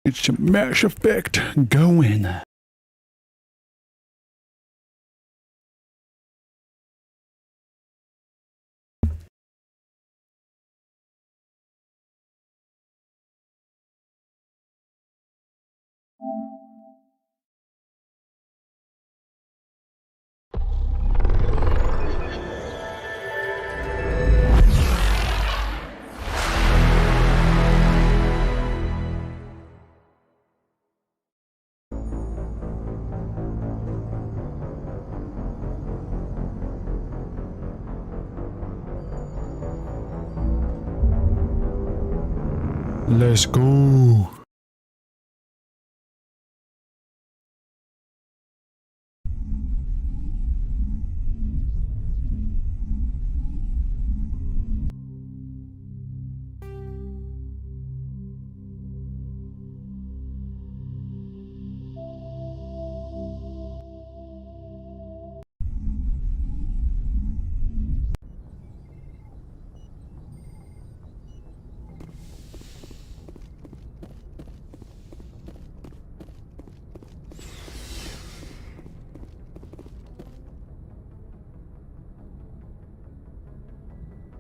It's some Mass Effect going. Let's go.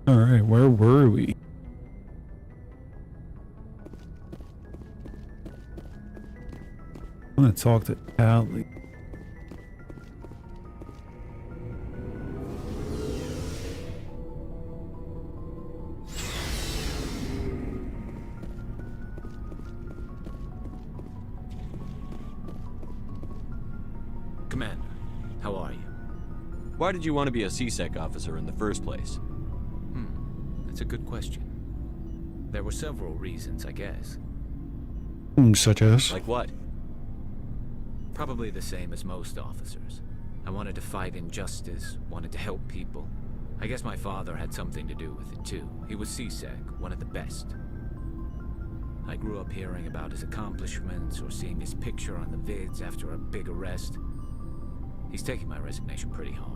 All right, where were we? I want to talk to Allie. Commander, how are you? Why did you want to be a CSEC officer in the first place? That's a good question. There were several reasons, I guess. Such as? Like what? Probably the same as most officers. I wanted to fight injustice, wanted to help people. I guess my father had something to do with it too. He was CSEC, one of the best. I grew up hearing about his accomplishments or seeing his picture on the vids after a big arrest. He's taking my resignation pretty hard.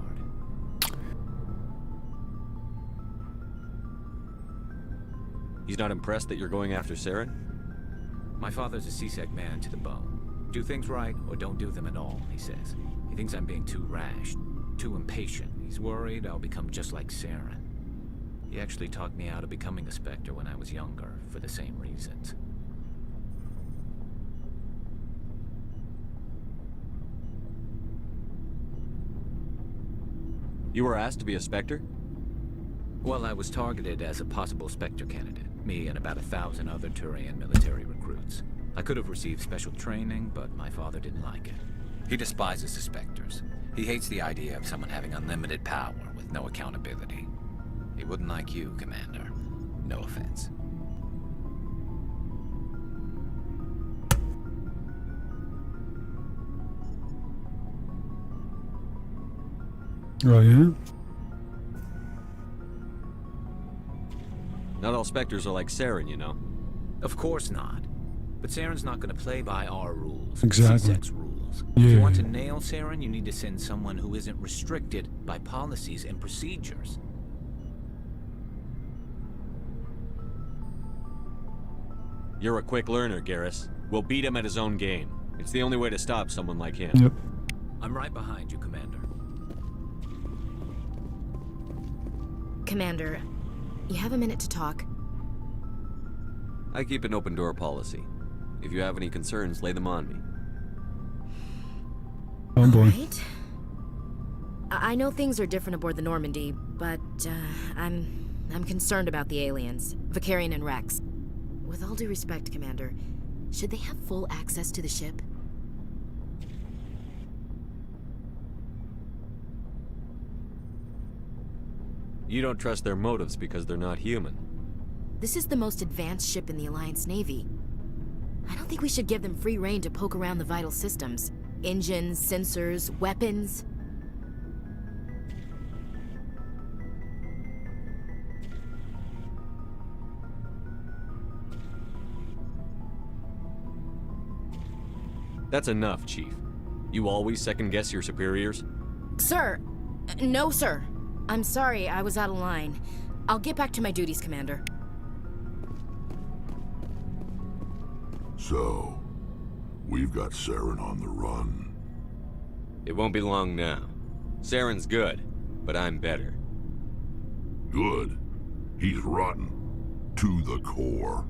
He's not impressed that you're going after Saren? My father's a CSEC man to the bone. Do things right or don't do them at all, he says. He thinks I'm being too rash, too impatient. He's worried I'll become just like Saren. He actually talked me out of becoming a Spectre when I was younger, for the same reasons. You were asked to be a Spectre? Well, I was targeted as a possible Spectre candidate. Me and about 1,000 other Turian military recruits. I could have received special training, but my father didn't like it. He despises the Spectres. He hates the idea of someone having unlimited power with no accountability. He wouldn't like you, Commander. No offense. Oh, yeah? Not all Spectres are like Saren, you know. Of course not. But Saren's not going to play by our rules. Exactly. CSEC's rules. Yeah. If you want to nail Saren, you need to send someone who isn't restricted by policies and procedures. You're a quick learner, Garrus. We'll beat him at his own game. It's the only way to stop someone like him. Yep. I'm right behind you, Commander. Commander, you have a minute to talk? I keep an open door policy. If you have any concerns, lay them on me. Oh boy. Right. I know things are different aboard the Normandy, but I'm concerned about the aliens, Vicarian and Rex. With all due respect, Commander, should they have full access to the ship? You don't trust their motives because they're not human. This is the most advanced ship in the Alliance Navy. I don't think we should give them free rein to poke around the vital systems. Engines, sensors, weapons. That's enough, Chief. You always second-guess your superiors? Sir! No, sir. I'm sorry, I was out of line. I'll get back to my duties, Commander. So, We've got Saren on the run. It won't be long now. Saren's good, but I'm better. Good. He's rotten. To the core.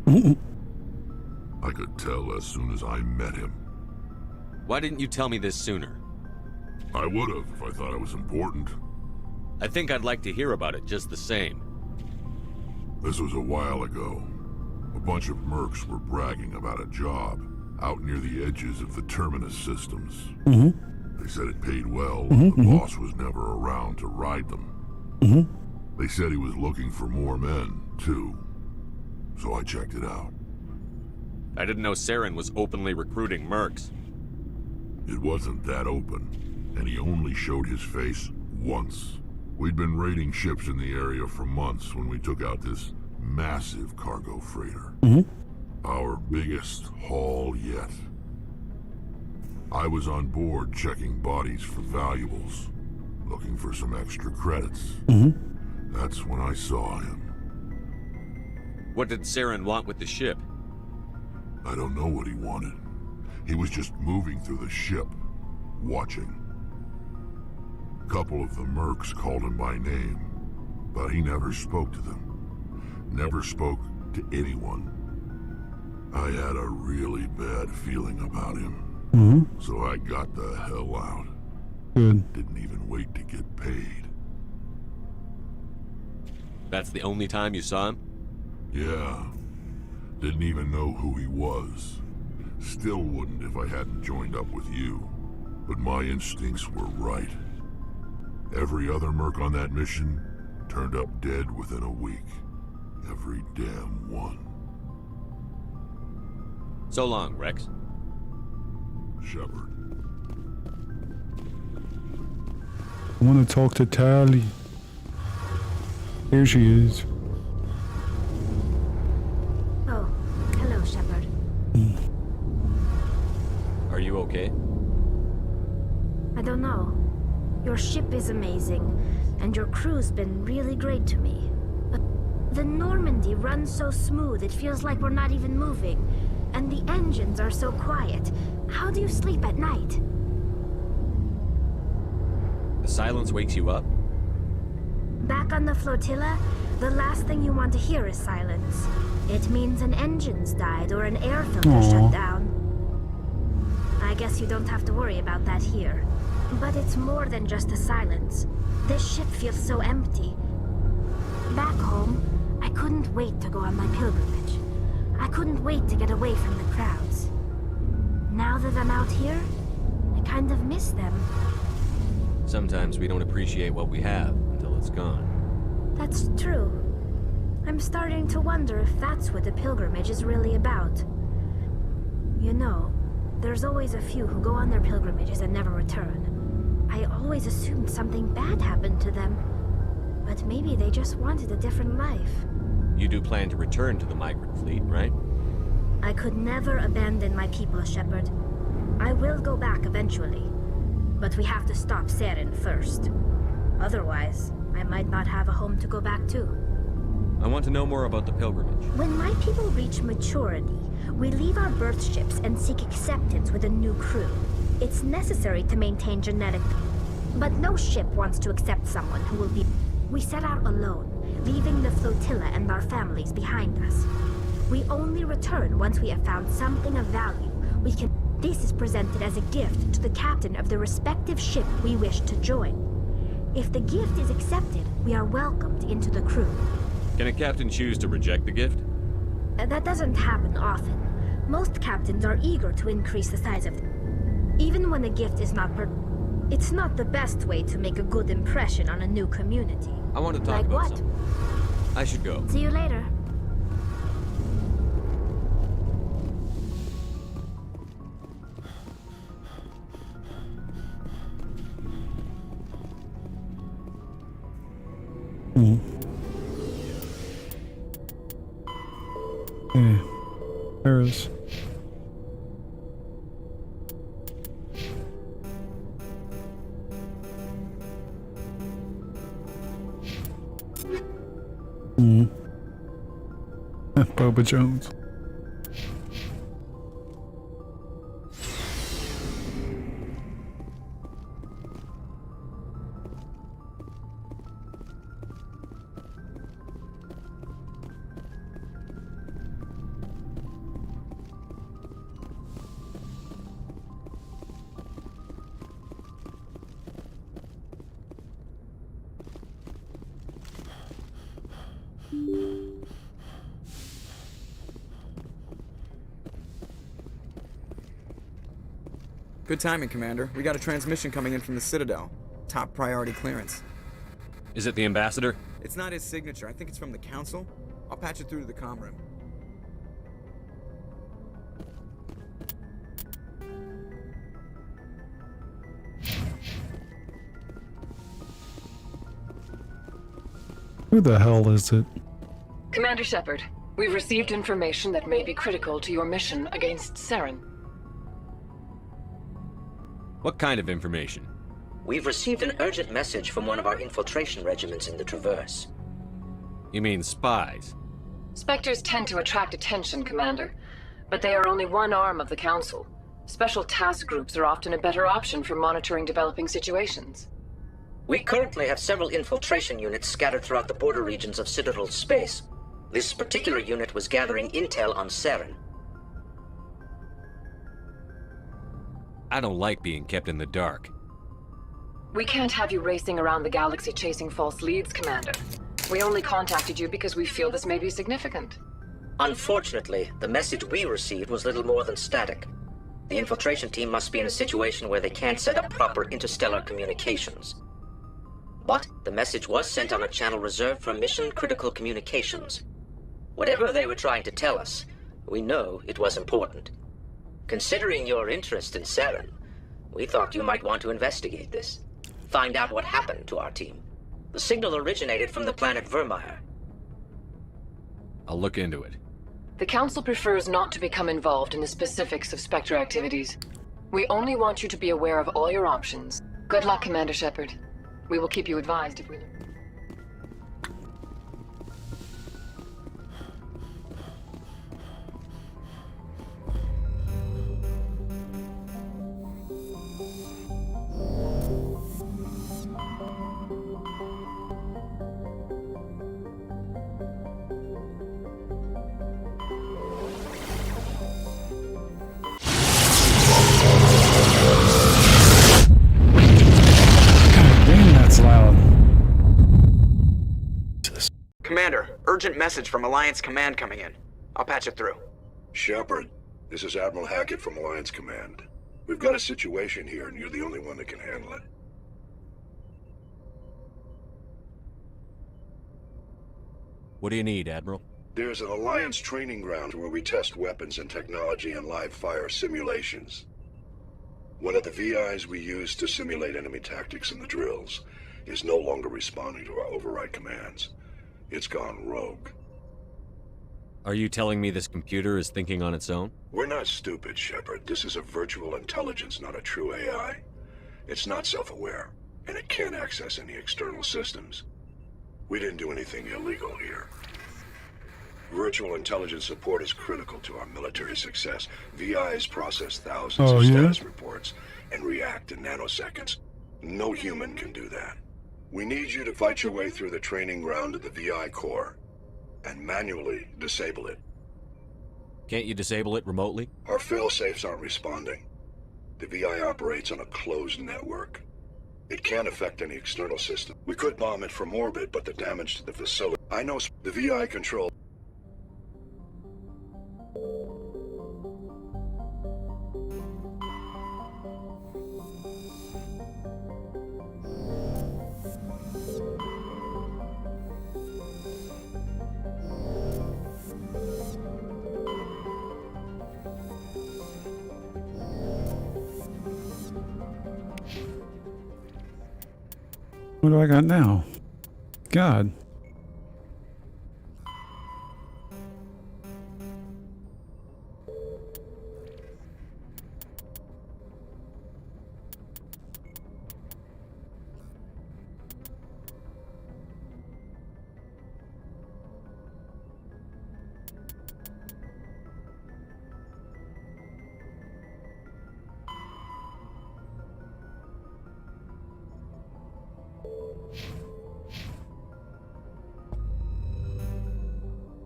I could tell as soon as I met him. Why didn't you tell me this sooner? I would have if I thought it was important. I think I'd like to hear about it just the same. This was a while ago. A bunch of mercs were bragging about a job out near the edges of the Terminus systems. They said it paid well, and the boss was never around to ride them. They said he was looking for more men, too. So I checked it out. I didn't know Saren was openly recruiting mercs. It wasn't that open, and he only showed his face once. We'd been raiding ships in the area for months when we took out this massive cargo freighter. Our biggest haul yet. I was on board checking bodies for valuables, looking for some extra credits. That's when I saw him. What did Saren want with the ship? I don't know what he wanted. He was just moving through the ship, watching. A couple of the mercs called him by name, but he never spoke to them. Never spoke to anyone. I had a really bad feeling about him. So I got the hell out. Good. Didn't even wait to get paid. That's the only time you saw him? Yeah. Didn't even know who he was. Still wouldn't if I hadn't joined up with you. But my instincts were right. Every other merc on that mission turned up dead within a week. Every damn one. So long, Rex. Shepard. I want to talk to Tali. Here she is. Oh, hello, Shepard. Are you okay? I don't know. Your ship is amazing, and your crew's been really great to me. But the Normandy runs so smooth it feels like we're not even moving. And the engines are so quiet. How do you sleep at night? The silence wakes you up? Back on the flotilla, the last thing you want to hear is silence. It means an engine's died or an air filter shut down. I guess you don't have to worry about that here. But it's more than just the silence. This ship feels so empty. Back home, I couldn't wait to go on my pilgrimage. I couldn't wait to get away from the crowds. Now that I'm out here, I kind of miss them. Sometimes we don't appreciate what we have until it's gone. That's true. I'm starting to wonder if that's what the pilgrimage is really about. You know, there's always a few who go on their pilgrimages and never return. I always assumed something bad happened to them. But maybe they just wanted a different life. You do plan to return to the migrant fleet, right? I could never abandon my people, Shepard. I will go back eventually. But we have to stop Saren first. Otherwise, I might not have a home to go back to. I want to know more about the pilgrimage. When my people reach maturity, we leave our birth ships and seek acceptance with a new crew. It's necessary to maintain genetic... But no ship wants to accept someone who will be... We set out alone, leaving the flotilla and our families behind us. We only return once we have found something of value. This is presented as a gift to the captain of the respective ship we wish to join. If the gift is accepted, we are welcomed into the crew. Can a captain choose to reject the gift? That doesn't happen often. Most captains are eager to increase the size of them. Even when a gift is not It's not the best way to make a good impression on a new community. I want to talk Like about what? something. I should go. See you later. Yeah. Paris. Boba Jones. Good timing, Commander. We got a transmission coming in from the Citadel. Top priority clearance. Is it the ambassador? It's not his signature. I think it's from the Council. I'll patch it through to the comm room. Who the hell is it? Commander Shepard, we've received information that may be critical to your mission against Saren. What kind of information? We've received an urgent message from one of our infiltration regiments in the Traverse. You mean spies? Spectres tend to attract attention, Commander, but they are only one arm of the Council. Special task groups are often a better option for monitoring developing situations. We currently have several infiltration units scattered throughout the border regions of Citadel space. This particular unit was gathering intel on Saren. I don't like being kept in the dark. We can't have you racing around the galaxy chasing false leads, Commander. We only contacted you because we feel this may be significant. Unfortunately, the message we received was little more than static. The infiltration team must be in a situation where they can't set up proper interstellar communications. But the message was sent on a channel reserved for mission-critical communications. Whatever they were trying to tell us, we know it was important. Considering your interest in Saren, we thought you might want to investigate this. Find out what happened to our team. The signal originated from the planet Vermeer. I'll look into it. The Council prefers not to become involved in the specifics of Spectre activities. We only want you to be aware of all your options. Good luck, Commander Shepard. We will keep you advised if we learn. Damn, that's loud. Commander, urgent message from Alliance Command coming in. I'll patch it through. Shepard, this is Admiral Hackett from Alliance Command. We've got a situation here, and you're the only one that can handle it. What do you need, Admiral? There's an Alliance training ground where we test weapons and technology in live fire simulations. One of the VIs we use to simulate enemy tactics in the drills is no longer responding to our override commands. It's gone rogue. Are you telling me this computer is thinking on its own? We're not stupid, Shepard. This is a virtual intelligence, not a true AI. It's not self-aware, and it can't access any external systems. We didn't do anything illegal here. Virtual intelligence support is critical to our military success. VIs process thousands of status reports and react in nanoseconds. No human can do that. We need you to fight your way through the training ground of the VI core and manually disable it. Can't you disable it remotely? Our failsafes aren't responding. The VI operates on a closed network. It can't affect any external system. We could bomb it from orbit, but the damage to the facility... I know the VI control... What do I got now? God.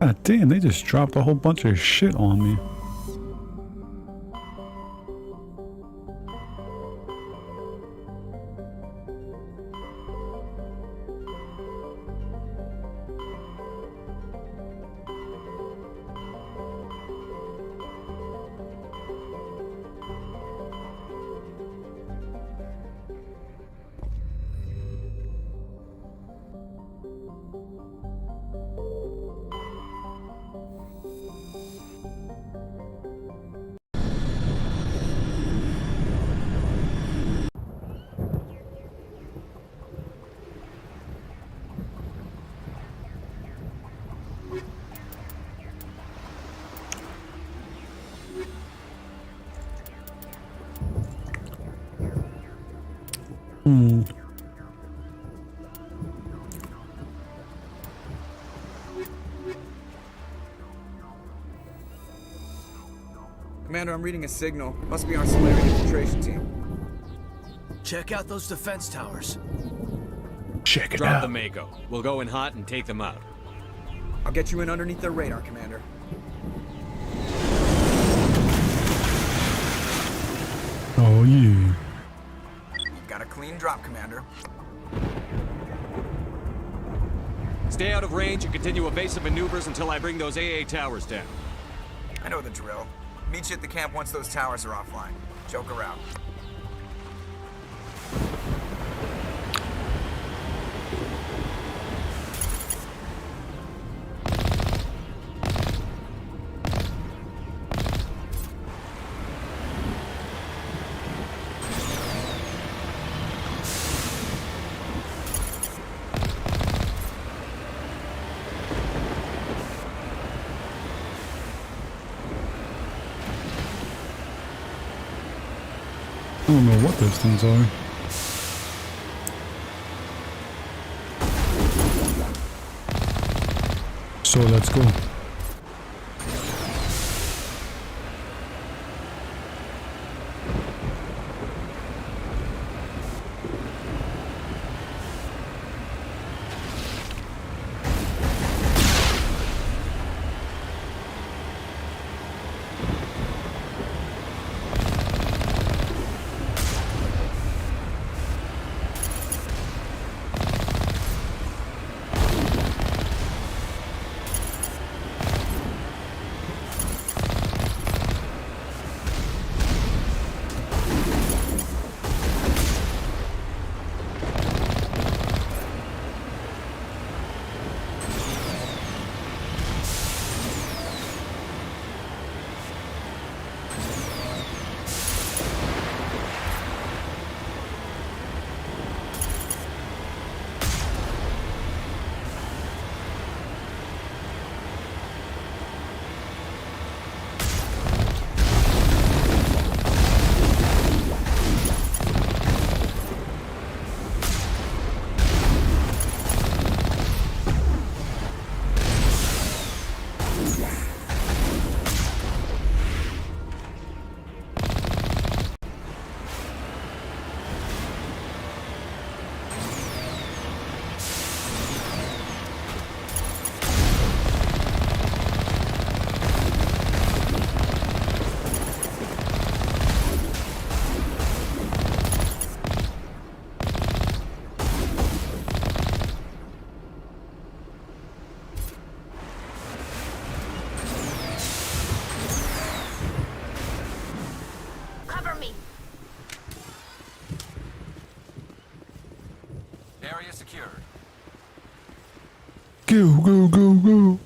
God damn, they just dropped a whole bunch of shit on me. Hmm. Commander, I'm reading a signal. Must be our Solarian infiltration team. Check out those defense towers. Check it Drop out. the Mako. We'll go in hot and take them out. I'll get you in underneath their radar, Commander. Oh yeah. You've got a clean drop, Commander. Stay out of range and continue evasive maneuvers until I bring those AA towers down. I know the drill. Meet you at the camp once those towers are offline. Joker out. I don't know what those things are. So let's go. Cover me. Area secured. Go, go, go, go.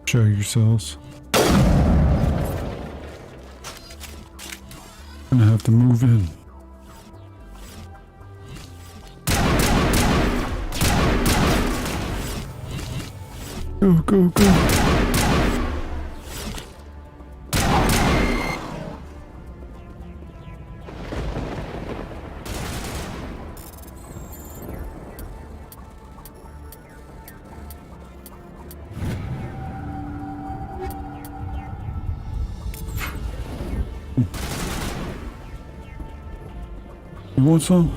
Show yourselves. Gonna have to move in. Go, go, go. You want some?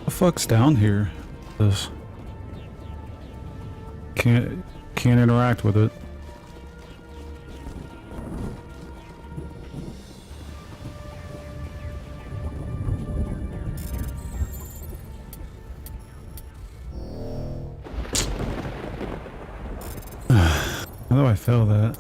The fuck's down here? This can't interact with it. How do I fail that?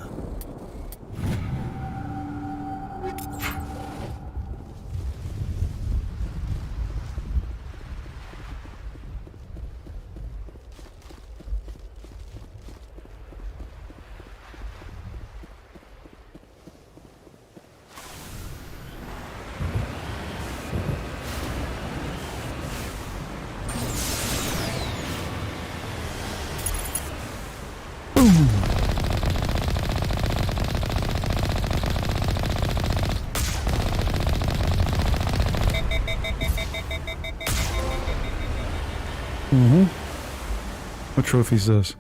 trophies does.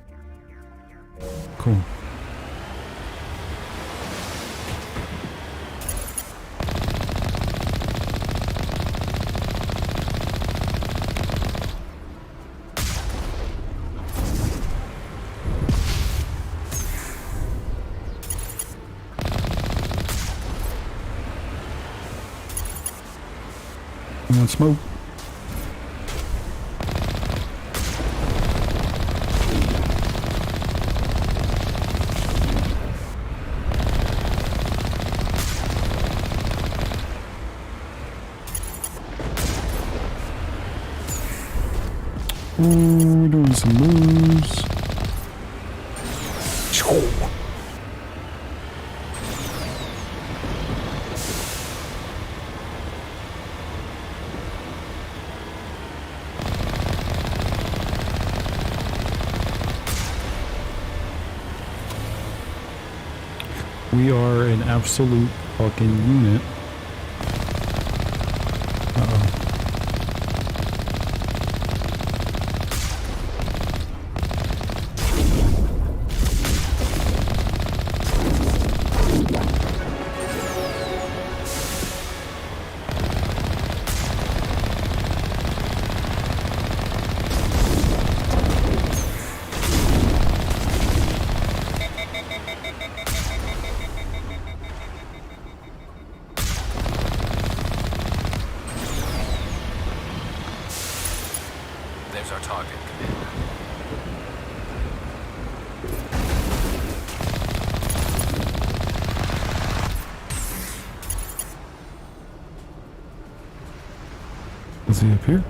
Cool. You want smoke? Ooh, we're doing some moves. We are an absolute fucking unit. Uh-oh. There's our target, Commander. Is he up here?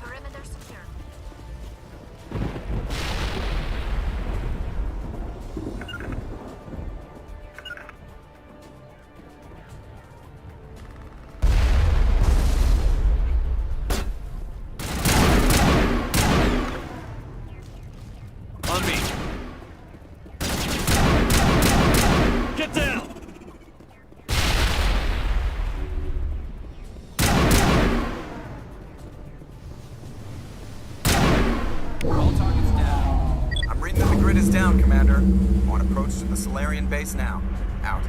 Perimeter secure. On me. Get down. All targets down. I'm reading that the grid is down, Commander. On approach to the Solarian base now. Out.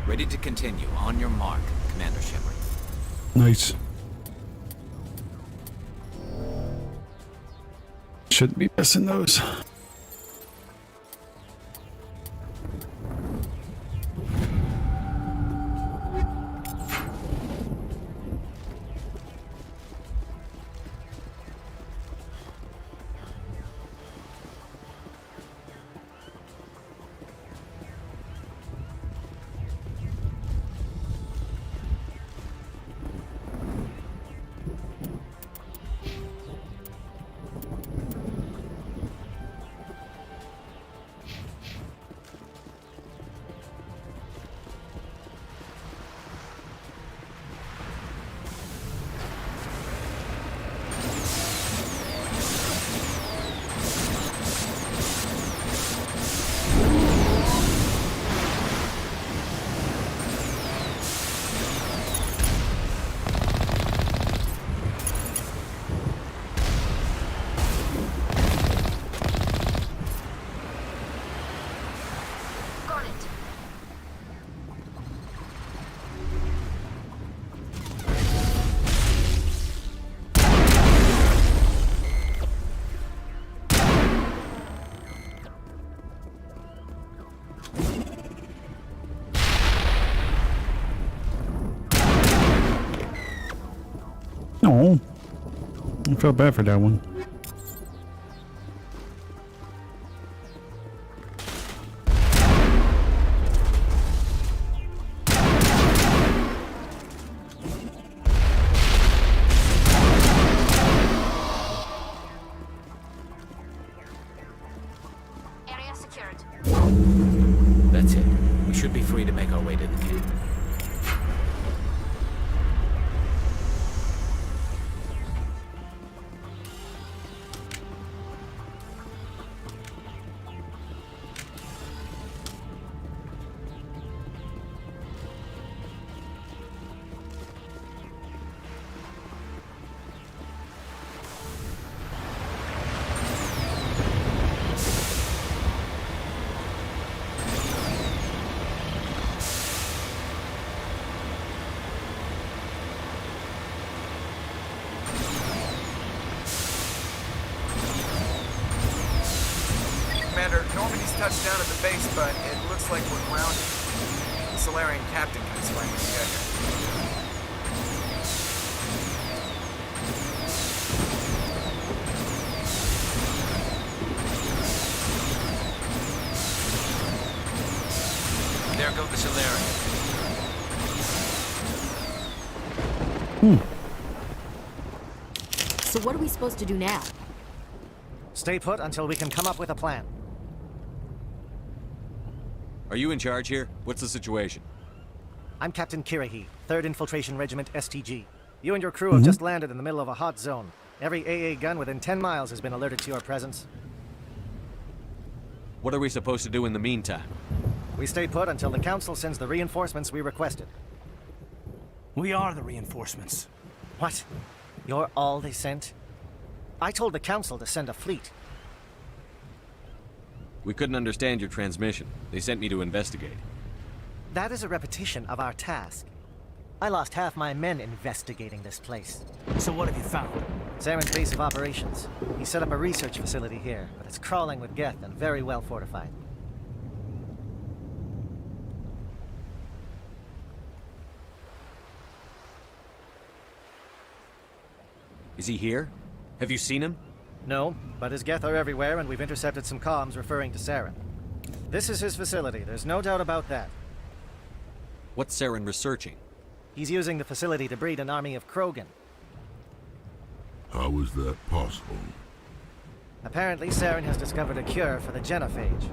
Ready to continue. On your mark, Commander Shepard. Nice. Shouldn't be missing those. No. I felt bad for that one. Area secured. That's it. We should be free to make our way to the camp. Commander, Normandy's touched down at the base, but it looks like we're grounded. The Solarian captain can explain what we got here. There go the Solarian. So what are we supposed to do now? Stay put until we can come up with a plan. Are you in charge here? What's the situation? I'm Captain Kirahi, 3rd Infiltration Regiment STG. You and your crew have just landed in the middle of a hot zone. Every AA gun within 10 miles has been alerted to your presence. What are we supposed to do in the meantime? We stay put until the Council sends the reinforcements we requested. We are the reinforcements. What? You're all they sent? I told the Council to send a fleet. We couldn't understand your transmission. They sent me to investigate. That is a repetition of our task. I lost half my men investigating this place. So what have you found? Saren's base of operations. He set up a research facility here, but it's crawling with Geth and very well fortified. Is he here? Have you seen him? No, but his Geth are everywhere, and we've intercepted some comms referring to Saren. This is his facility, there's no doubt about that. What's Saren researching? He's using the facility to breed an army of Krogan. How is that possible? Apparently, Saren has discovered a cure for the genophage.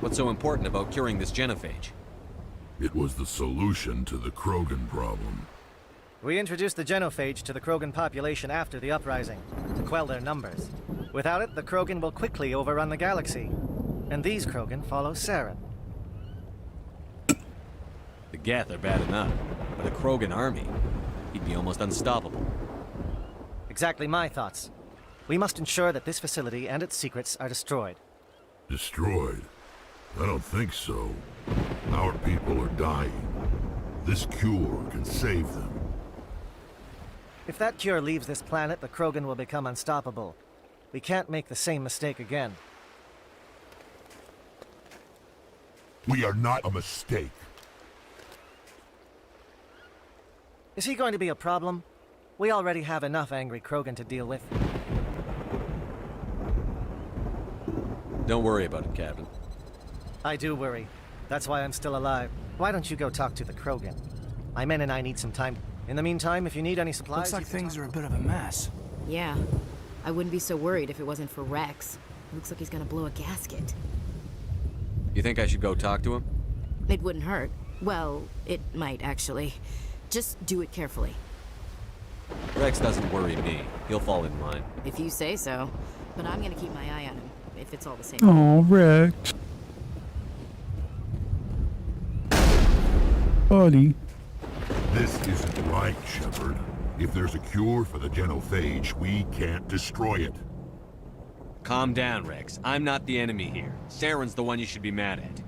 What's so important about curing this genophage? It was the solution to the Krogan problem. We introduced the genophage to the Krogan population after the uprising, to quell their numbers. Without it, the Krogan will quickly overrun the galaxy. And these Krogan follow Saren. The Geth are bad enough, but a Krogan army, he'd be almost unstoppable. Exactly my thoughts. We must ensure that this facility and its secrets are destroyed. Destroyed? I don't think so. Our people are dying. This cure can save them. If that cure leaves this planet, the Krogan will become unstoppable. We can't make the same mistake again. We are not a mistake. Is he going to be a problem? We already have enough angry Krogan to deal with. Don't worry about it, Captain. I do worry. That's why I'm still alive. Why don't you go talk to the Krogan? My men and I need some time. In the meantime, if you need any supplies... Looks like things are a bit of a mess. Yeah. I wouldn't be so worried if it wasn't for Rex. Looks like he's gonna blow a gasket. You think I should go talk to him? It wouldn't hurt. Well, it might, actually. Just do it carefully. Rex doesn't worry me. He'll fall in line. If you say so. But I'm gonna keep my eye on him, if it's all the same. Oh, Rex. Buddy. This isn't right, Shepard. If there's a cure for the genophage, we can't destroy it. Calm down, Rex. I'm not the enemy here. Saren's the one you should be mad at.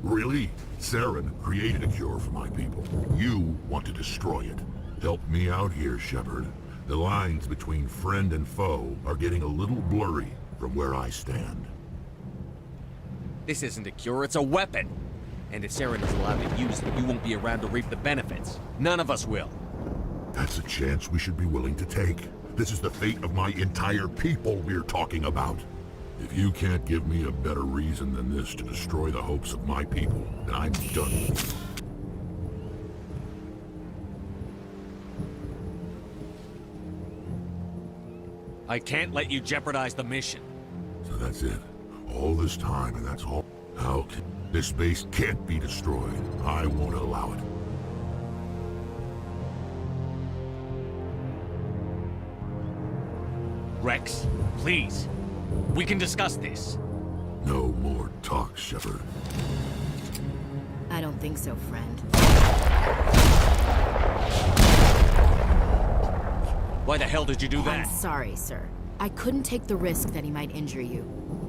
Really? Saren created a cure for my people. You want to destroy it. Help me out here, Shepard. The lines between friend and foe are getting a little blurry from where I stand. This isn't a cure, it's a weapon. And if Saren is allowed to use it, you won't be around to reap the benefits. None of us will. That's a chance we should be willing to take. This is the fate of my entire people we're talking about. If you can't give me a better reason than this to destroy the hopes of my people, then I'm done with you. I can't let you jeopardize the mission. So that's it. All this time, and that's all. How can... This base can't be destroyed. I won't allow it. Rex, please. We can discuss this. No more talk, Shepard. I don't think so, friend. Why the hell did you do I'm that? sorry, sir. I couldn't take the risk that he might injure you.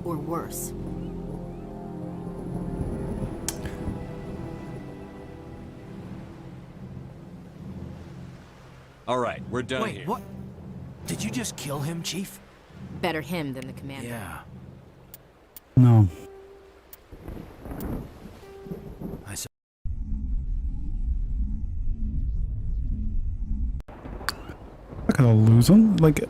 Or worse. All right, we're done Wait, here. what? Did you just kill him, Chief? Better him than the commander. Yeah. No. I saw. I gotta lose him? Like...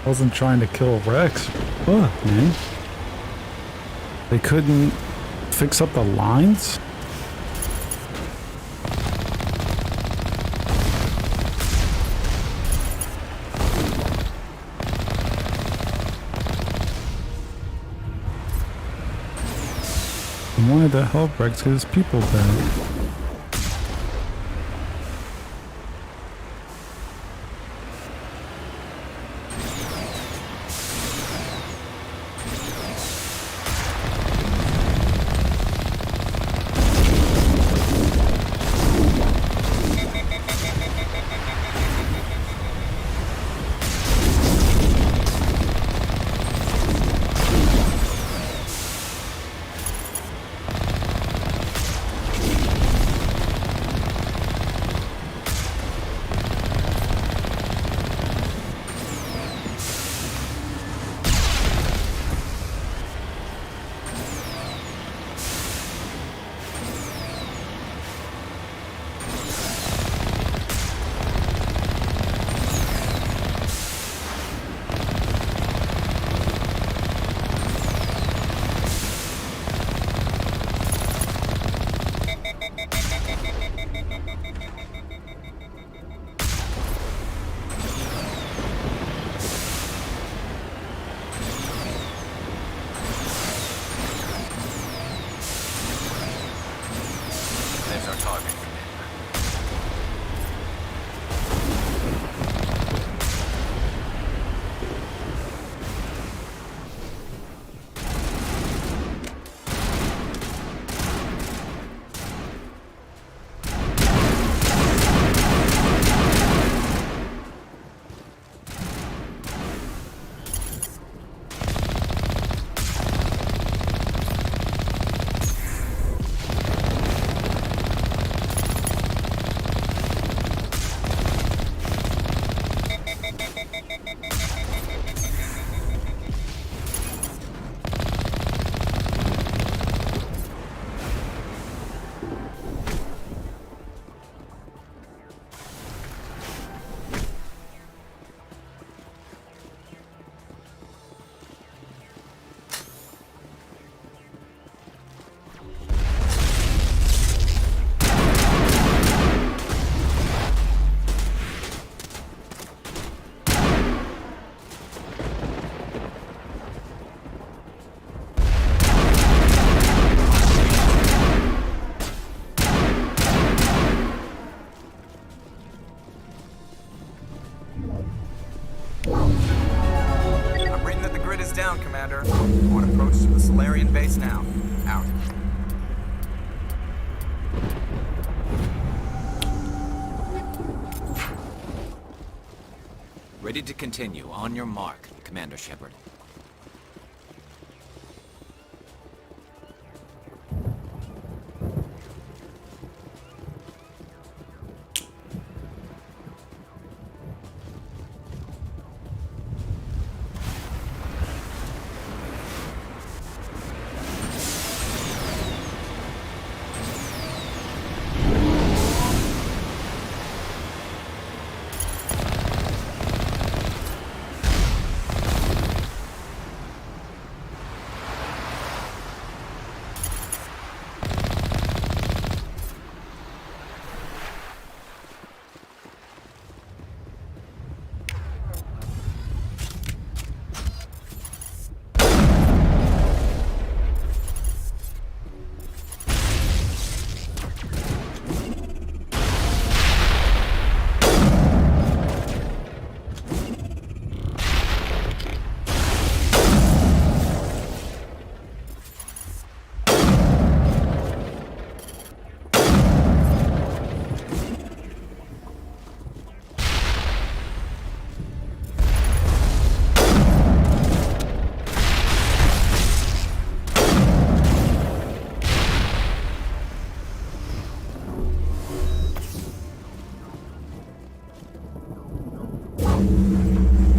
I wasn't trying to kill Rex. Fuck, man. They couldn't fix up the lines? He wanted to help Rex get his people back. down, Commander. On approach to the Solarian base now. Out. Ready to continue. On your mark, Commander Shepard.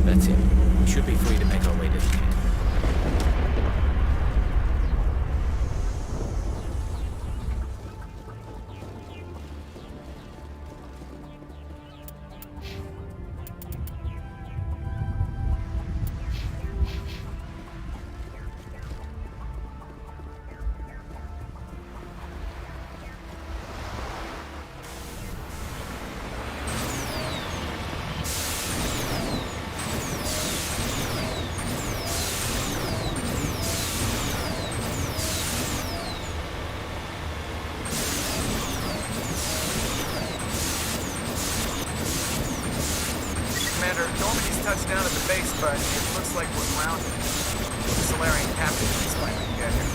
That's it. We should be free to make our way to the gate. Commander, Normandy's touched down at the base, but it looks like we're grounded. The Solarian captain can explain when you get here.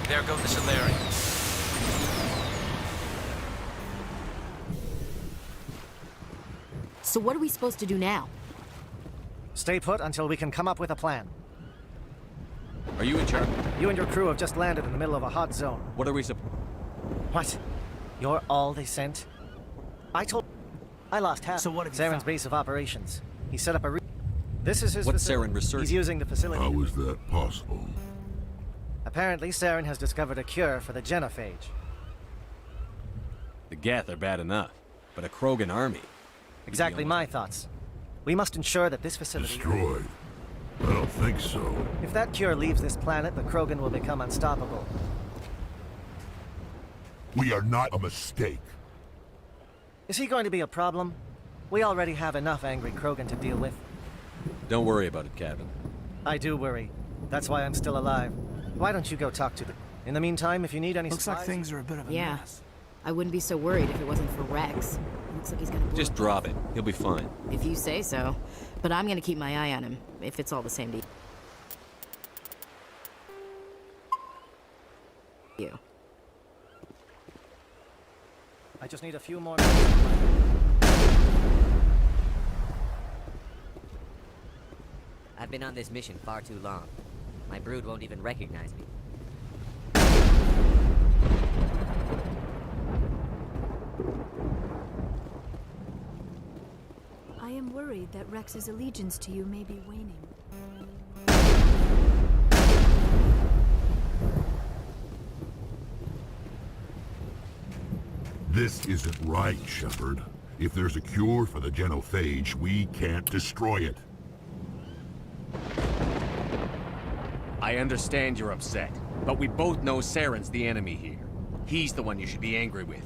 There go the Solarians. So what are we supposed to do now? Stay put until we can come up with a plan. Are you in charge? You and your crew have just landed in the middle of a hot zone. What are we What? You're all they sent? I lost half. So what have you Saren's found? base of operations. He set up a This is his What's facility. Saren researching? He's using the facility. How is that possible? Apparently, Saren has discovered a cure for the genophage. The Geth are bad enough, but a Krogan army. Exactly my thoughts. We must ensure that this facility... Destroyed? I don't think so. If that cure leaves this planet, the Krogan will become unstoppable. We are not a mistake. Is he going to be a problem? We already have enough angry Krogan to deal with. Don't worry about it, Captain. I do worry. That's why I'm still alive. Why don't you go talk to them? In the meantime, if you need any Looks supplies... like things are a bit of a Yeah. mess. I wouldn't be so worried if it wasn't for Rex. Looks like he's gonna blow Just up. drop it. He'll be fine. If you say so. But I'm gonna keep my eye on him, if it's all the same to you. I just need a few more... I've been on this mission far too long. My brood won't even recognize me. I am worried that Rex's allegiance to you may be waning. This isn't right, Shepard. If there's a cure for the genophage, we can't destroy it. I understand you're upset, but we both know Saren's the enemy here. He's the one you should be angry with.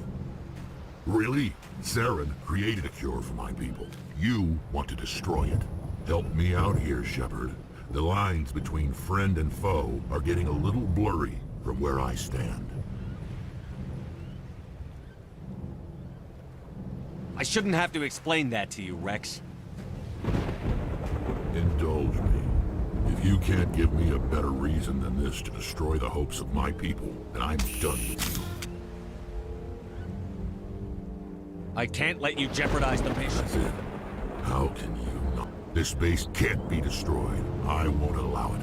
Really? Saren created a cure for my people. You want to destroy it. Help me out here, Shepard. The lines between friend and foe are getting a little blurry from where I stand. I shouldn't have to explain that to you, Rex. Indulge me. If you can't give me a better reason than this to destroy the hopes of my people, then I'm done with you. I can't let you jeopardize the mission. That's it. How can you not? This base can't be destroyed. I won't allow it.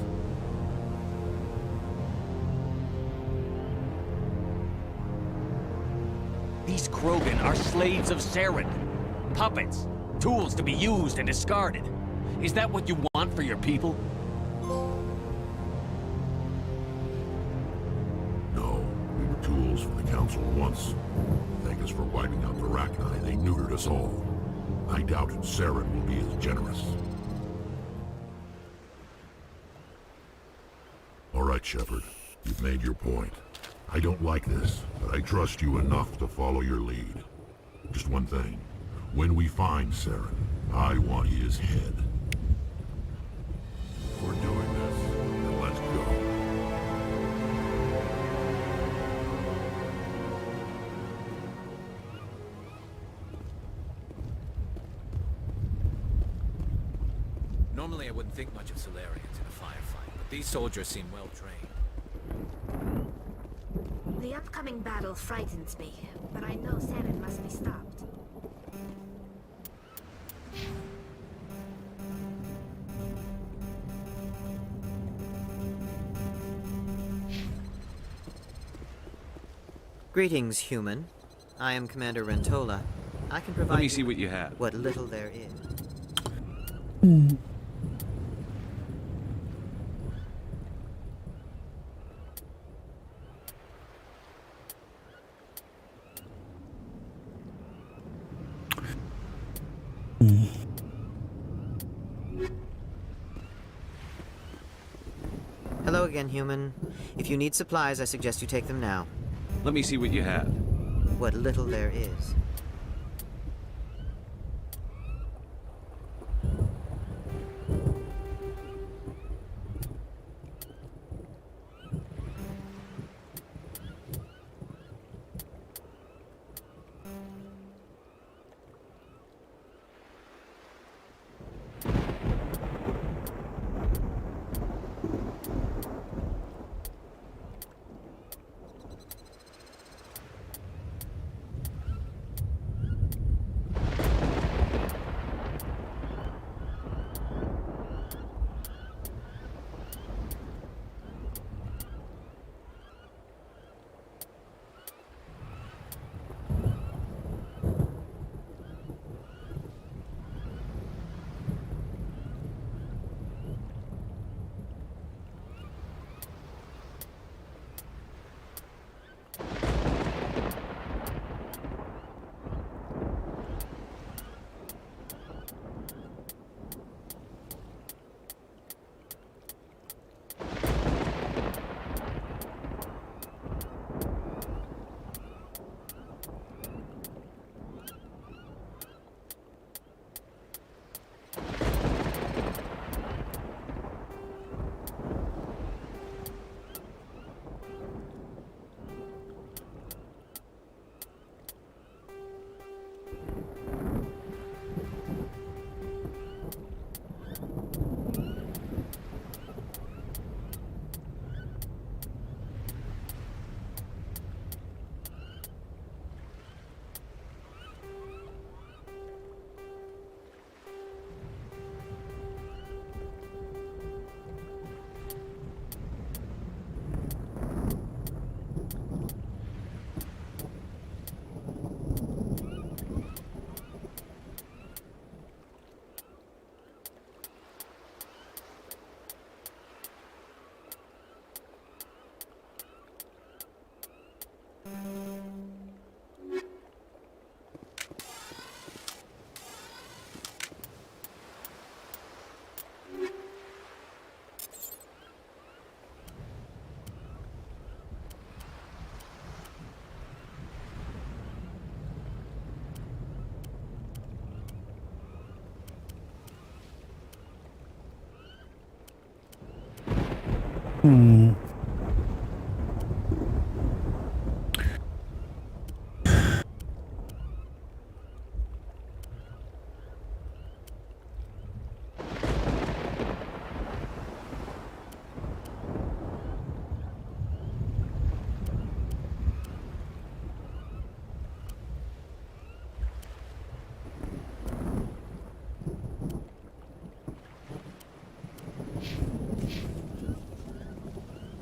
These Krogan are slaves of Saren. Puppets. Tools to be used and discarded. Is that what you want for your people? No, we were tools for the Council once. Thank us for wiping out the Rachni. They neutered us all. I doubt Saren will be as generous. All right, Shepard. You've made your point. I don't like this, but I trust you enough to follow your lead. Just one thing. When we find Saren, I want his head. We're doing this, then let's go. Normally I wouldn't think much of Solarians in a firefight, but these soldiers seem well trained. The upcoming battle frightens me, but I know Saren must be stopped. Greetings, human. I am Commander Rentola. I can provide Let me see what you have. what little there is. Hello again, human. If you need supplies, I suggest you take them now. Let me see what you have. What little there is.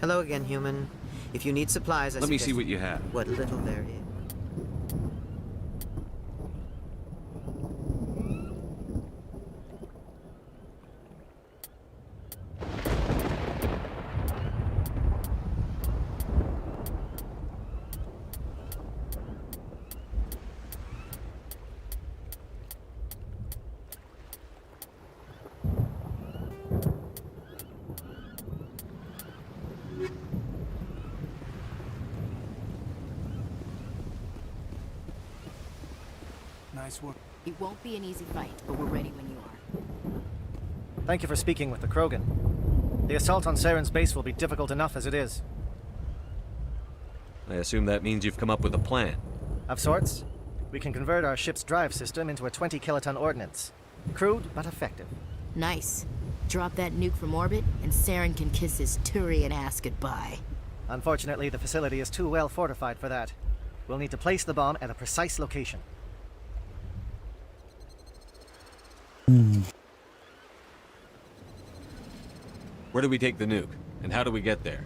Hello again, human. If you need supplies, Let me see what you have. What little there is. Nice work. It won't be an easy fight, but we're ready when you are. Thank you for speaking with the Krogan. The assault on Saren's base will be difficult enough as it is. I assume that means you've come up with a plan. Of sorts. We can convert our ship's drive system into a 20-kiloton ordnance. Crude, but effective. Nice. Drop that nuke from orbit, and Saren can kiss his Turian ass goodbye. Unfortunately, the facility is too well fortified for that. We'll need to place the bomb at a precise location. Where do we take the nuke? And how do we get there?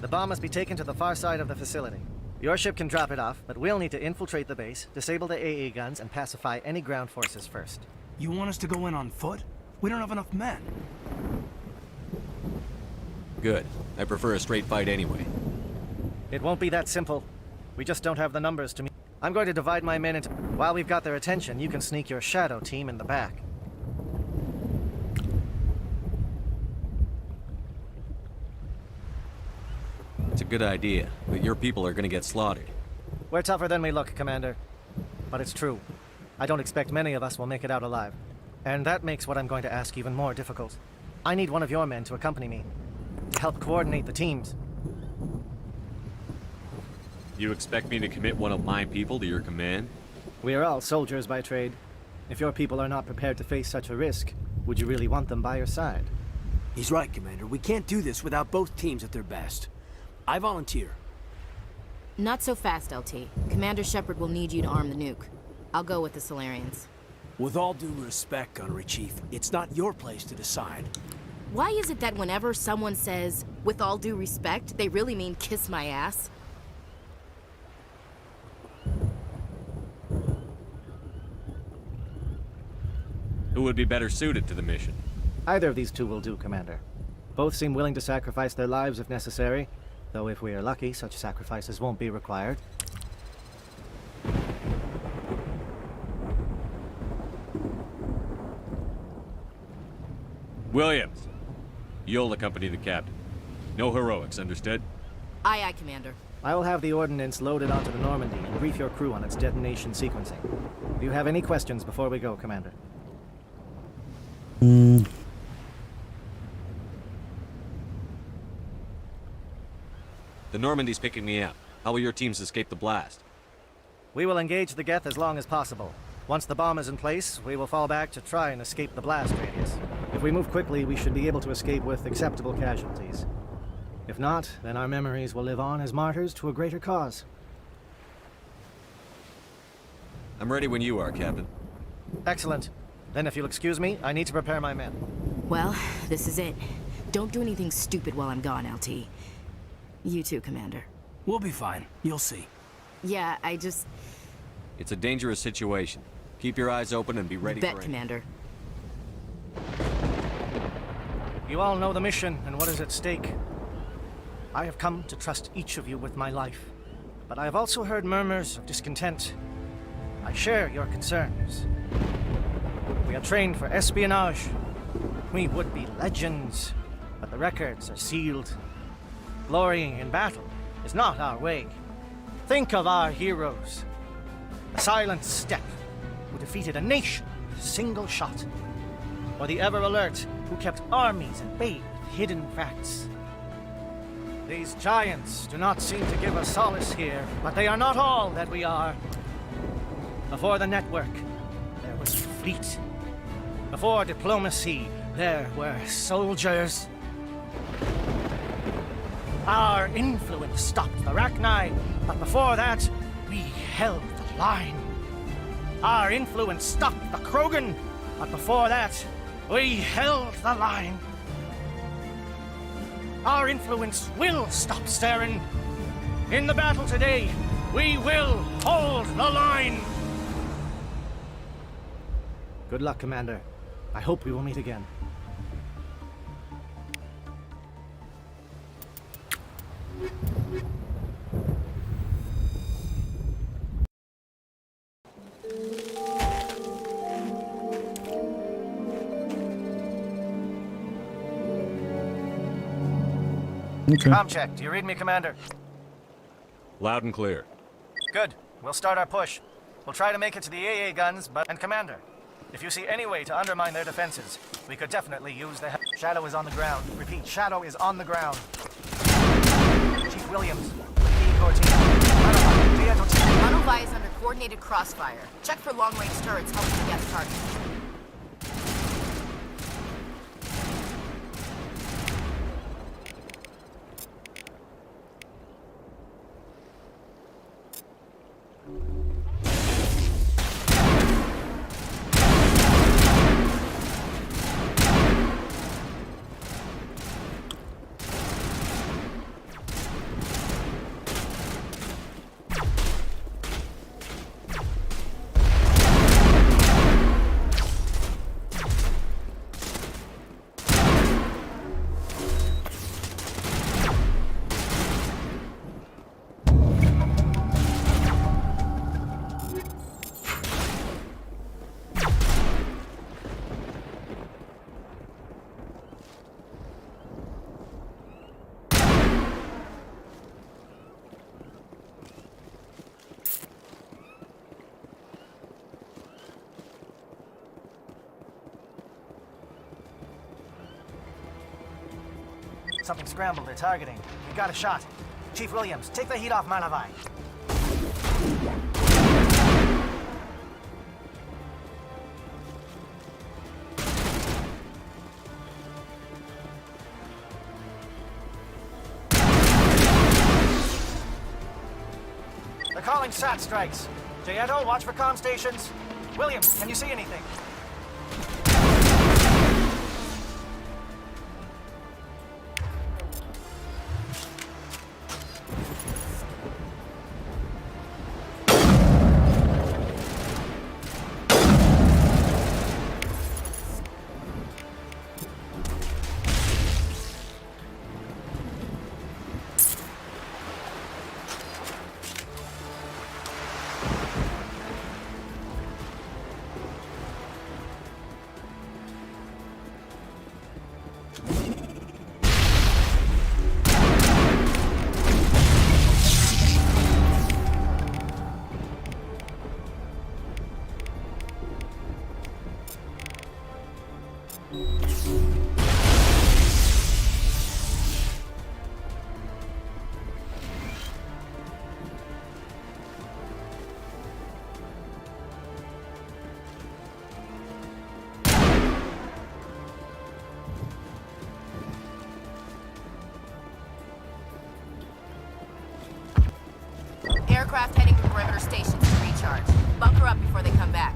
The bomb must be taken to the far side of the facility. Your ship can drop it off, but we'll need to infiltrate the base, disable the AA guns, and pacify any ground forces first. You want us to go in on foot? We don't have enough men. Good. I prefer a straight fight anyway. It won't be that simple. We just don't have the numbers to meet. I'm going to divide my men into... While we've got their attention, you can sneak your shadow team in the back. It's a good idea, but your people are gonna get slaughtered. We're tougher than we look, Commander. But it's true. I don't expect many of us will make it out alive. And that makes what I'm going to ask even more difficult. I need one of your men to accompany me, to help coordinate the teams. You expect me to commit one of my people to your command? We are all soldiers by trade. If your people are not prepared to face such a risk, would you really want them by your side? He's right, Commander. We can't do this without both teams at their best. I volunteer. Not so fast, LT. Commander Shepard will need you to arm the nuke. I'll go with the Solarians. With all due respect, Gunnery Chief, it's not your place to decide. Why is it that whenever someone says, with all due respect, they really mean kiss my ass? Who would be better suited to the mission? Either of these two will do, Commander. Both seem willing to sacrifice their lives if necessary, though if we are lucky, such sacrifices won't be required. Williams, you'll accompany the captain. No heroics, understood? Aye, aye, Commander. I will have the ordnance loaded onto the Normandy and brief your crew on its detonation sequencing. Do you have any questions before we go, Commander? The Normandy's picking me up. How will your teams escape the blast? We will engage the Geth as long as possible. Once the bomb is in place, we will fall back to try and escape the blast radius. If we move quickly, we should be able to escape with acceptable casualties. If not, then our memories will live on as martyrs to a greater cause. I'm ready when you are, Captain. Excellent. Then if you'll excuse me, I need to prepare my men. Well, this is it. Don't do anything stupid while I'm gone, LT. You too, Commander. We'll be fine. You'll see. Yeah, I just... It's a dangerous situation. Keep your eyes open and be ready Bet, for it. Commander. You all know the mission and what is at stake. I have come to trust each of you with my life, but I have also heard murmurs of discontent. I share your concerns. We are trained for espionage. We would be legends, but the records are sealed. Glorying in battle is not our way. Think of our heroes. The Silent Step, who defeated a nation with a single shot. Or the Ever Alert, who kept armies at bay with hidden facts. These giants do not seem to give us solace here, but they are not all that we are. Before the network, there was fleet. Before diplomacy, there were soldiers. Our influence stopped the Rachni, but before that, we held the line. Our influence stopped the Krogan, but before that, we held the line. Our influence will stop Saren. In the battle today, we will hold the line! Good luck, Commander. I hope we will meet again. Okay. Comm check. Do you read me, Commander? Loud and clear. Good. We'll start our push. We'll try to make it to the AA guns, and Commander, if you see any way to undermine their defenses, we could definitely use the help. Shadow is on the ground. Repeat, Shadow is on the ground. Chief Williams, Igor team. Monovai is under coordinated crossfire. Check for long-range turrets helping to get the target. Something scrambled. They're targeting. We got a shot. Chief Williams, take the heat off Manavai. They're calling SAT strikes. Jayeto, watch for comm stations. Williams, can you see anything? Aircraft heading to perimeter stations to recharge. Bunker up before they come back.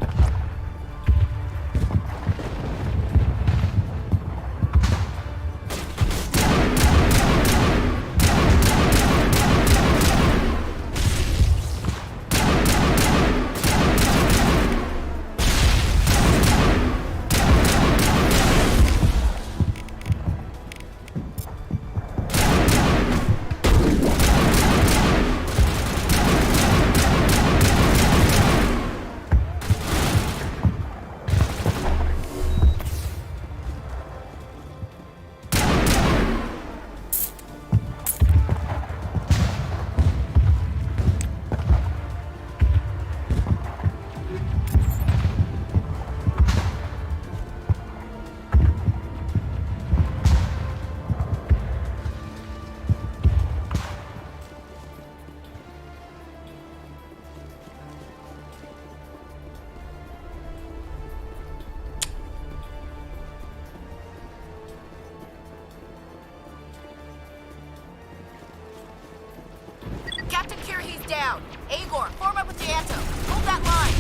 Captain Kirhe's down. Agor, form up with Jayeto. Hold that line.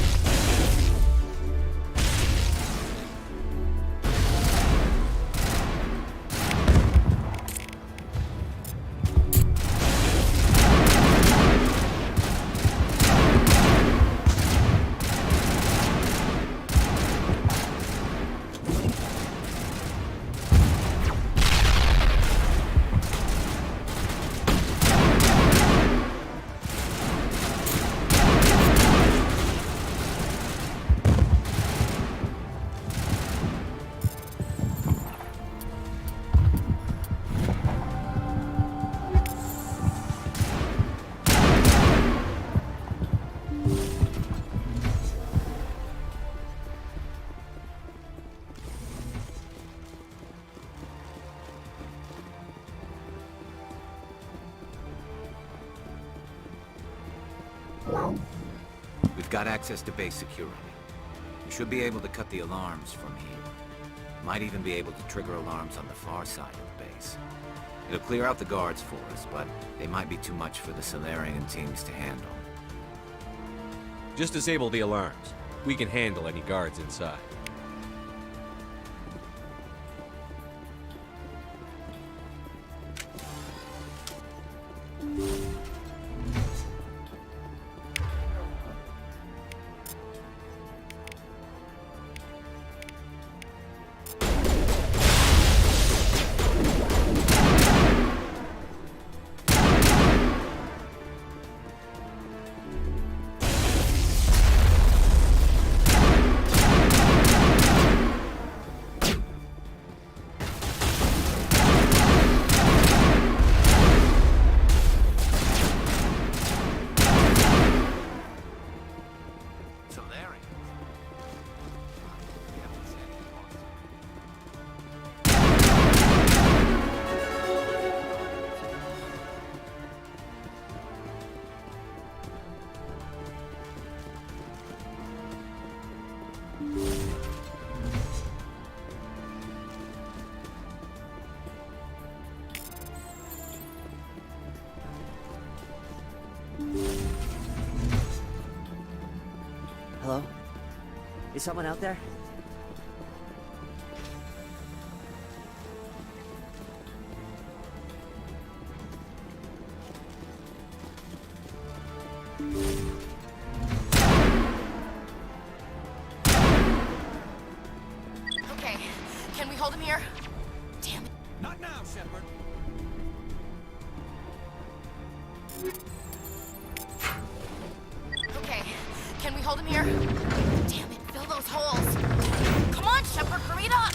We've got access to base security. We should be able to cut the alarms from here. Might even be able to trigger alarms on the far side of the base. It'll clear out the guards for us, but they might be too much for the Solarian teams to handle. Just disable the alarms. We can handle any guards inside. Hello? Is someone out there? Okay, can we hold him here? Damn it. Not now, Shepard. Okay, can we hold him here? Damn it, fill those holes. Come on, Shepard, hurry it up!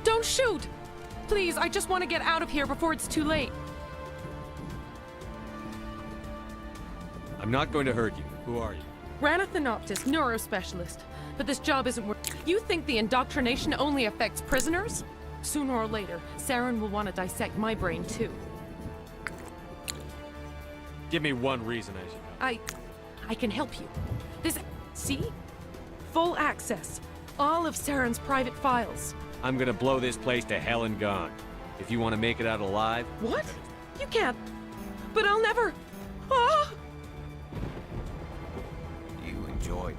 Don't shoot! Please, I just want to get out of here before it's too late. I'm not going to hurt you. Who are you? Rana Thanoptis, neurospecialist. But this job isn't worth. You think the indoctrination only affects prisoners? Sooner or later, Saren will want to dissect my brain too. Give me one reason I should know. I can help you. This, see? Full access. All of Saren's private files. I'm gonna blow this place to hell and gone. If you want to make it out alive... What? You can't. But I'll never... Ah! You enjoyed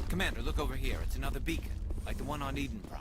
Commander, look over here. It's another beacon, like the one on Eden Prime.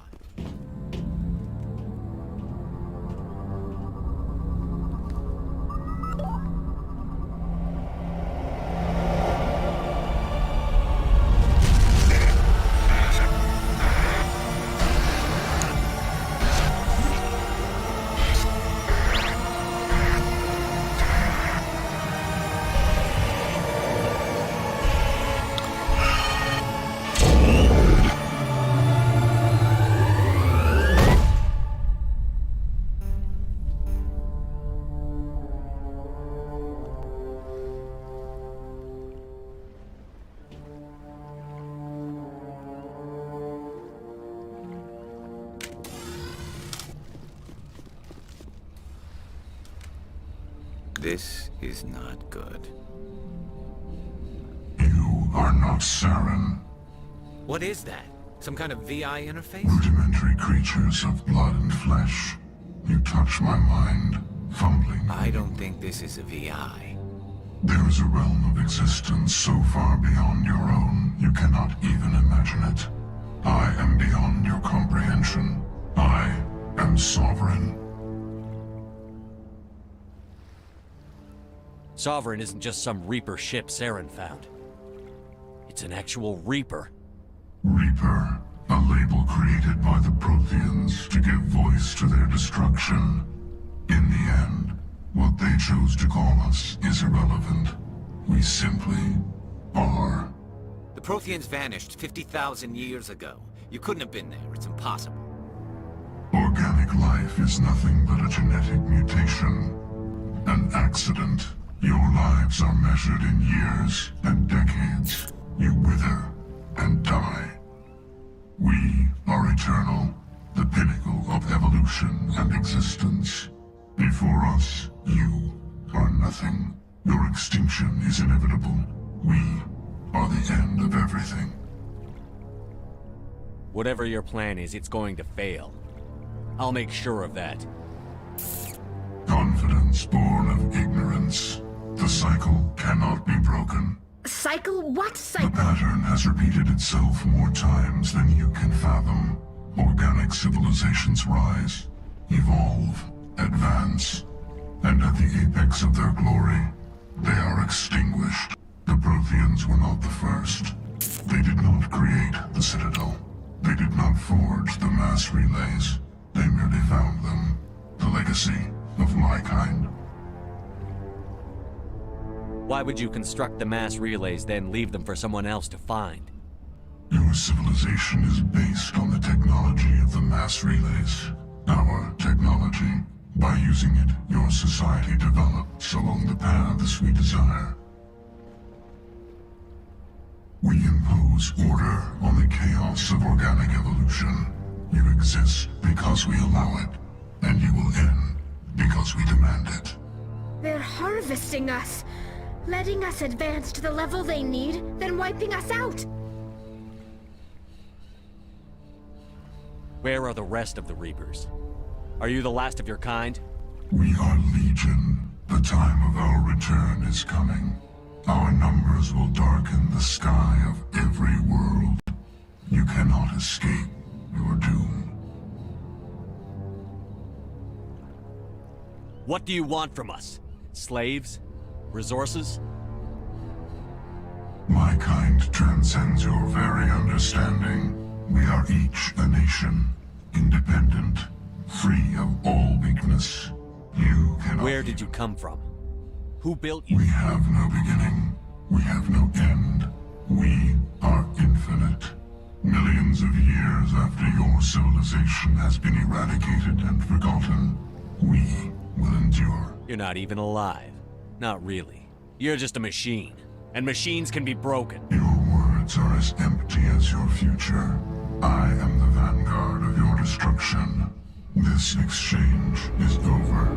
This is not good. You are not Saren. What is that? Some kind of VI interface? Rudimentary creatures of blood and flesh. You touch my mind, fumbling. I don't think this is a VI. There is a realm of existence so far beyond your own, you cannot even imagine it. I am beyond your comprehension. I am sovereign. Sovereign isn't just some Reaper ship Saren found. It's an actual Reaper. Reaper, a label created by the Protheans to give voice to their destruction. In the end, what they chose to call us is irrelevant. We simply are. The Protheans vanished 50,000 years ago. You couldn't have been there. It's impossible. Organic life is nothing but a genetic mutation. An accident. Your lives are measured in years and decades. You wither and die. We are eternal, the pinnacle of evolution and existence. Before us, you are nothing. Your extinction is inevitable. We are the end of everything. Whatever your plan is, it's going to fail. I'll make sure of that. Confidence born of ignorance. The cycle cannot be broken. Cycle? What cycle? The pattern has repeated itself more times than you can fathom. Organic civilizations rise, evolve, advance, and at the apex of their glory, they are extinguished. The Protheans were not the first. They did not create the Citadel. They did not forge the mass relays. They merely found them, the legacy of my kind. Why would you construct the mass relays, then leave them for someone else to find? Your civilization is based on the technology of the mass relays. Our technology. By using it, your society develops along the paths we desire. We impose order on the chaos of organic evolution. You exist because we allow it, and you will end because we demand it. They're harvesting us, letting us advance to the level they need, then wiping us out. Where are the rest of the Reapers? Are you the last of your kind? We are Legion. The time of our return is coming. Our numbers will darken the sky of every world. You cannot escape your doom. What do you want from us? Slaves? Resources? My kind transcends your very understanding. We are each a nation, independent, free of all weakness. You cannot... Where did you come from? Who built you? We have no beginning. We have no end. We are infinite. Millions of years after your civilization has been eradicated and forgotten, we will endure. You're not even alive. Not really. You're just a machine. And machines can be broken. Your words are as empty as your future. I am the vanguard of your destruction. This exchange is over.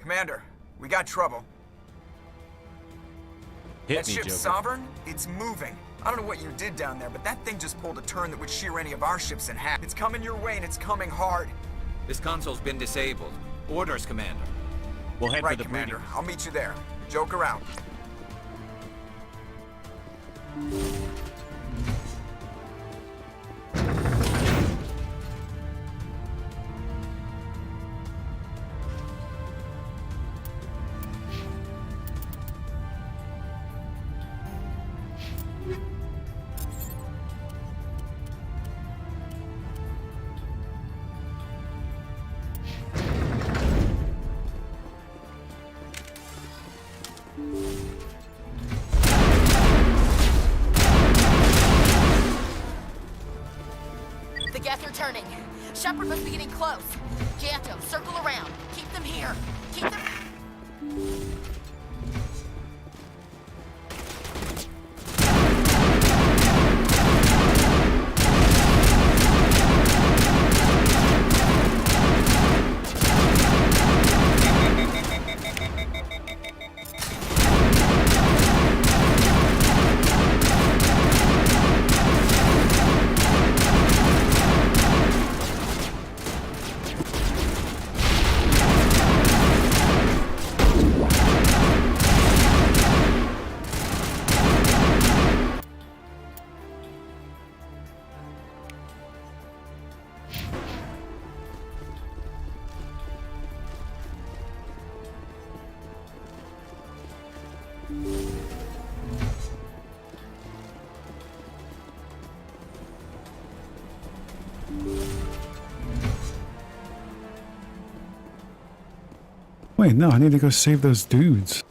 Commander, we got trouble. Hit That me, ship's Joker. Sovereign? It's moving. I don't know what you did down there, but that thing just pulled a turn that would shear any of our ships in half. It's coming your way, and it's coming hard. This console's been disabled. Orders, Commander. We'll head Right, for the Commander. breeding. I'll meet you there. Joker out. The gas are turning. Shepard must be getting close. Janto, circle around. Keep them here. Keep them... Wait, no, I need to go save those dudes.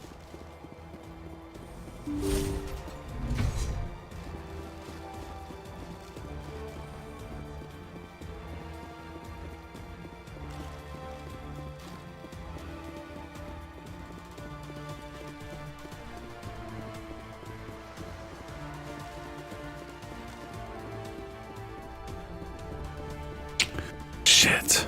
Shit.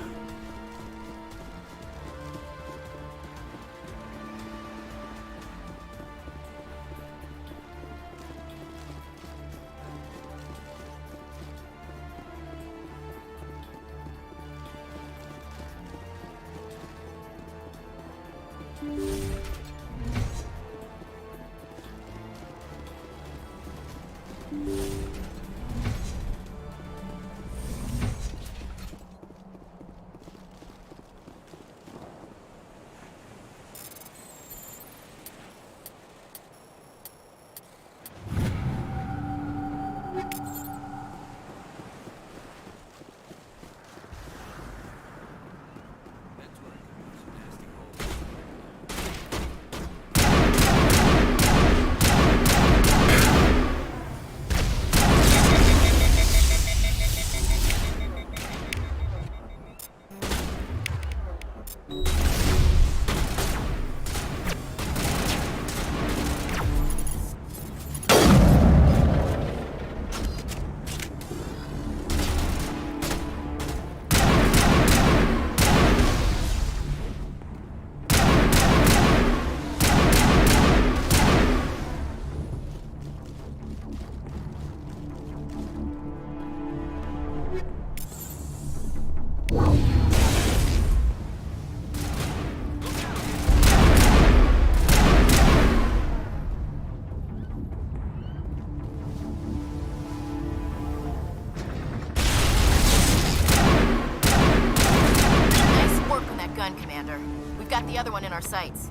The other one in our sights.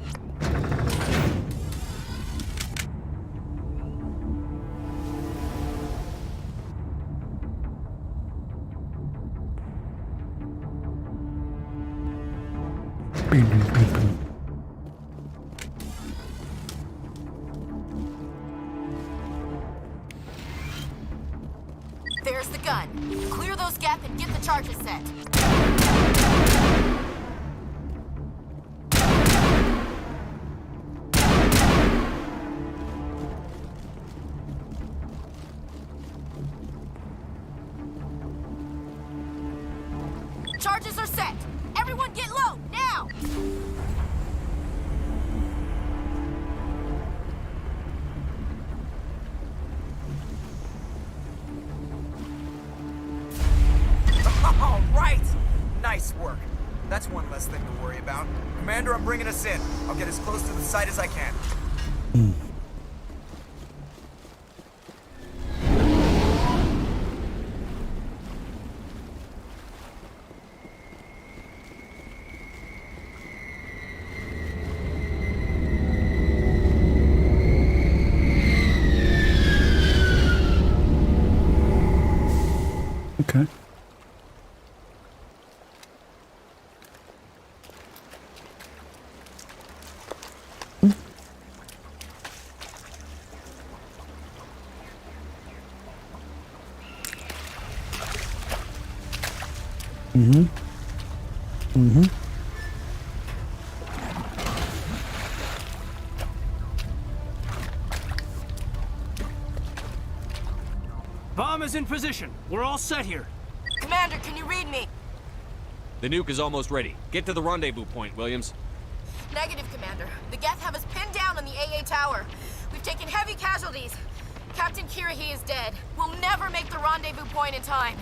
There's the gun. Clear those gaps and get the charges set. Charges are set. Everyone get low, now! All right! Nice work. That's one less thing to worry about. Commander, I'm bringing us in. I'll get as close to the site as I can. Okay. Mm-hmm. Mm-hmm. Bomb is in position. We're all set here. Commander, can you read me? The nuke is almost ready. Get to the rendezvous point, Williams. Negative, Commander. The Geth have us pinned down on the AA tower. We've taken heavy casualties. Captain Kirahi is dead. We'll never make the rendezvous point in time.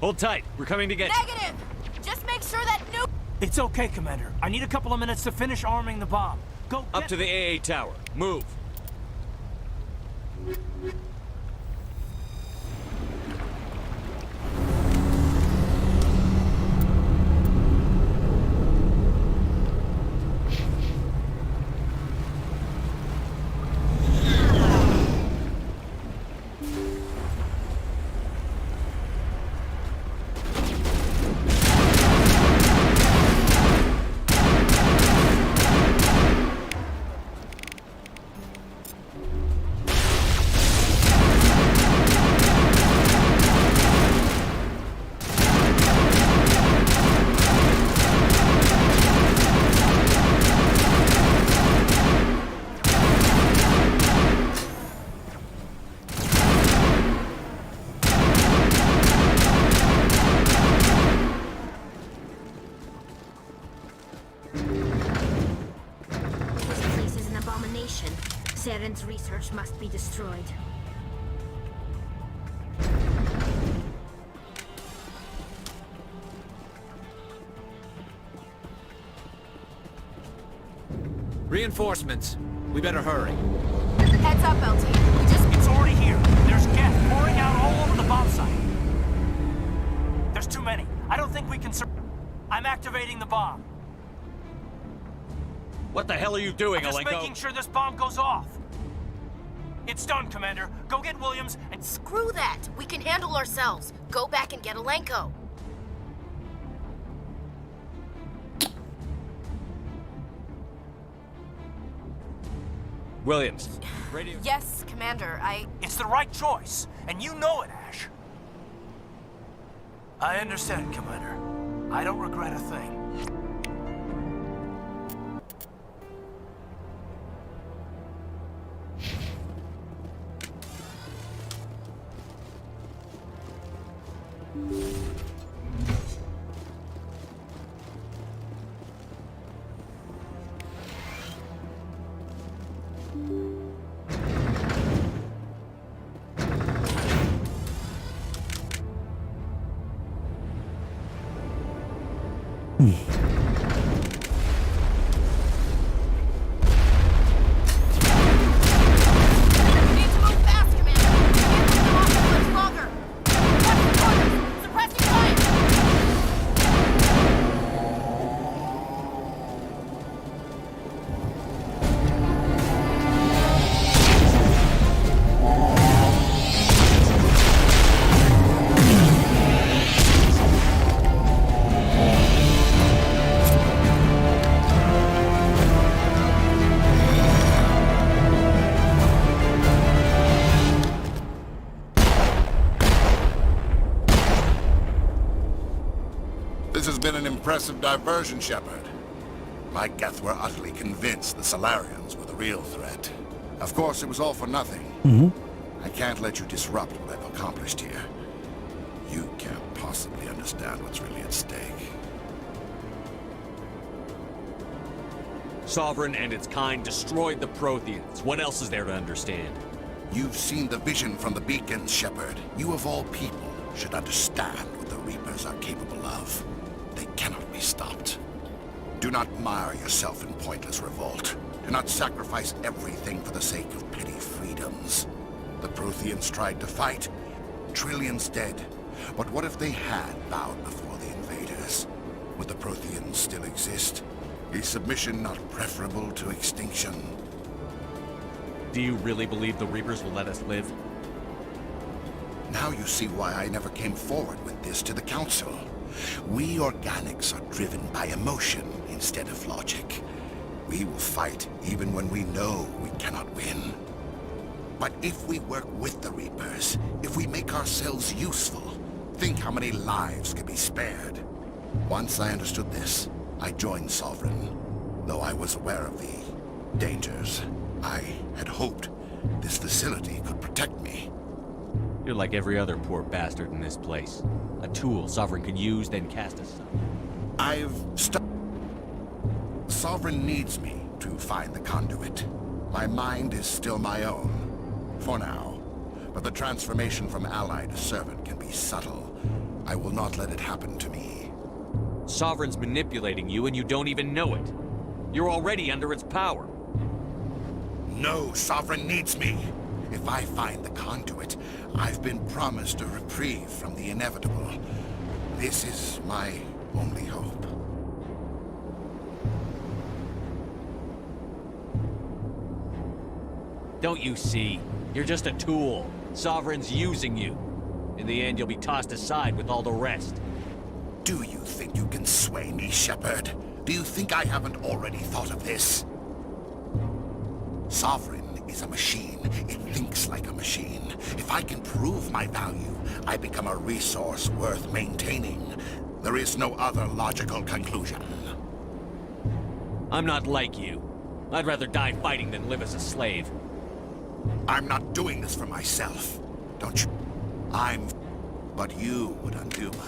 Hold tight. We're coming to get you. Negative! Just make sure that nuke... It's okay, Commander. I need a couple of minutes to finish arming the bomb. Go up to the AA tower. Move. be destroyed. Reinforcements. We better hurry. Heads up, LT. We just... It's already here. There's gas pouring out all over the bomb site. There's too many. I don't think we can I'm activating the bomb. What the hell are you doing, I'm just Alenko? making sure this bomb goes off. It's done, Commander. Go get Williams and... Screw that! We can handle ourselves. Go back and get Alenko. Williams. Yes, Commander, It's the right choice, and you know it, Ash. I understand, Commander. I don't regret a thing. This has been an impressive diversion, Shepard. My Geth were utterly convinced the Solarians were the real threat. Of course, it was all for nothing. I can't let you disrupt what I've accomplished here. You can't possibly understand what's really at stake. Sovereign and its kind destroyed the Protheans. What else is there to understand? You've seen the vision from the beacons, Shepard. You of all people should understand what the Reapers are capable of. They cannot be stopped. Do not mire yourself in pointless revolt. Do not sacrifice everything for the sake of petty freedoms. The Protheans tried to fight. Trillions dead. But what if they had bowed before the invaders? Would the Protheans still exist? Is submission not preferable to extinction? Do you really believe the Reapers will let us live? Now you see why I never came forward with this to the Council. We organics are driven by emotion instead of logic. We will fight even when we know we cannot win. But if we work with the Reapers, if we make ourselves useful, think how many lives can be spared. Once I understood this, I joined Sovereign, though I was aware of the dangers. I had hoped this facility could protect me. You're like every other poor bastard in this place. A tool Sovereign can use, then cast aside. Sovereign needs me to find the conduit. My mind is still my own, for now. But the transformation from ally to servant can be subtle. I will not let it happen to me. Sovereign's manipulating you and you don't even know it. You're already under its power. No, Sovereign needs me. If I find the conduit, I've been promised a reprieve from the inevitable. This is my only hope. Don't you see? You're just a tool. Sovereign's using you. In the end, you'll be tossed aside with all the rest. Do you think you can sway me, Shepard? Do you think I haven't already thought of this? Sovereign is a machine. It thinks like a machine. If I can prove my value, I become a resource worth maintaining. There is no other logical conclusion. I'm not like you. I'd rather die fighting than live as a slave. I'm not doing this for myself. Don't you? But you would undo my...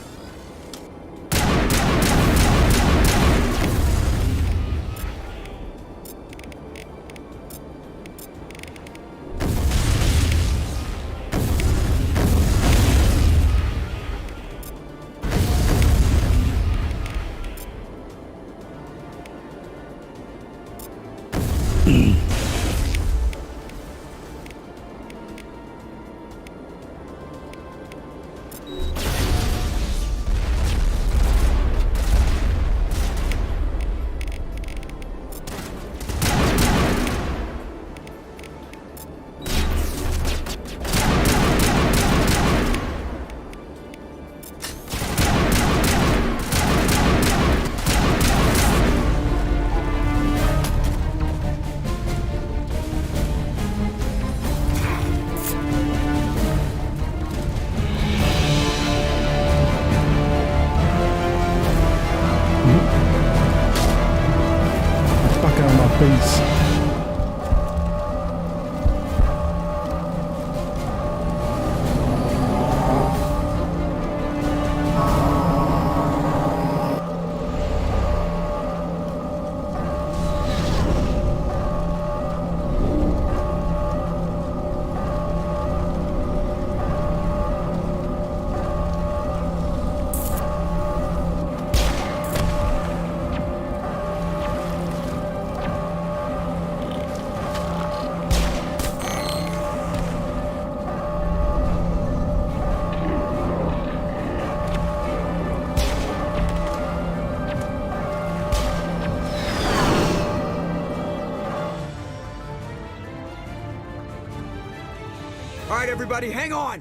right, everybody, hang on!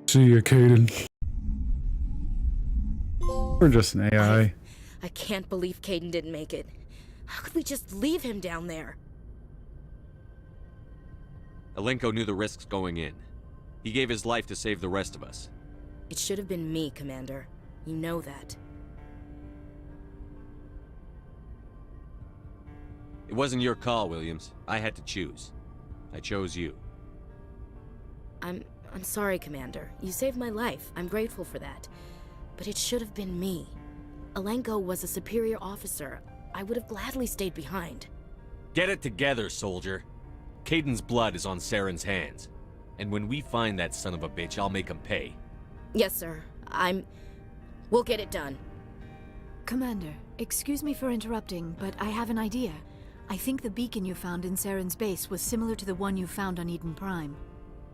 See you, Caden. We're just an AI. I can't believe Caden didn't make it. How could we just leave him down there? Alenko knew the risks going in. He gave his life to save the rest of us. It should have been me, Commander. You know that. It wasn't your call, Williams. I had to choose. I chose you. I'm sorry, Commander. You saved my life. I'm grateful for that. But it should have been me. Alenko was a superior officer. I would have gladly stayed behind. Get it together, soldier. Caden's blood is on Saren's hands. And when we find that son of a bitch, I'll make him pay. Yes, sir. We'll get it done. Commander, excuse me for interrupting, but I have an idea. I think the beacon you found in Saren's base was similar to the one you found on Eden Prime.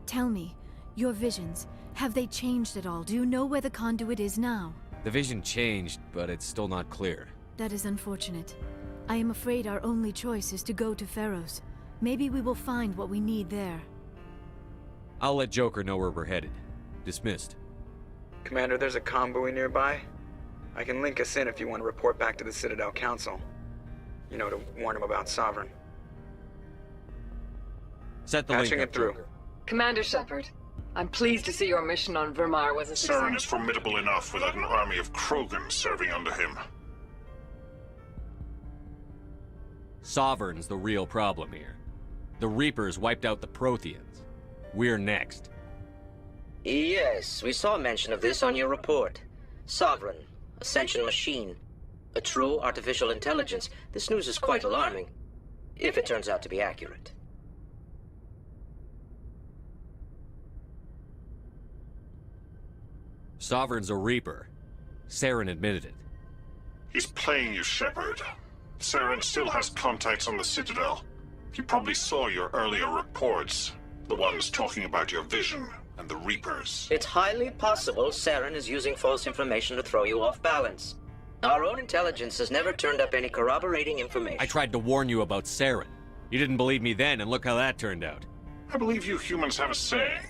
Tell me, your visions, have they changed at all? Do you know where the conduit is now? The vision changed, but it's still not clear. That is unfortunate. I am afraid our only choice is to go to Pharaoh's. Maybe we will find what we need there. I'll let Joker know where we're headed. Dismissed. Commander, there's a comm buoy nearby. I can link us in if you want to report back to the Citadel Council. You know, to warn them about Sovereign. Set the Patching link it through. Joker. Commander Shepard, I'm pleased to see your mission on Vermar was a success. Saren is formidable enough without an army of Krogan serving under him. Sovereign's the real problem here. The Reapers wiped out the Protheans. We're next. Yes, we saw mention of this on your report. Sovereign, Ascension machine, a true artificial intelligence. This news is quite alarming, if it turns out to be accurate. Sovereign's a Reaper. Saren admitted it. He's playing you, Shepard. Saren still has contacts on the Citadel. He probably saw your earlier reports, the ones talking about your vision and the Reapers. It's highly possible Saren is using false information to throw you off balance. Our own intelligence has never turned up any corroborating information. I tried to warn you about Saren. You didn't believe me then, and look how that turned out. I believe you humans have a saying.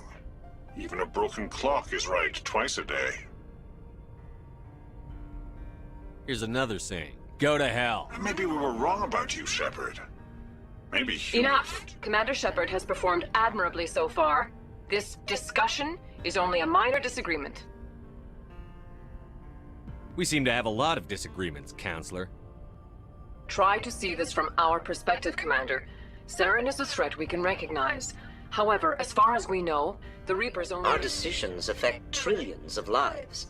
Even a broken clock is right twice a day. Here's another saying. Go to hell. Maybe we were wrong about you, Shepard. Maybe humans... Enough! Commander Shepard has performed admirably so far. This discussion is only a minor disagreement. We seem to have a lot of disagreements, Counselor. Try to see this from our perspective, Commander. Saren is a threat we can recognize. However, as far as we know, the Reapers only... Our decisions affect trillions of lives.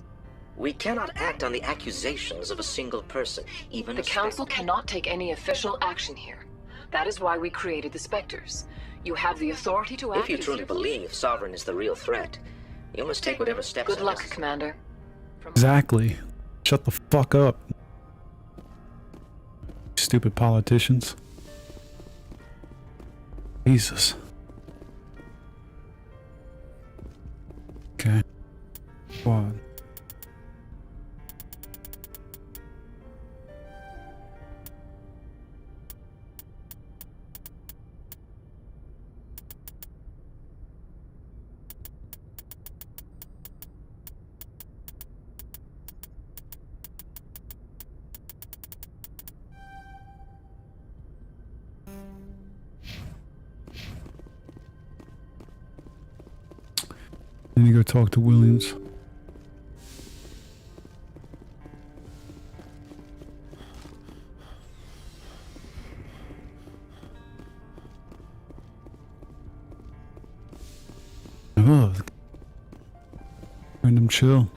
We cannot act on the accusations of a single person, even The Council cannot take any official action here. That is why we created the Spectres. You have the authority to act If you truly believe Sovereign is the real threat, you must take whatever steps... Good luck, Commander. Exactly. Shut the fuck up. Stupid politicians. Jesus. Okay. What? I need to go talk to Williams. Oh, random chill.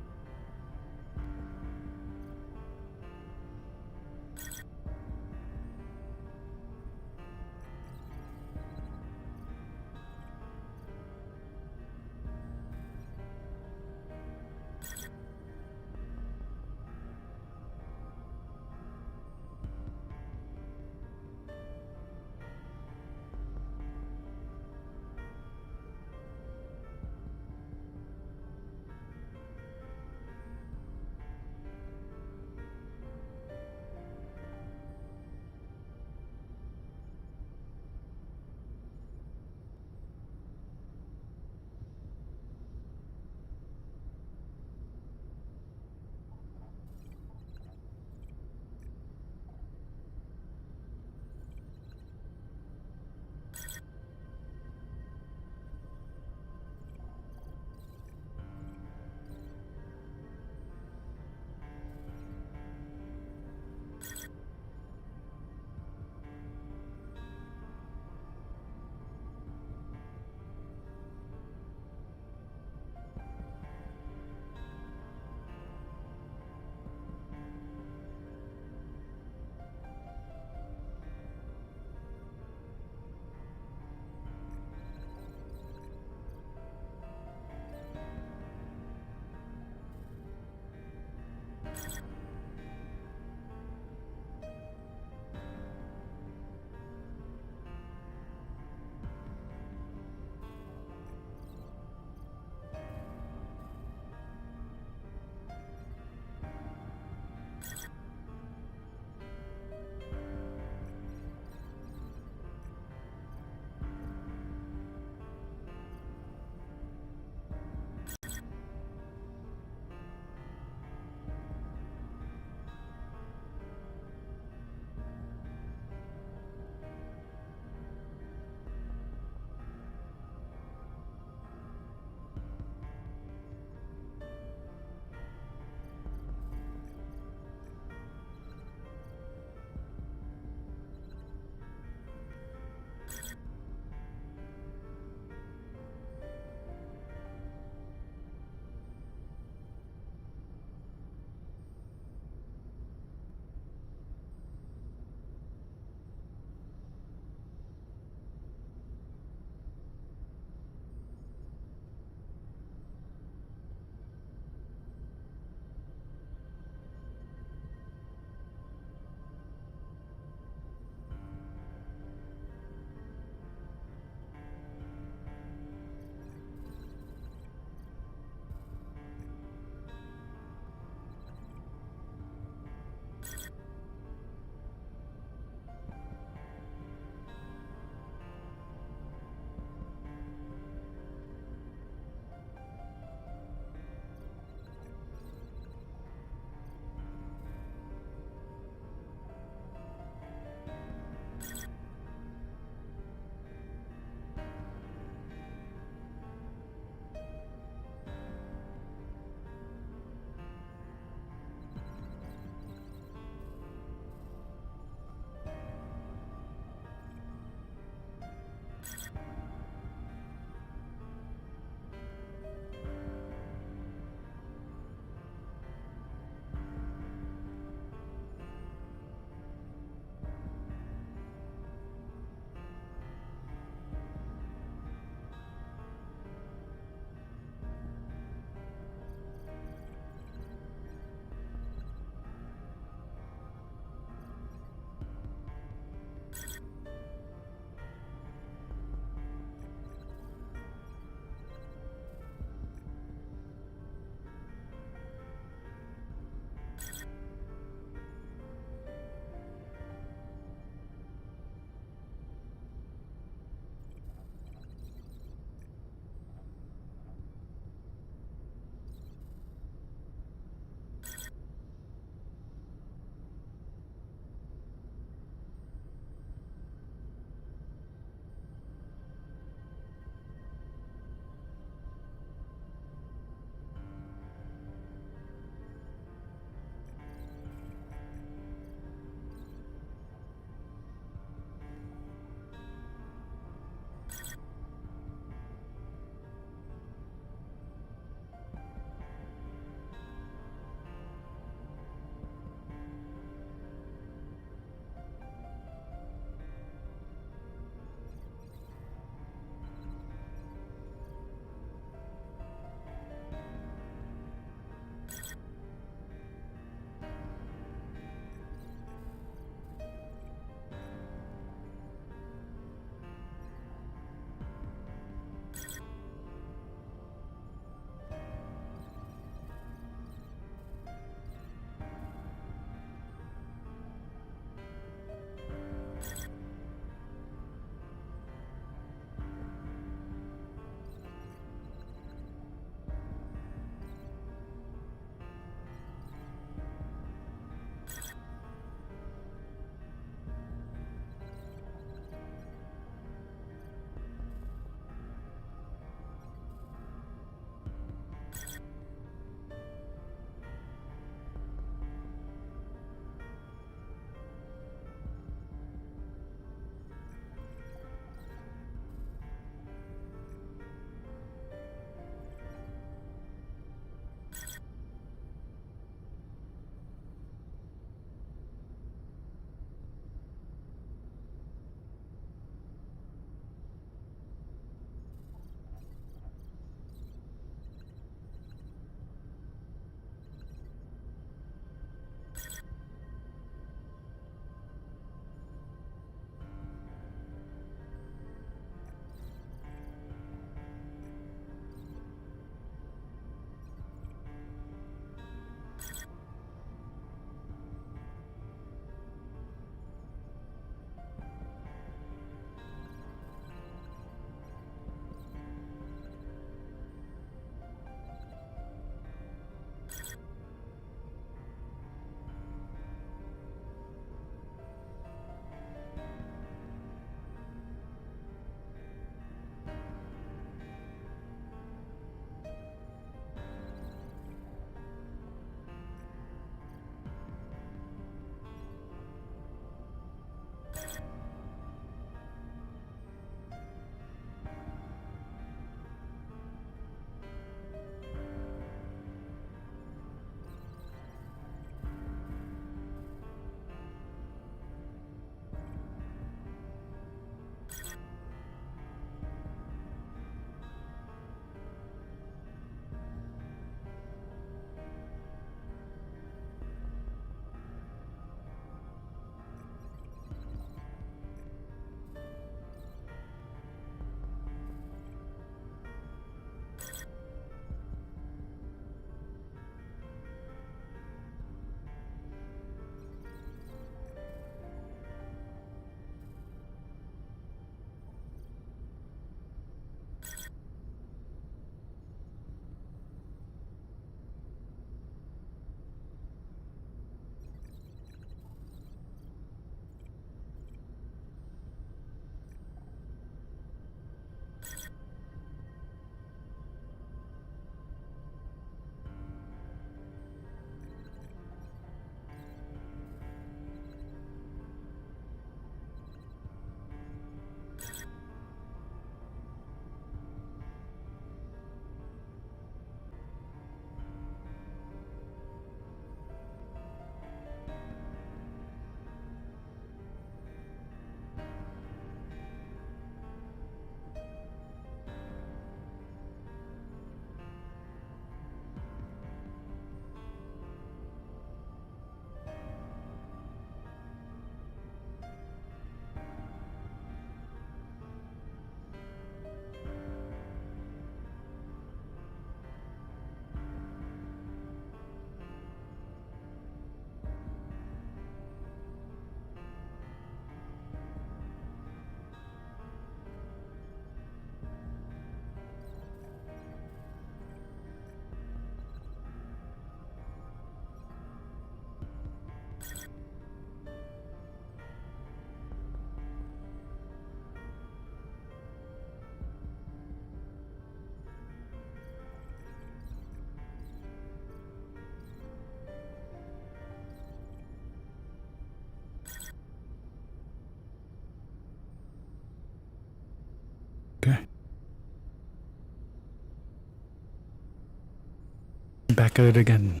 Back at it again.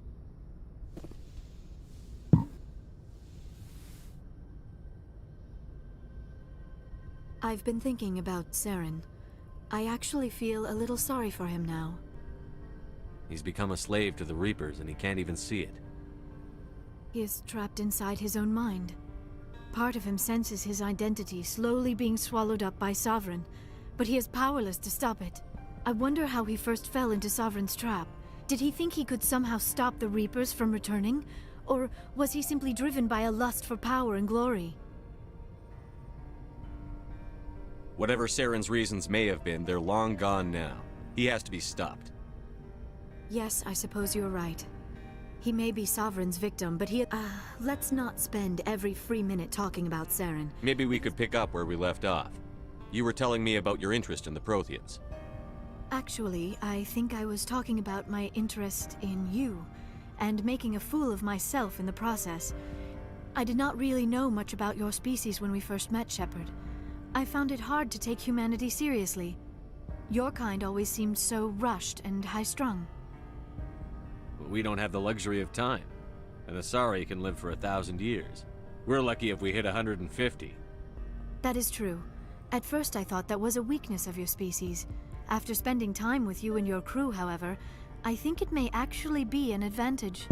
I've been thinking about Saren. I actually feel a little sorry for him now. He's become a slave to the Reapers and he can't even see it. He is trapped inside his own mind. Part of him senses his identity slowly being swallowed up by Sovereign, but he is powerless to stop it. I wonder how he first fell into Sovereign's trap. Did he think he could somehow stop the Reapers from returning? Or was he simply driven by a lust for power and glory? Whatever Saren's reasons may have been, they're long gone now. He has to be stopped. Yes, I suppose you're right. He may be Sovereign's victim, but let's not spend every free minute talking about Saren. Maybe we could pick up where we left off. You were telling me about your interest in the Protheans. Actually, I think I was talking about my interest in you, and making a fool of myself in the process. I did not really know much about your species when we first met, Shepard. I found it hard to take humanity seriously. Your kind always seemed so rushed and high-strung. But we don't have the luxury of time. An Asari can live for 1,000 years. We're lucky if we hit 150. That is true. At first I thought that was a weakness of your species. After spending time with you and your crew, however, I think it may actually be an advantage.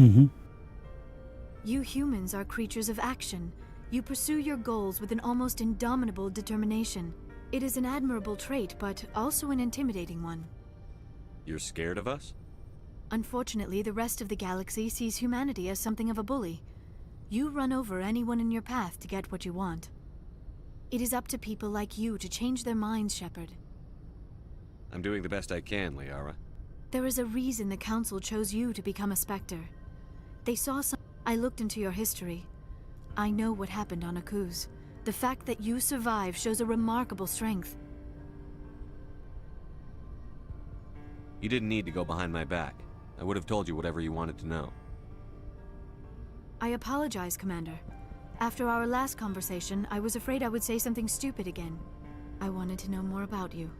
You humans are creatures of action. You pursue your goals with an almost indomitable determination. It is an admirable trait, but also an intimidating one. You're scared of us? Unfortunately, the rest of the galaxy sees humanity as something of a bully. You run over anyone in your path to get what you want. It is up to people like you to change their minds, Shepard. I'm doing the best I can, Liara. There is a reason the Council chose you to become a Spectre. They saw some... I looked into your history. I know what happened on Akuz. The fact that you survived shows a remarkable strength. You didn't need to go behind my back. I would have told you whatever you wanted to know. I apologize, Commander. After our last conversation, I was afraid I would say something stupid again. I wanted to know more about you.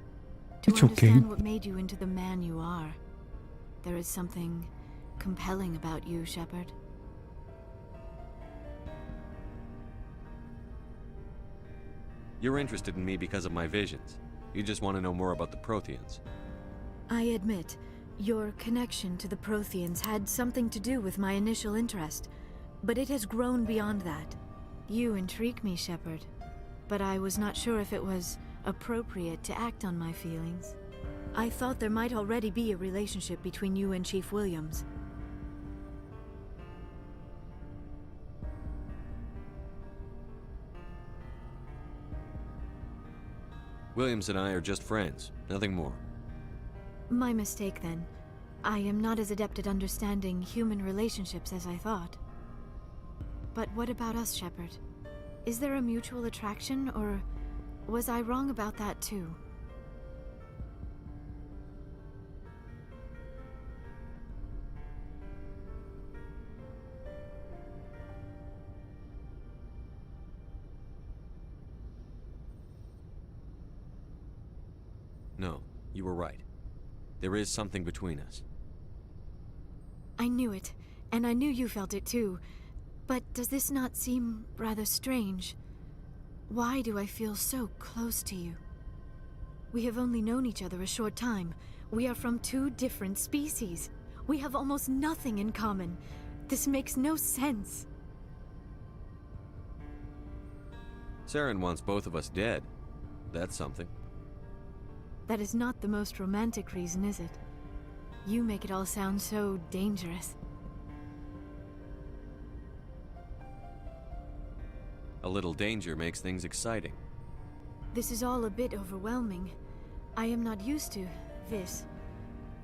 To It's okay. understand what made you into the man you are. There is something compelling about you, Shepard. You're interested in me because of my visions. You just want to know more about the Protheans. I admit, your connection to the Protheans had something to do with my initial interest, but it has grown beyond that. You intrigue me, Shepard, but I was not sure if it was appropriate to act on my feelings. I thought there might already be a relationship between you and Chief Williams. Williams and I are just friends, nothing more. My mistake, then. I am not as adept at understanding human relationships as I thought. But what about us, Shepard? Is there a mutual attraction, or was I wrong about that too? No, you were right. There is something between us. I knew it, and I knew you felt it too. But does this not seem rather strange? Why do I feel so close to you? We have only known each other a short time. We are from two different species. We have almost nothing in common. This makes no sense. Saren wants both of us dead. That's something. That is not the most romantic reason, is it? You make it all sound so dangerous. A little danger makes things exciting. This is all a bit overwhelming. I am not used to this.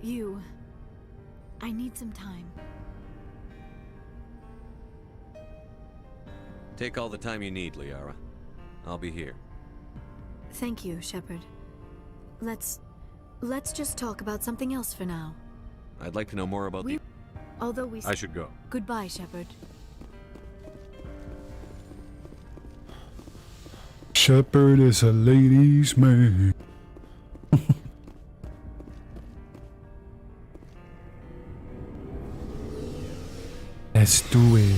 You. I need some time. Take all the time you need, Liara. I'll be here. Thank you, Shepard. Let's just talk about something else for now. I'd like to know more about the... Although we... I should go. Goodbye, Shepard. Shepard is a ladies' man. Let's do it.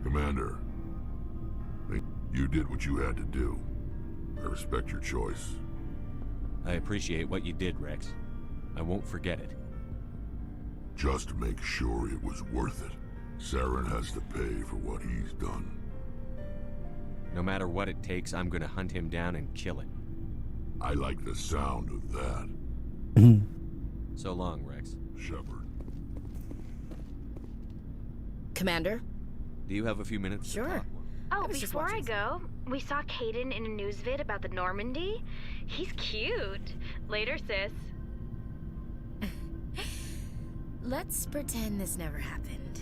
Commander, you did what you had to do. I respect your choice. I appreciate what you did, Rex. I won't forget it. Just make sure it was worth it. Saren has to pay for what he's done. No matter what it takes, I'm gonna hunt him down and kill him. I like the sound of that. So long, Rex. Shepard. Commander? Do you have a few minutes? Sure. Oh, before I go, we saw Caden in a news vid about the Normandy. He's cute. Later, sis. Let's pretend this never happened.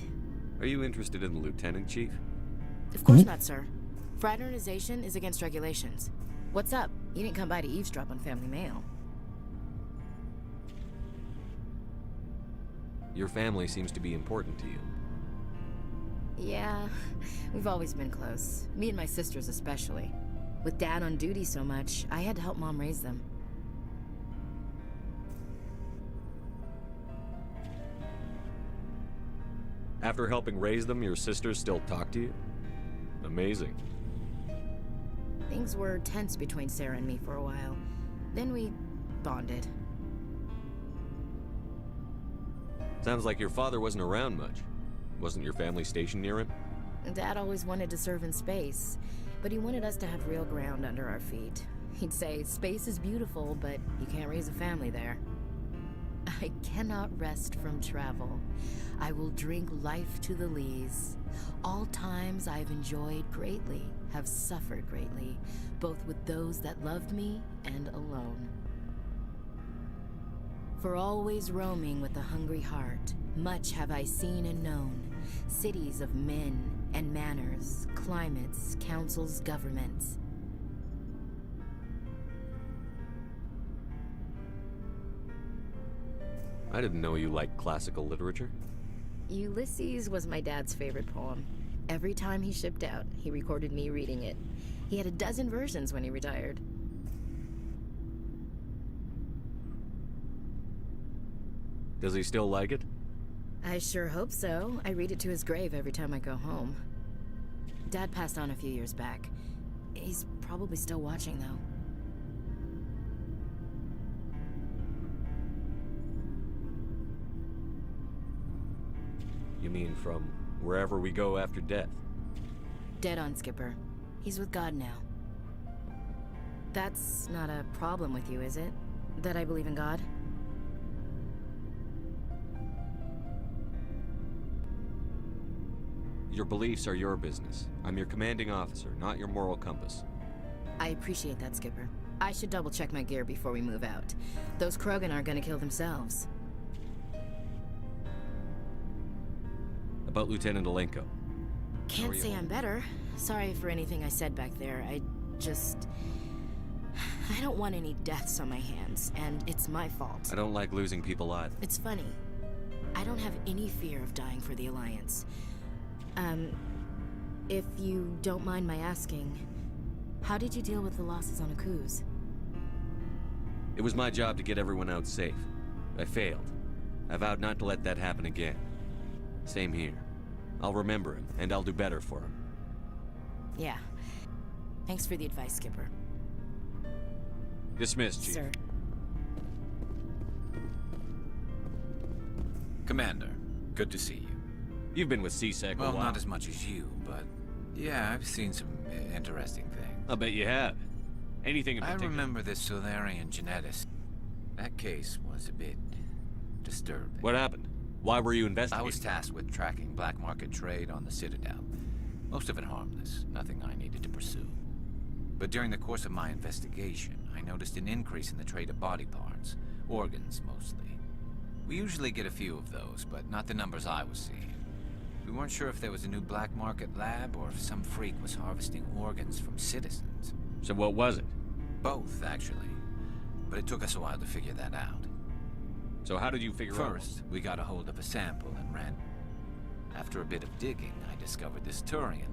Are you interested in the Lieutenant, Chief? Of course not, sir. Fraternization is against regulations. What's up? You didn't come by to eavesdrop on family mail. Your family seems to be important to you. Yeah, we've always been close. Me and my sisters especially. With Dad on duty so much, I had to help Mom raise them. After helping raise them, your sisters still talk to you? Amazing. Things were tense between Sarah and me for a while. Then we bonded. Sounds like your father wasn't around much. Wasn't your family stationed near him? Dad always wanted to serve in space, but he wanted us to have real ground under our feet. He'd say, space is beautiful, but you can't raise a family there. I cannot rest from travel. I will drink life to the lees. All times I've enjoyed greatly, have suffered greatly, both with those that loved me and alone. For always roaming with a hungry heart, much have I seen and known, cities of men and manners, climates, councils, governments. I didn't know you liked classical literature. Ulysses was my dad's favorite poem. Every time he shipped out, he recorded me reading it. He had a dozen versions when he retired. Does he still like it? I sure hope so. I read it to his grave every time I go home. Dad passed on a few years back. He's probably still watching, though. You mean from wherever we go after death? Dead on, Skipper. He's with God now. That's not a problem with you, is it? That I believe in God? Your beliefs are your business. I'm your commanding officer, not your moral compass. I appreciate that, Skipper. I should double-check my gear before we move out. Those Krogan aren't gonna kill themselves. About Lieutenant Alenko. Can't say I'm better. Sorry for anything I said back there. I don't want any deaths on my hands, and it's my fault. I don't like losing people either. It's funny. I don't have any fear of dying for the Alliance. If you don't mind my asking, how did you deal with the losses on Akuz? It was my job to get everyone out safe. I failed. I vowed not to let that happen again. Same here. I'll remember him, and I'll do better for him. Yeah. Thanks for the advice, Skipper. Dismissed, Chief. Sir. Commander, good to see you. You've been with CSEC a while. Well, not as much as you, but yeah, I've seen some interesting things. I'll bet you have. Anything in particular? I remember this Solarian geneticist. That case was a bit disturbing. What happened? Why were you investigating? I was tasked with tracking black market trade on the Citadel. Most of it harmless, nothing I needed to pursue. But during the course of my investigation, I noticed an increase in the trade of body parts, organs mostly. We usually get a few of those, but not the numbers I was seeing. We weren't sure if there was a new black market lab or if some freak was harvesting organs from citizens. So what was it? Both, actually. But it took us a while to figure that out. So how did you figure out? First, we got a hold of a sample and ran. After a bit of digging, I discovered this Turian.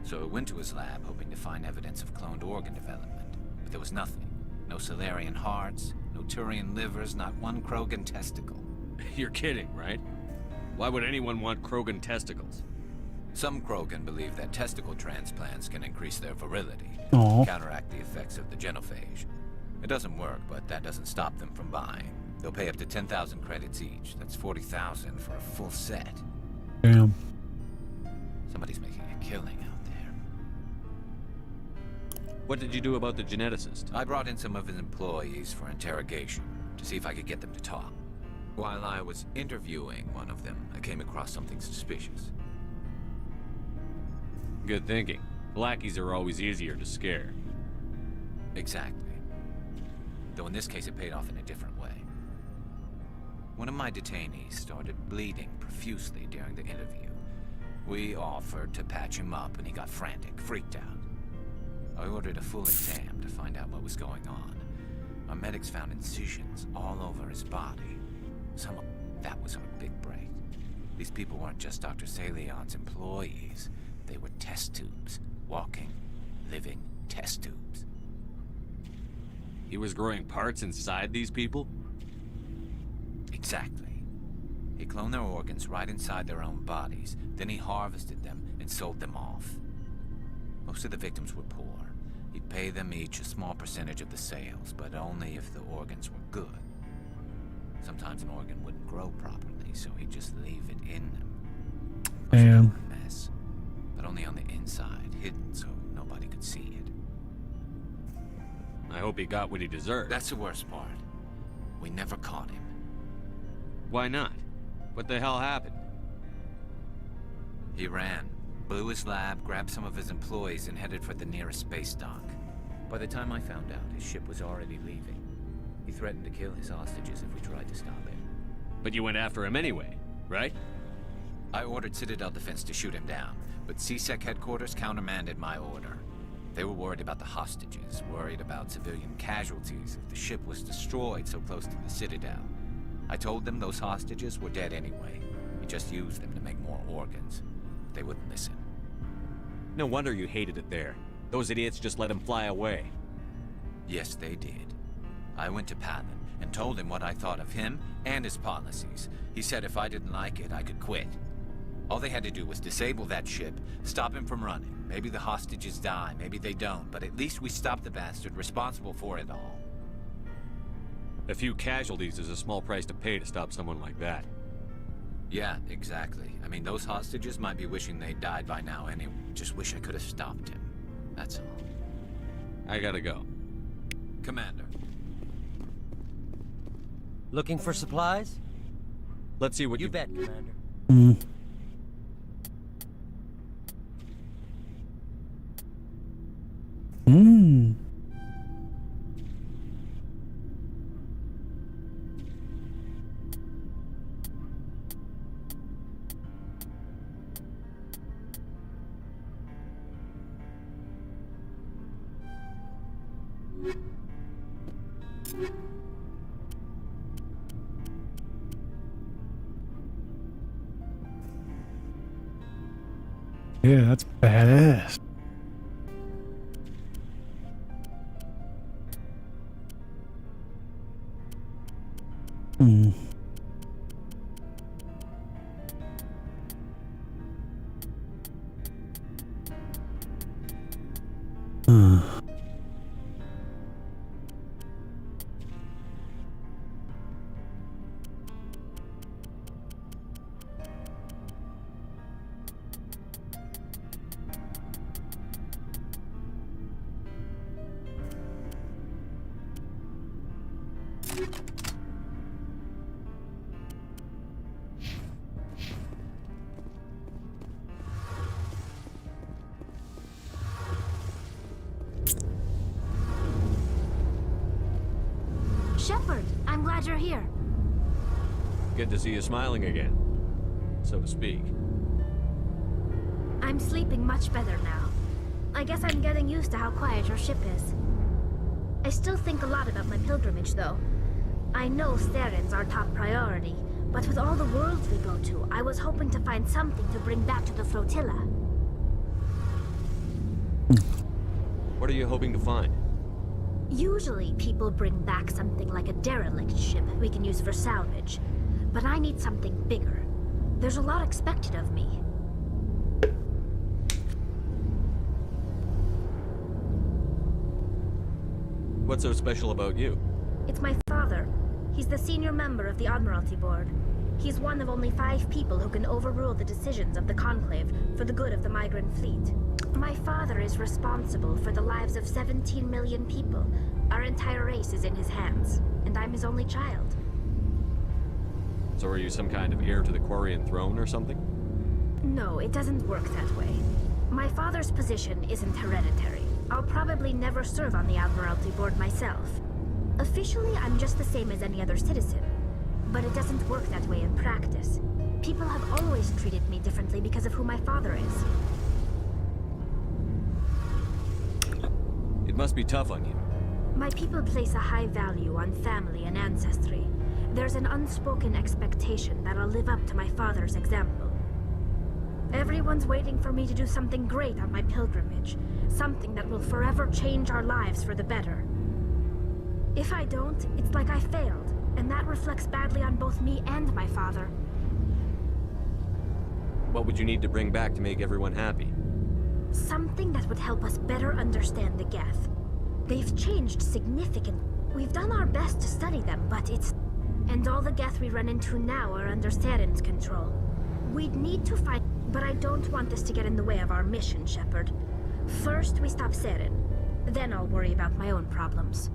So I went to his lab hoping to find evidence of cloned organ development, but there was nothing. No Salarian hearts, no Turian livers, not one Krogan testicle. You're kidding, right? Why would anyone want Krogan testicles? Some Krogan believe that testicle transplants can increase their virility, Aw. counteract the effects of the genophage. It doesn't work, but that doesn't stop them from buying. They'll pay up to 10,000 credits each. That's 40,000 for a full set. Damn. Somebody's making a killing out there. What did you do about the geneticist? I brought in some of his employees for interrogation to see if I could get them to talk. While I was interviewing one of them, I came across something suspicious. Good thinking. Lackeys are always easier to scare. Exactly. Though in this case it paid off in a different way. One of my detainees started bleeding profusely during the interview. We offered to patch him up and he got frantic, freaked out. I ordered a full exam to find out what was going on. Our medics found incisions all over his body. That was our big break. These people weren't just Dr. Salion's employees. They were test tubes. Walking, living test tubes. He was growing parts inside these people? Exactly. He cloned their organs right inside their own bodies. Then he harvested them and sold them off. Most of the victims were poor. He'd pay them each a small percentage of the sales, but only if the organs were good. Sometimes an organ wouldn't grow properly, so he'd just leave it in them. Damn. A mess, but only on the inside, hidden so nobody could see it. I hope he got what he deserved. That's the worst part. We never caught him. Why not? What the hell happened? He ran, blew his lab, grabbed some of his employees, and headed for the nearest space dock. By the time I found out, his ship was already leaving. He threatened to kill his hostages if we tried to stop him. But you went after him anyway, right? I ordered Citadel Defense to shoot him down, but CSEC headquarters countermanded my order. They were worried about the hostages, worried about civilian casualties if the ship was destroyed so close to the Citadel. I told them those hostages were dead anyway. We just used them to make more organs. They wouldn't listen. No wonder you hated it there. Those idiots just let him fly away. Yes, they did. I went to Patton and told him what I thought of him and his policies. He said if I didn't like it, I could quit. All they had to do was disable that ship, stop him from running. Maybe the hostages die, maybe they don't, but at least we stopped the bastard responsible for it all. A few casualties is a small price to pay to stop someone like that. Yeah, exactly. I mean, those hostages might be wishing they'd died by now anyway. Just wish I could have stopped him. That's all. I gotta go. Commander. Looking for supplies? Let's see what you bet, Commander. Yeah, that's badass. Shepard, I'm glad you're here. Good to see you smiling again, so to speak. I'm sleeping much better now. I guess I'm getting used to how quiet your ship is. I still think a lot about my pilgrimage, though. I know Saren's our top priority, but with all the worlds we go to, I was hoping to find something to bring back to the flotilla. What are you hoping to find? Usually, people bring back something like a derelict ship we can use for salvage. But I need something bigger. There's a lot expected of me. What's so special about you? It's my father. He's the senior member of the Admiralty Board. He's one of only 5 people who can overrule the decisions of the Conclave for the good of the migrant fleet. My father is responsible for the lives of 17 million people. Our entire race is in his hands, and I'm his only child. So are you some kind of heir to the Quarian throne or something? No, it doesn't work that way. My father's position isn't hereditary. I'll probably never serve on the Admiralty Board myself. Officially, I'm just the same as any other citizen. But it doesn't work that way in practice. People have always treated me differently because of who my father is. It must be tough on you. My people place a high value on family and ancestry. There's an unspoken expectation that I'll live up to my father's example. Everyone's waiting for me to do something great on my pilgrimage. Something that will forever change our lives for the better. If I don't, it's like I failed, and that reflects badly on both me and my father. What would you need to bring back to make everyone happy? Something that would help us better understand the Geth. They've changed significantly. We've done our best to study them, but it's... And all the Geth we run into now are under Saren's control. We'd need to find... But I don't want this to get in the way of our mission, Shepard. First, we stop Saren. Then I'll worry about my own problems.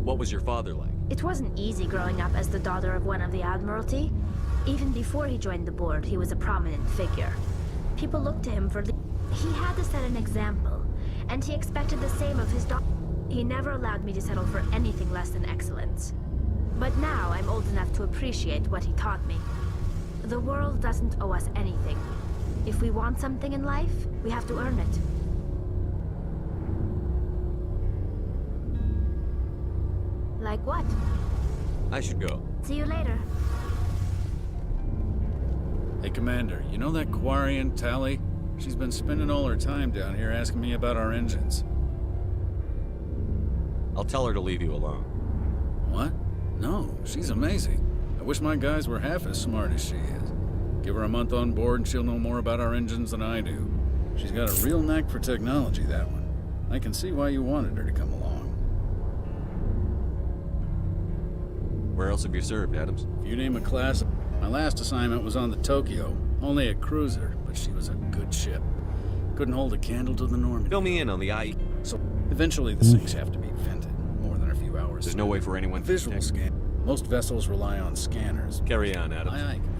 What was your father like? It wasn't easy growing up as the daughter of one of the Admiralty. Even before he joined the board, he was a prominent figure. People looked to him for... He had to set an example, and he expected the same of his daughter. He never allowed me to settle for anything less than excellence. But now I'm old enough to appreciate what he taught me. The world doesn't owe us anything. If we want something in life, we have to earn it. Like what? I should go. See you later. Hey, Commander, you know that Quarian, Tali? She's been spending all her time down here asking me about our engines. I'll tell her to leave you alone. What? No, she's amazing. I wish my guys were half as smart as she is. Give her a month on board and she'll know more about our engines than I do. She's got a real knack for technology, that one. I can see why you wanted her to come along. Where else have you served, Adams? If you name a class, my last assignment was on the Tokyo. Only a cruiser, but she was a good ship. Couldn't hold a candle to the Normandy. Fill me in on the IE. So, eventually the things have to be vented. More than a few hours. There's no way for anyone to visual scan. Most vessels rely on scanners. Carry on, Adams. Aye, aye, Commander.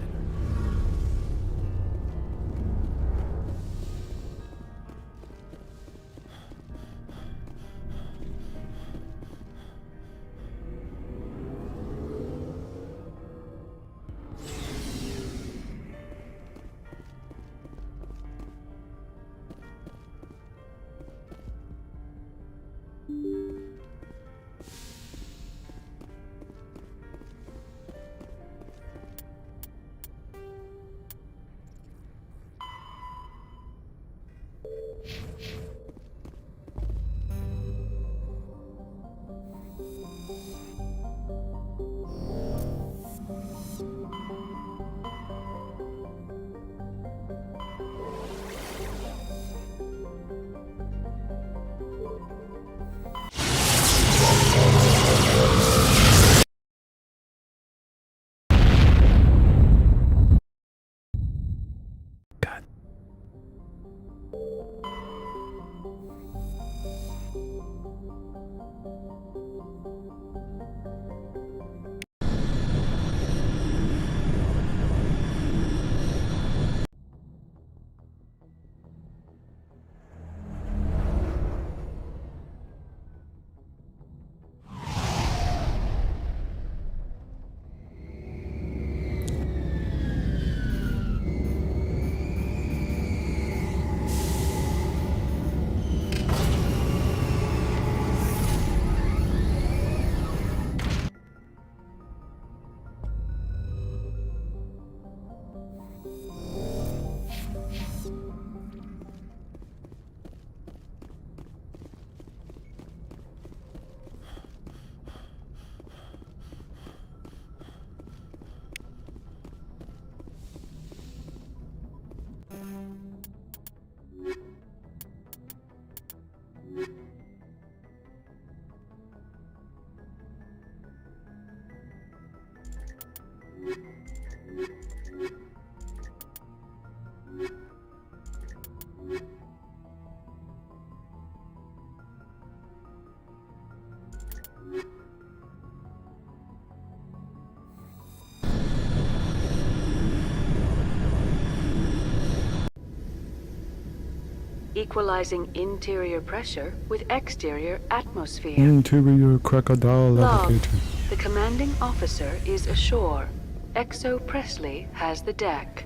equalizing interior pressure with exterior atmosphere. Interior crocodile Log. alligator. The commanding officer is ashore. Exo Presley has the deck.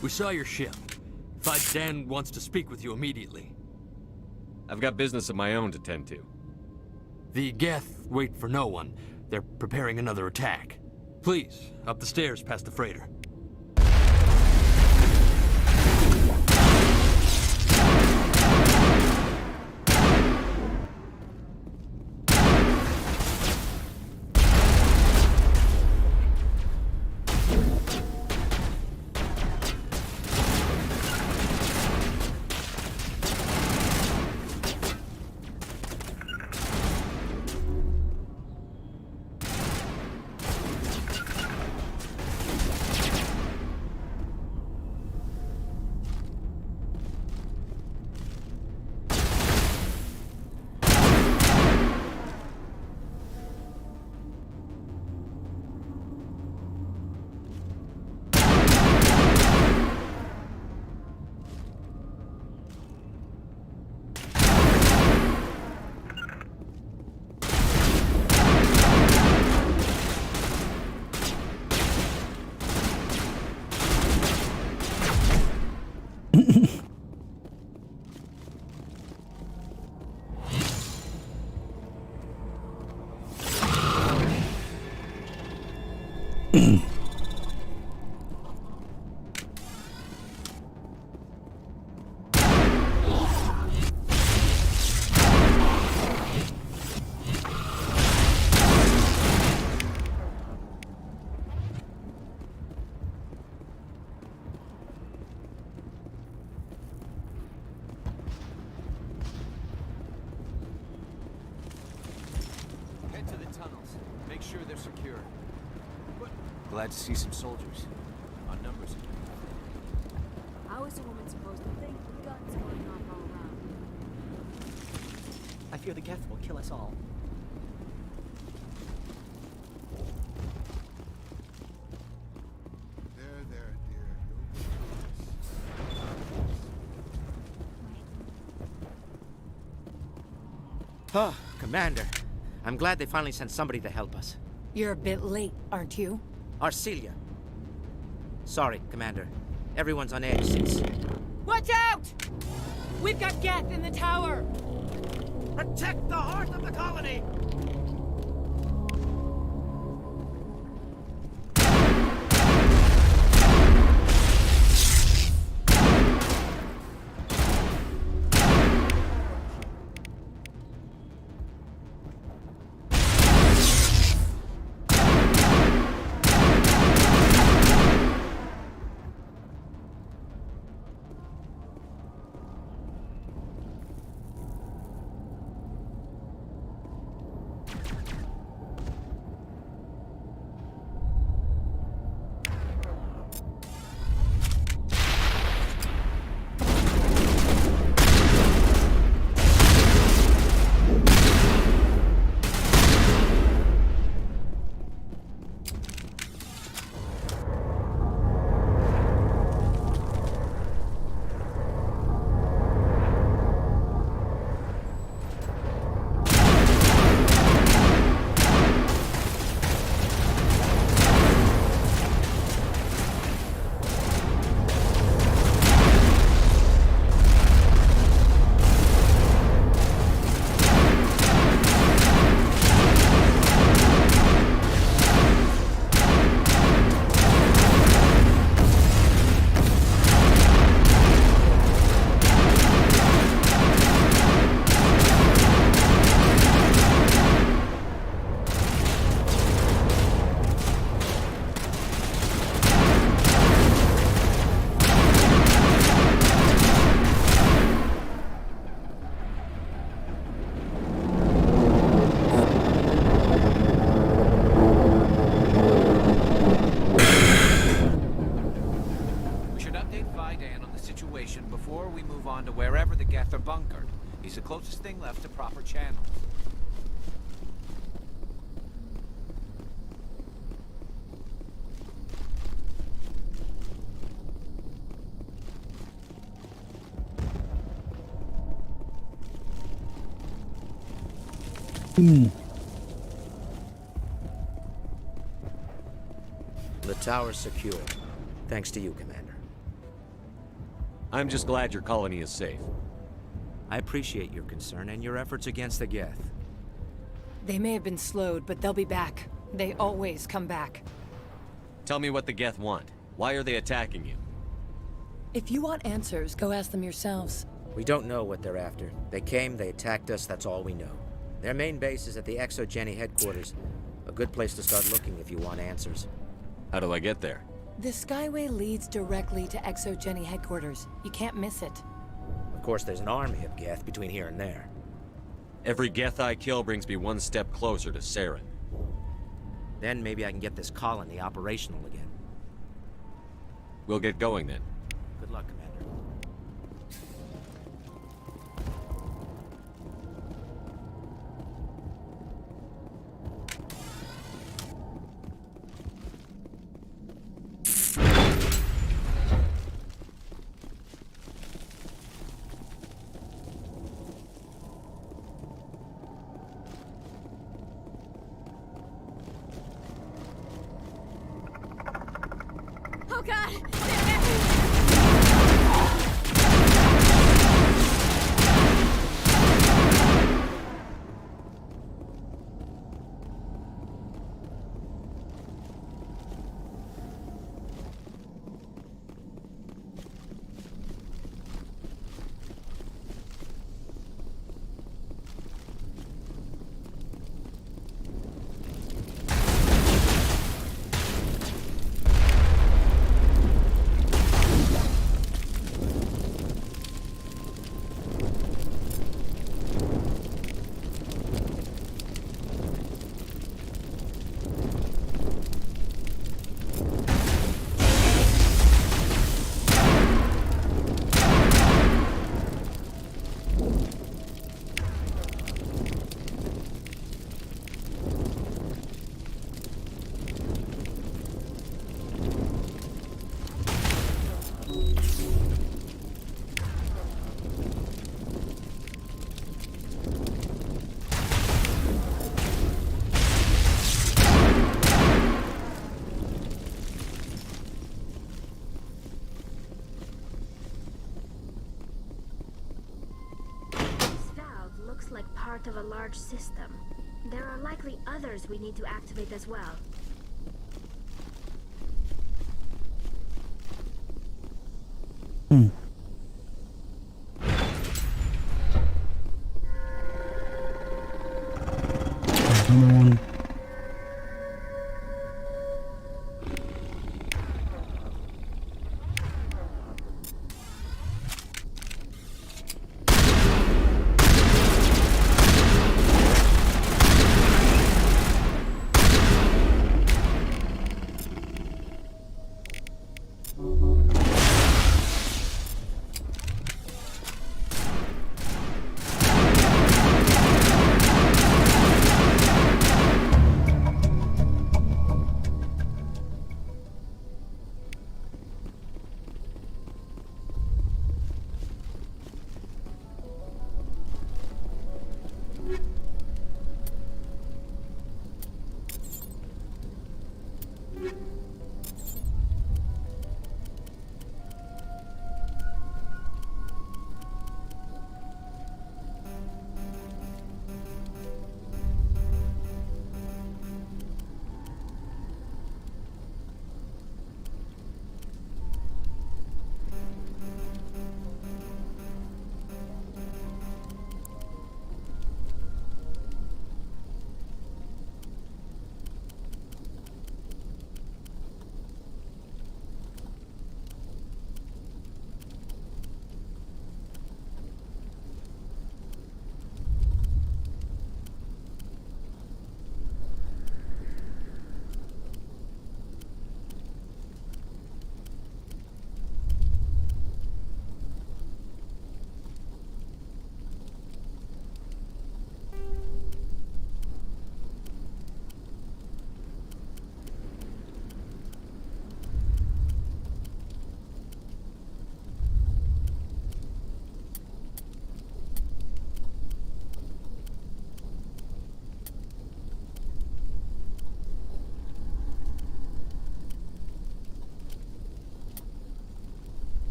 We saw your ship. Five Dan wants to speak with you immediately. I've got business of my own to tend to. The Geth wait for no one. They're preparing another attack. Please, up the stairs past the freighter. Head to the tunnels. Make sure they're secure. Glad to see some soldiers. On numbers. How is a woman supposed to think with guns going off all around? I fear the Geth will kill us all. Oh, Commander. I'm glad they finally sent somebody to help us. You're a bit late, aren't you? Arcelia. Sorry, Commander. Everyone's on edge since... Watch out! We've got Geth in the tower! Protect the heart of the colony! before we move on to wherever the Geth are bunkered. He's the closest thing left to proper channels. The tower's secure. Thanks to you, Commander. I'm just glad your colony is safe. I appreciate your concern and your efforts against the Geth. They may have been slowed, but they'll be back. They always come back. Tell me what the Geth want. Why are they attacking you? If you want answers, go ask them yourselves. We don't know what they're after. They came, they attacked us, that's all we know. Their main base is at the ExoGeni headquarters. A good place to start looking if you want answers. How do I get there? The Skyway leads directly to ExoGeni headquarters. You can't miss it. Of course, there's an army of Geth between here and there. Every Geth I kill brings me one step closer to Saren. Then maybe I can get this colony operational again. We'll get going then. Good luck, Commander. Oh God! Like part of a large system. There are likely others we need to activate as well. Another one.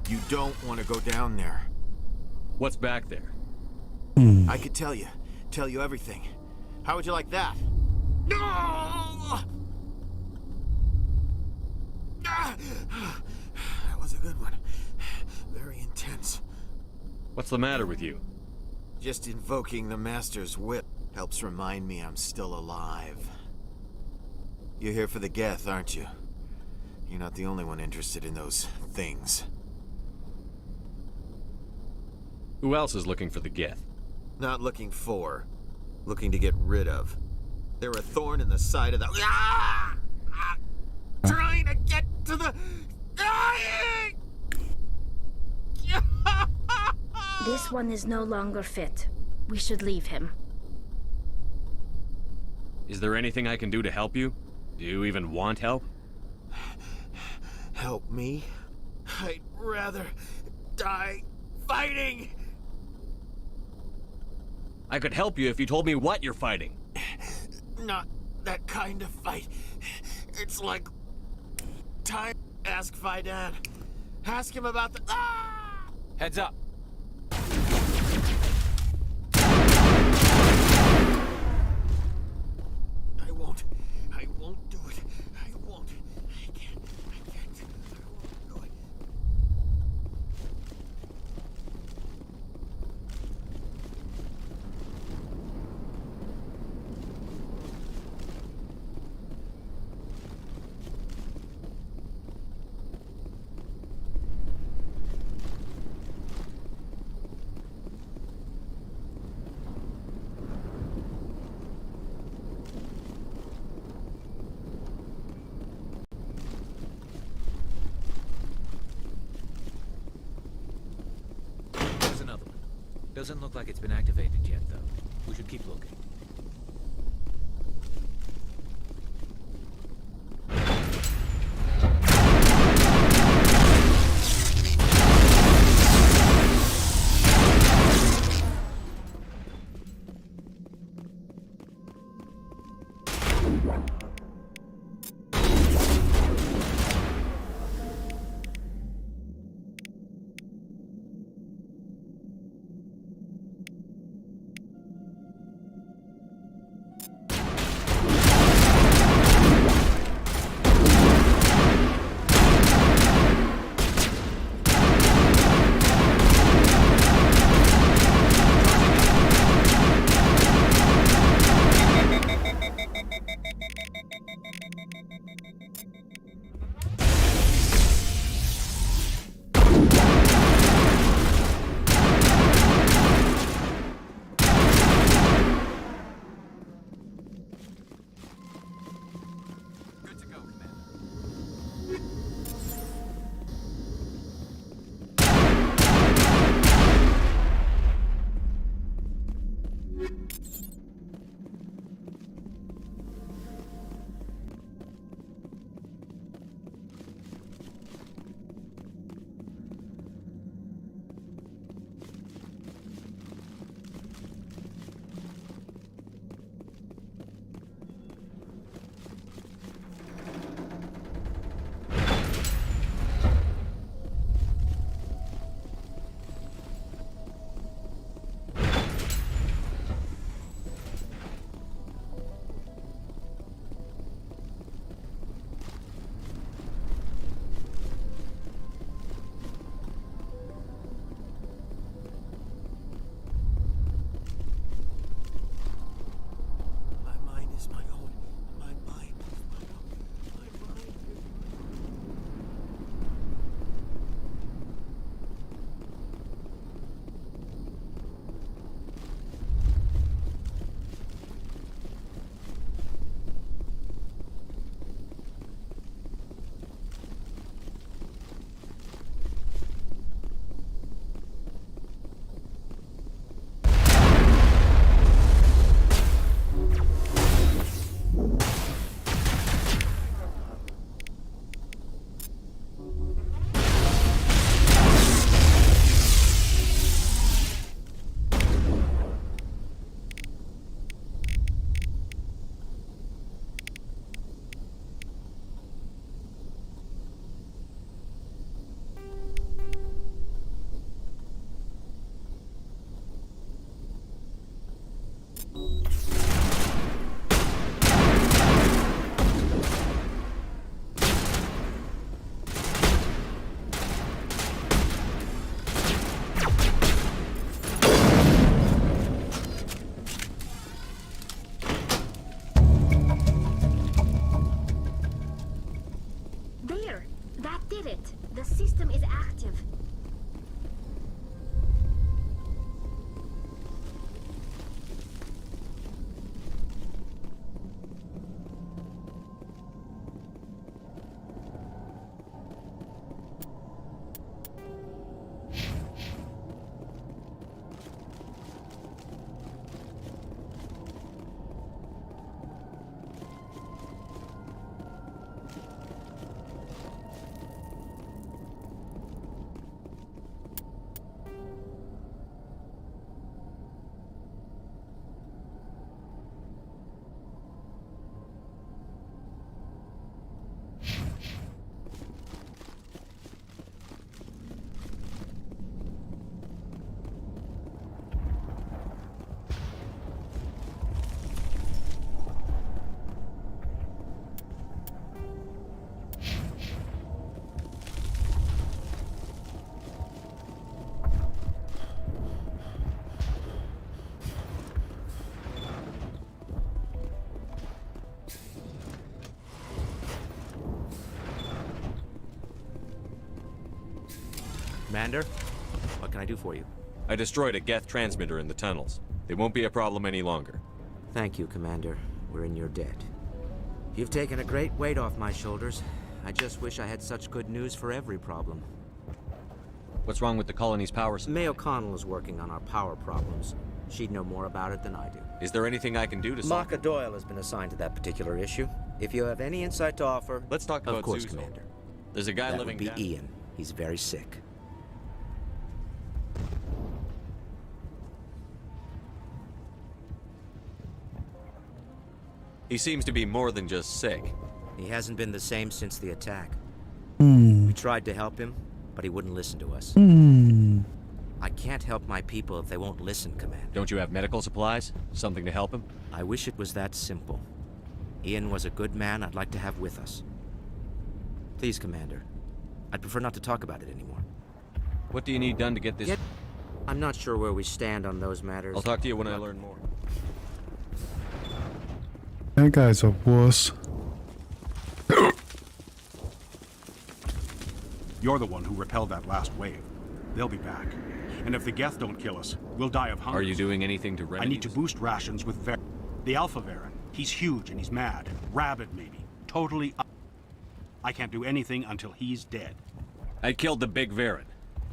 You don't want to go down there. What's back there? I could tell you everything. How would you like that? No! That was a good one. Very intense. What's the matter with you? Just invoking the Master's whip helps remind me I'm still alive. You're here for the Geth, aren't you? You're not the only one interested in those things. Who else is looking for the Geth? Not looking for. Looking to get rid of. They're a thorn in the side of the... Trying to get to the... This one is no longer fit. We should leave him. Is there anything I can do to help you? Do you even want help? Help me? I'd rather die fighting! I could help you if you told me what you're fighting. Not that kind of fight. It's like... Time. Ask Faidan. Ask him about the... Heads up. I won't do it. I won't. I can't. I won't do it. Doesn't look like it's been activated yet, though. We should keep looking. Commander, what can I do for you? I destroyed a Geth transmitter in the tunnels. They won't be a problem any longer. Thank you, Commander. We're in your debt. You've taken a great weight off my shoulders. I just wish I had such good news for every problem. What's wrong with the colony's power supply? May O'Connell is working on our power problems. She'd know more about it than I do. Is there anything I can do to solve Maka Doyle has been assigned to that particular issue. If you have any insight to offer... Let's talk about Of course, Zeus. Commander. There's a guy That living would be down... Ian. He's very sick. He seems to be more than just sick. He hasn't been the same since the attack. Hmm. We tried to help him, but he wouldn't listen to us. Hmm. I can't help my people if they won't listen, Commander. Don't you have medical supplies? Something to help him? I wish it was that simple. Ian was a good man I'd like to have with us. Please, Commander. I'd prefer not to talk about it anymore. What do you need done to get this... I'm not sure where we stand on those matters. I'll talk to you when I learn more. That guy's a wuss. You're the one who repelled that last wave. They'll be back. And if the Geth don't kill us, we'll die of hunger. Are you doing anything to remedy I need to boost rations with the Alpha Varren. He's huge and he's mad. Rabid, maybe. Totally I can't do anything until he's dead. I killed the big Varren.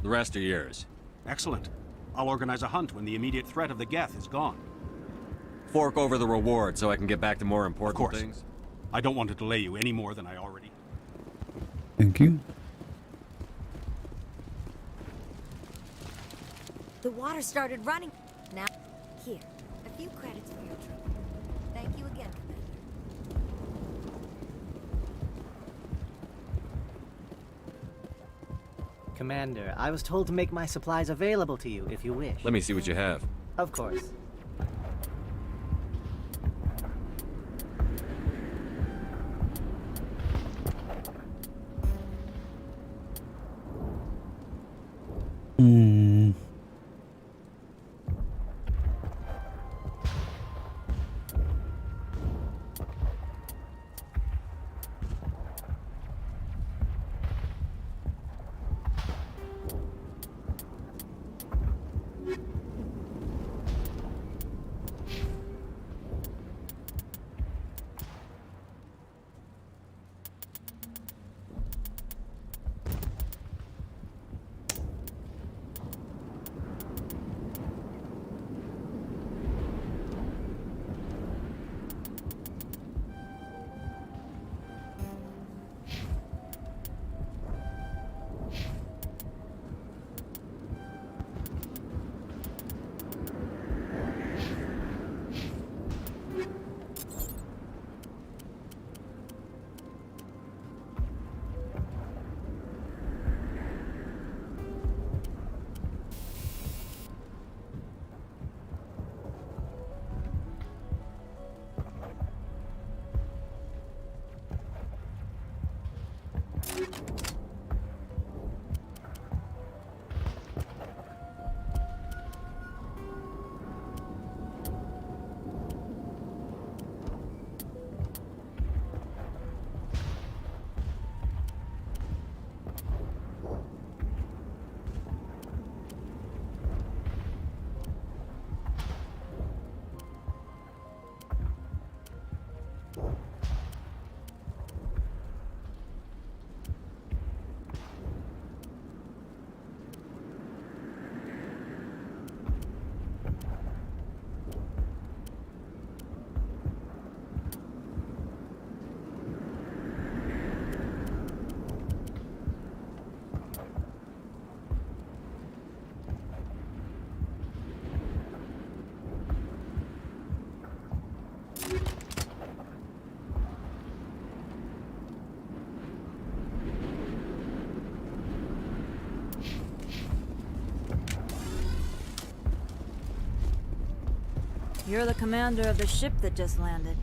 The rest are yours. Excellent. I'll organize a hunt when the immediate threat of the Geth is gone. Fork over the reward so I can get back to more important Of course. things. I don't want to delay you any more than I already... Thank you. The water started running. Now, here, a few credits for your trouble. Thank you again, Commander. Commander, I was told to make my supplies available to you if you wish. Let me see what you have. Of course. Hmm. You're the commander of the ship that just landed.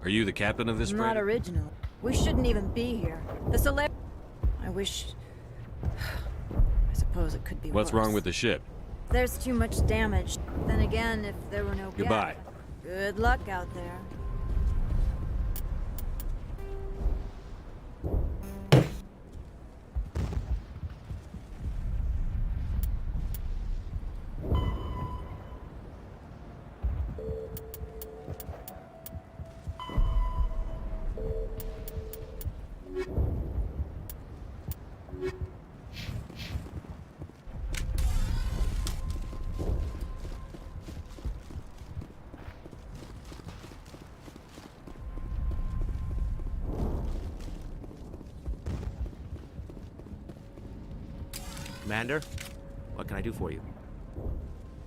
Are you the captain of this Not freighter? original. We shouldn't even be here. The Solar... I wish... I suppose it could be What's worse. wrong with the ship? There's too much damage. Then again, if there were no Goodbye. Geth, good luck out there. Commander, what can I do for you?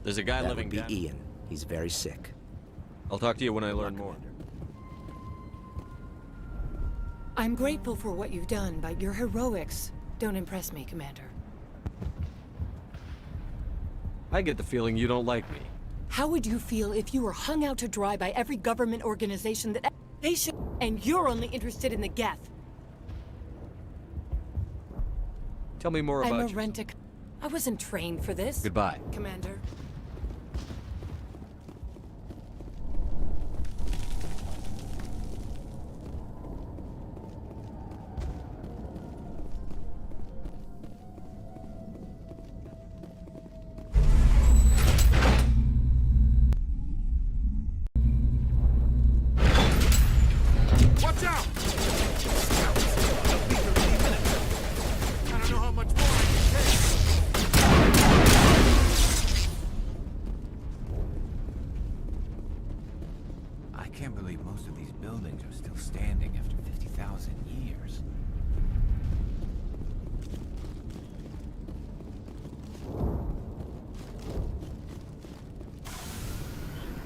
There's a guy That living would be down... Ian. He's very sick. I'll talk to you when I learn more. I'm grateful for what you've done, but your heroics don't impress me, Commander. I get the feeling you don't like me. How would you feel if you were hung out to dry by every government organization that they should, and you're only interested in the Geth? Tell me more about I'm a you. rent-a... I wasn't trained for this. Goodbye. Commander. Watch out! I don't know how much more I can take. I can't believe most of these buildings are still standing after 50,000 years.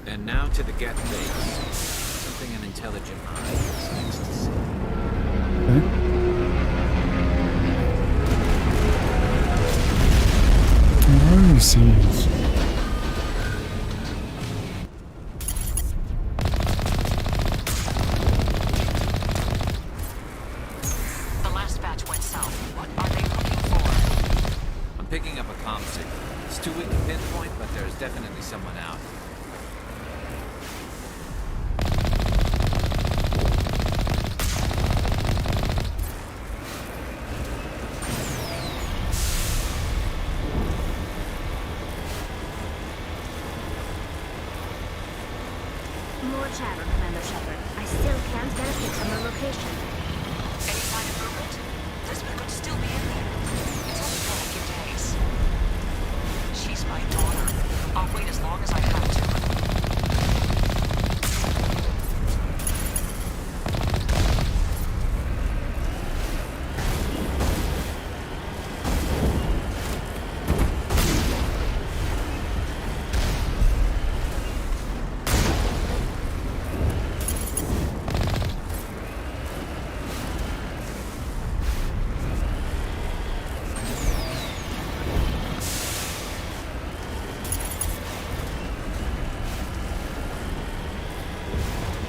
And now to the Geth base. Something an intelligent eye likes to see. What are these scenes? The last batch went south. What are they looking for? I'm picking up a comm signal. It's too weak to pinpoint, but there's definitely someone out. More chatter, Commander Shepard. I still can't get a fix on their location. Any sign of movement? Lisbeth could still be in there. It's only been a few days. She's my daughter. I'll wait as long as I have to.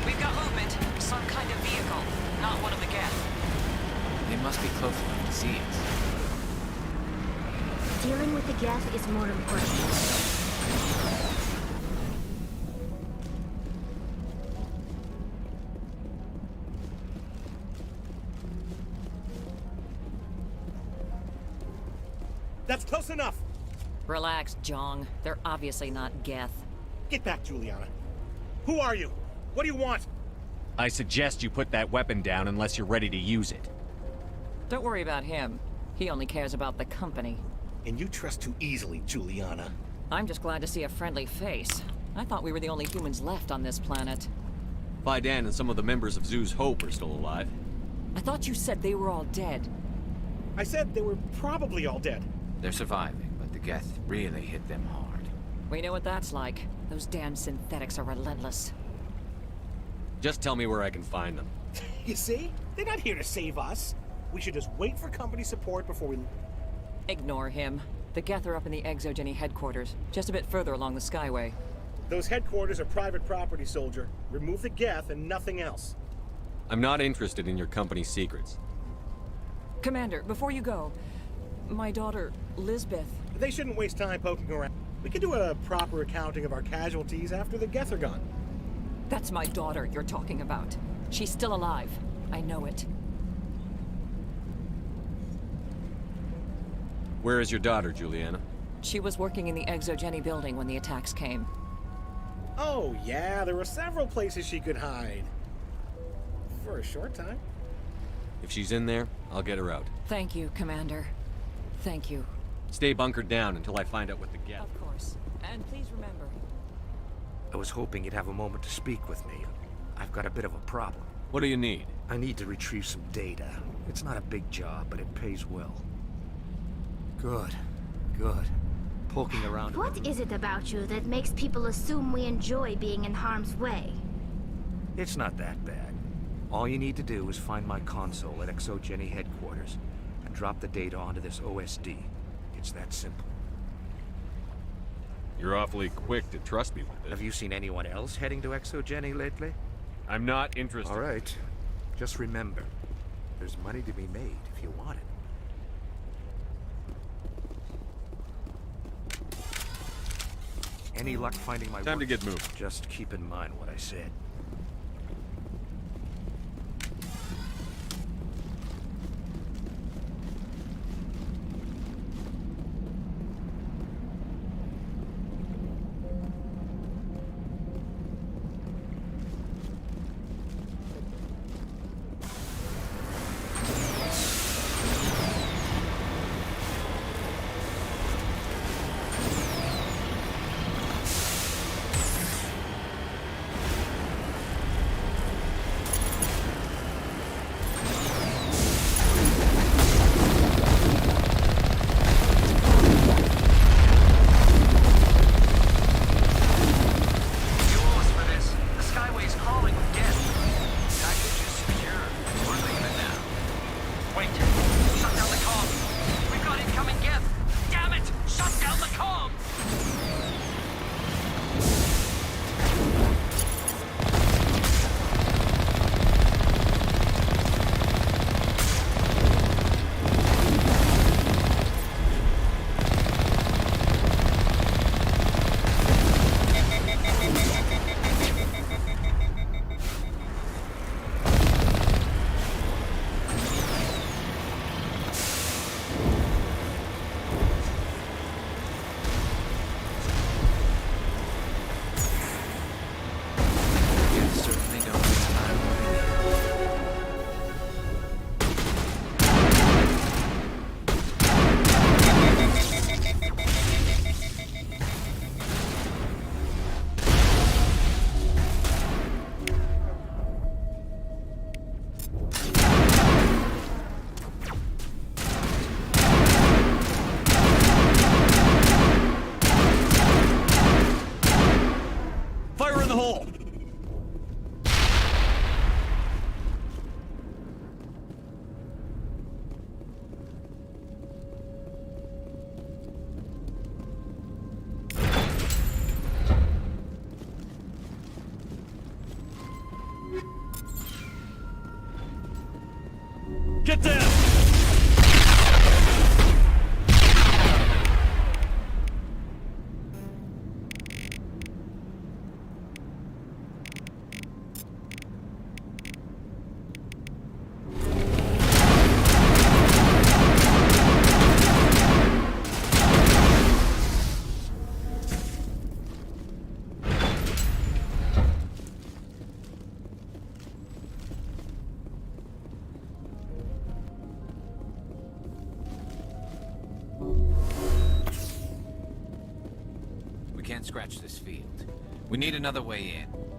We've got movement. Some kind of vehicle. Not one of the Geth. They must be close enough to see it. Dealing with the Geth is more important. That's close enough. Relax, Jong. They're obviously not Geth. Get back, Juliana. Who are you? What do you want? I suggest you put that weapon down unless you're ready to use it. Don't worry about him. He only cares about the company. And you trust too easily, Juliana. I'm just glad to see a friendly face. I thought we were the only humans left on this planet. Faidan and some of the members of Zoo's Hope are still alive. I thought you said they were all dead. I said they were probably all dead. They're surviving, but the Geth really hit them hard. We know what that's like. Those damn synthetics are relentless. Just tell me where I can find them. You see? They're not here to save us. We should just wait for company support before we... Ignore him. The Geth are up in the Exogeny headquarters, just a bit further along the Skyway. Those headquarters are private property, soldier. Remove the Geth and nothing else. I'm not interested in your company's secrets. Commander, before you go, my daughter, Lisbeth... They shouldn't waste time poking around. We can do a proper accounting of our casualties after the Geth are gone. That's my daughter you're talking about. She's still alive. I know it. Where is your daughter, Juliana? She was working in the Exogeny building when the attacks came. Oh, yeah, there were several places she could hide. For a short time. If she's in there, I'll get her out. Thank you, Commander. Thank you. Stay bunkered down until I find out what the Geth... Of course. And please remember... I was hoping you'd have a moment to speak with me. I've got a bit of a problem. What do you need? I need to retrieve some data. It's not a big job, but it pays well. Good. good. Poking around. What is it about you that makes people assume we enjoy being in harm's way? It's not that bad. All you need to do is find my console at ExoGeni headquarters and drop the data onto this OSD. It's that simple. You're awfully quick to trust me with this. Have you seen anyone else heading to ExoGeni lately? I'm not interested. All right. Just remember, there's money to be made if you want it. Any luck finding my Time to work? get moving. Just keep in mind what I said. Get down! We can't scratch this field. We need another way in.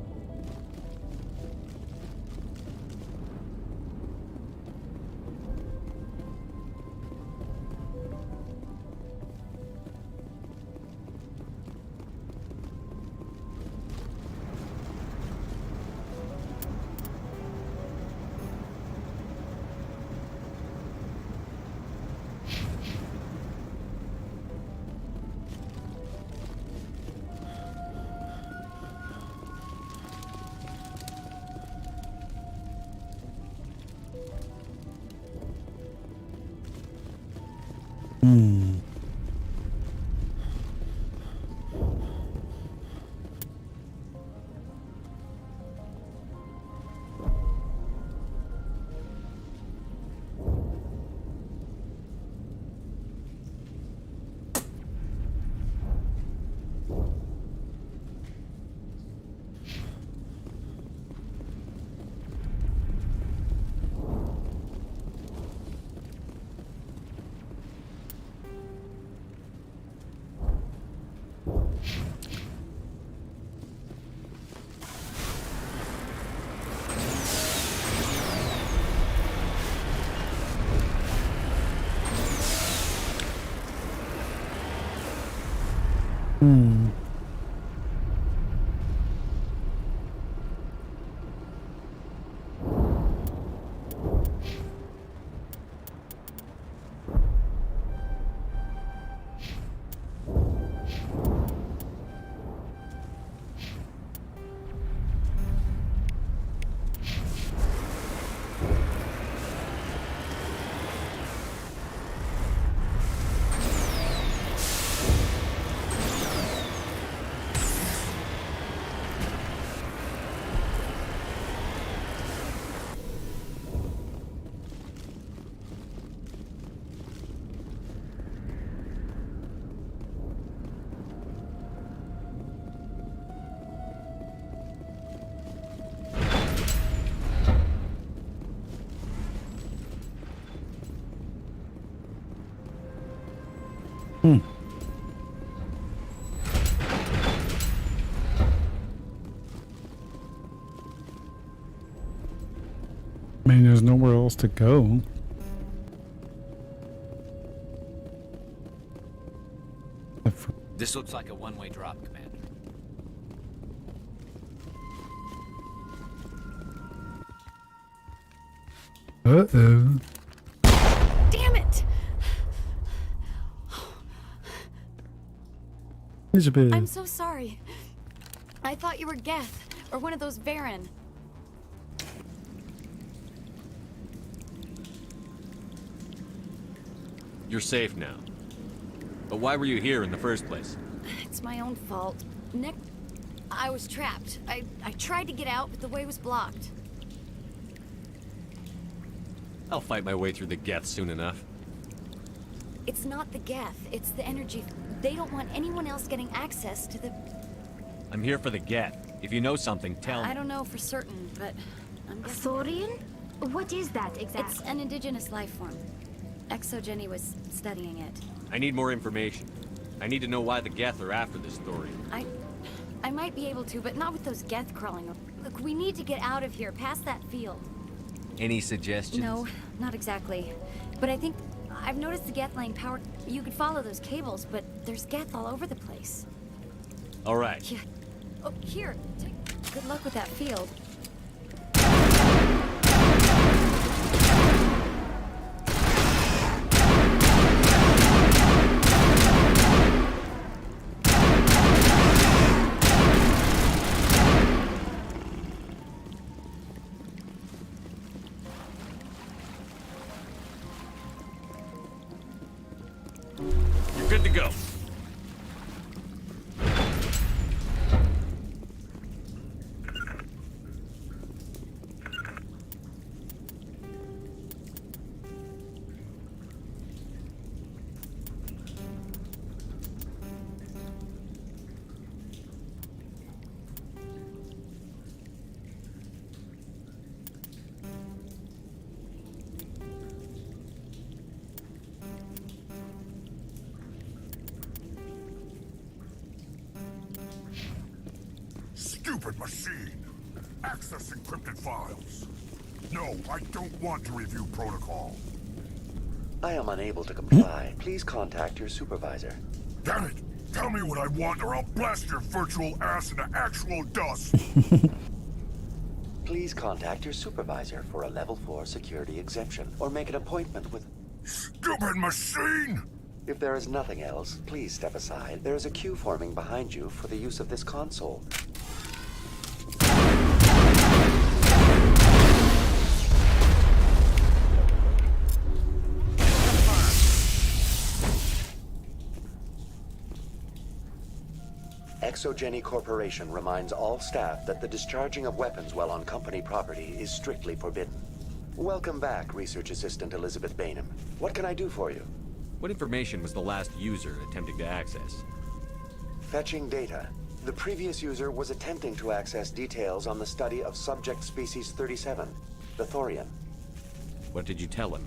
I mean, there's nowhere else to go. This looks like a one-way drop, Commander. Uh-oh. Damn it! Here's a bit. I'm so sorry. I thought you were Geth, or one of those Varen. You're safe now. But why were you here in the first place? It's my own fault. Nick, I was trapped. I tried to get out, but the way was blocked. I'll fight my way through the Geth soon enough. It's not the Geth, it's the energy. They don't want anyone else getting access to the... I'm here for the Geth. If you know something, tell me. I don't know for certain, but I'm guessing... Thorian? What is that exactly? It's an indigenous life form. ExoGenny was studying it. I need more information. I need to know why the Geth are after this Thorian. I might be able to, but not with those Geth crawling. Look, we need to get out of here, past that field. Any suggestions? No, not exactly. But I think I've noticed the Geth laying power. You could follow those cables, but there's Geth all over the place. All right. Yeah. Oh, here. Good luck with that field. You're good to go. Stupid machine! Access encrypted files. No, I don't want to review protocol. I am unable to comply. Please contact your supervisor. Damn it! Tell me what I want or I'll blast your virtual ass into actual dust! Please contact your supervisor for a level 4 security exemption, or make an appointment with... Stupid machine! If there is nothing else, please step aside. There is a queue forming behind you for the use of this console. ExoGenny Corporation reminds all staff that the discharging of weapons while on company property is strictly forbidden. Welcome back, Research Assistant Elizabeth Bainham. What can I do for you? What information was the last user attempting to access? Fetching data. The previous user was attempting to access details on the study of subject species 37, the Thorian. What did you tell him?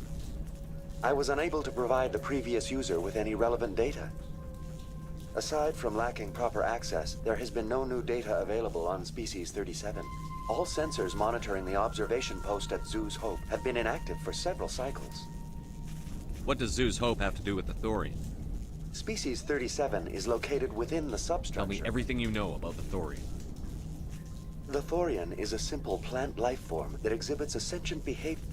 I was unable to provide the previous user with any relevant data. Aside from lacking proper access, there has been no new data available on species 37. All sensors monitoring the observation post at Zoo's Hope have been inactive for several cycles. What does Zoo's Hope have to do with the Thorian? Species 37 is located within the substructure. Tell me everything you know about the Thorian. The Thorian is a simple plant life form that exhibits a sentient behavior.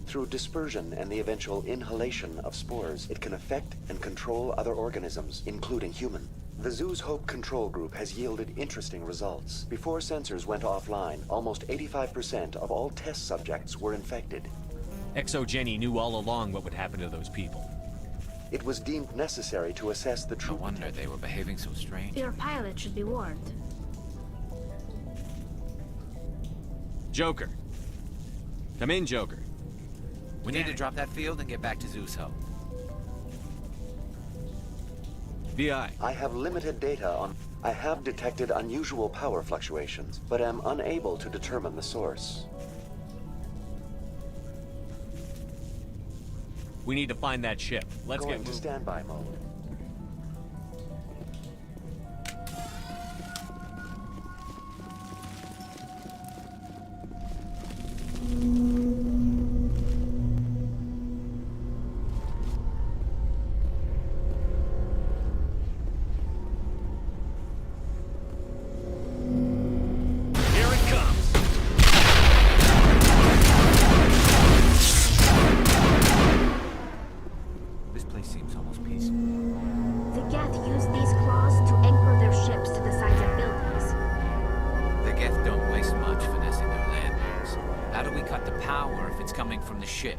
Through dispersion and the eventual inhalation of spores, it can affect and control other organisms, including human. The Zoo's Hope control group has yielded interesting results. Before sensors went offline, almost 85% of all test subjects were infected. Exogeny knew all along what would happen to those people. It was deemed necessary to assess the true... No wonder they were behaving so strange. Your pilot should be warned. Joker. Come in, Joker. We need to drop that field and get back to Zeus Hope. VI. I have limited data on... I have detected unusual power fluctuations, but am unable to determine the source. We need to find that ship. Let's Going get to moving. standby mode. Here it comes. This place seems almost peaceful. The Geth use these claws to anchor their ships to the sides of buildings. The Geth don't waste much finessing their landings. How do we cut the power if it's coming from the ship?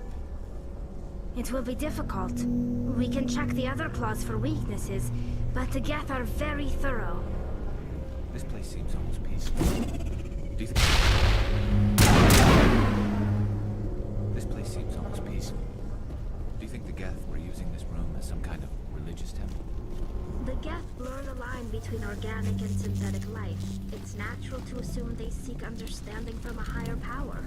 It will be difficult. We can check the other claws for weaknesses, but the Geth are very thorough. This place seems almost peaceful. Do you think... This place seems almost peaceful. Do you think the Geth were using this room as some kind of religious temple? The Geth blur the line between organic and synthetic life. It's natural to assume they seek understanding from a higher power.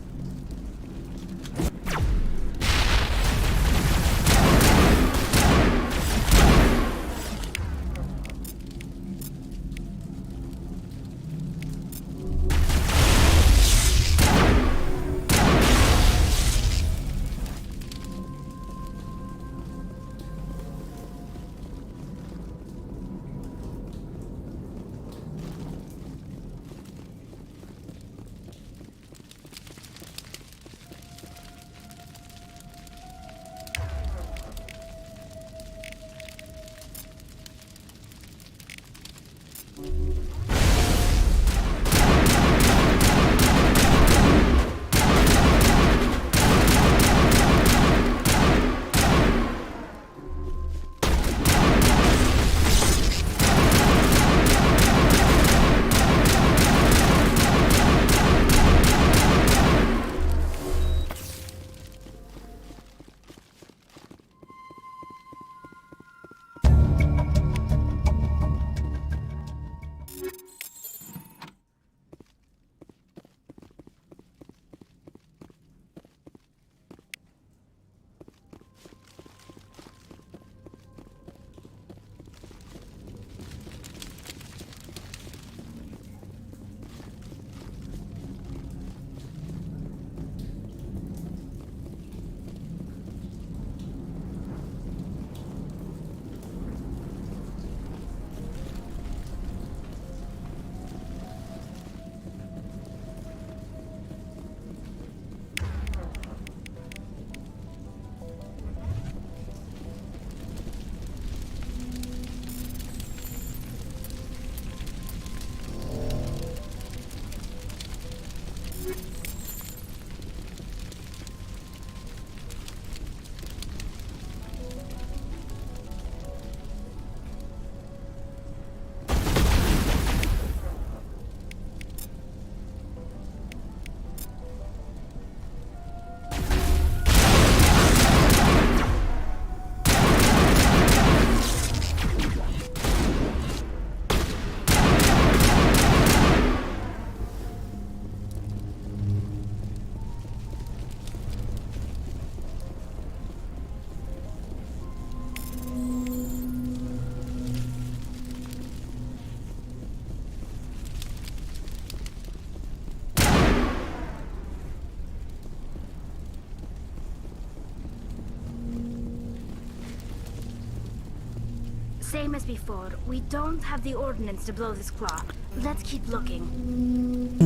Same as before. We don't have the ordnance to blow this claw. Let's keep looking.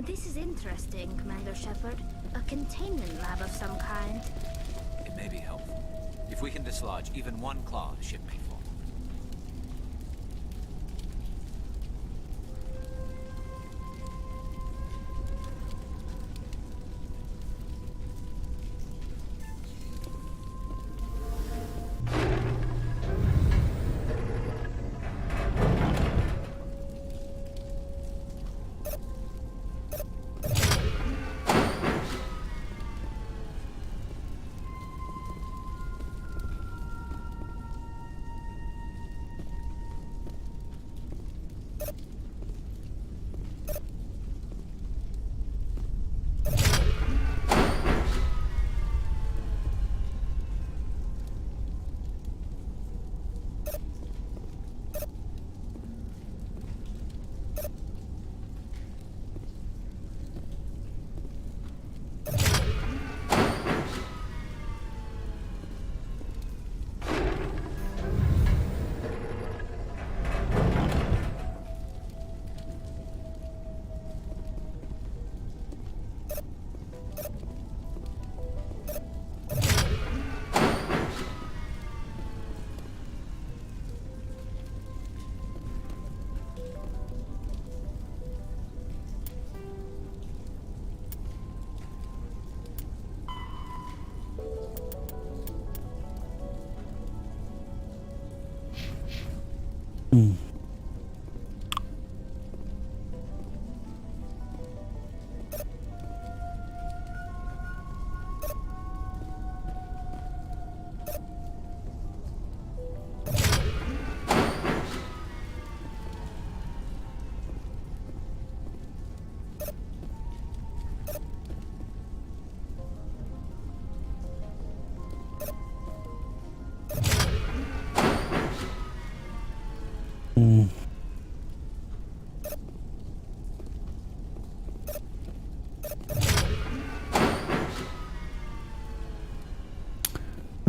This is interesting, Commander Shepard. A containment lab of some kind. It may be helpful. If we can dislodge even one claw, the ship may fall.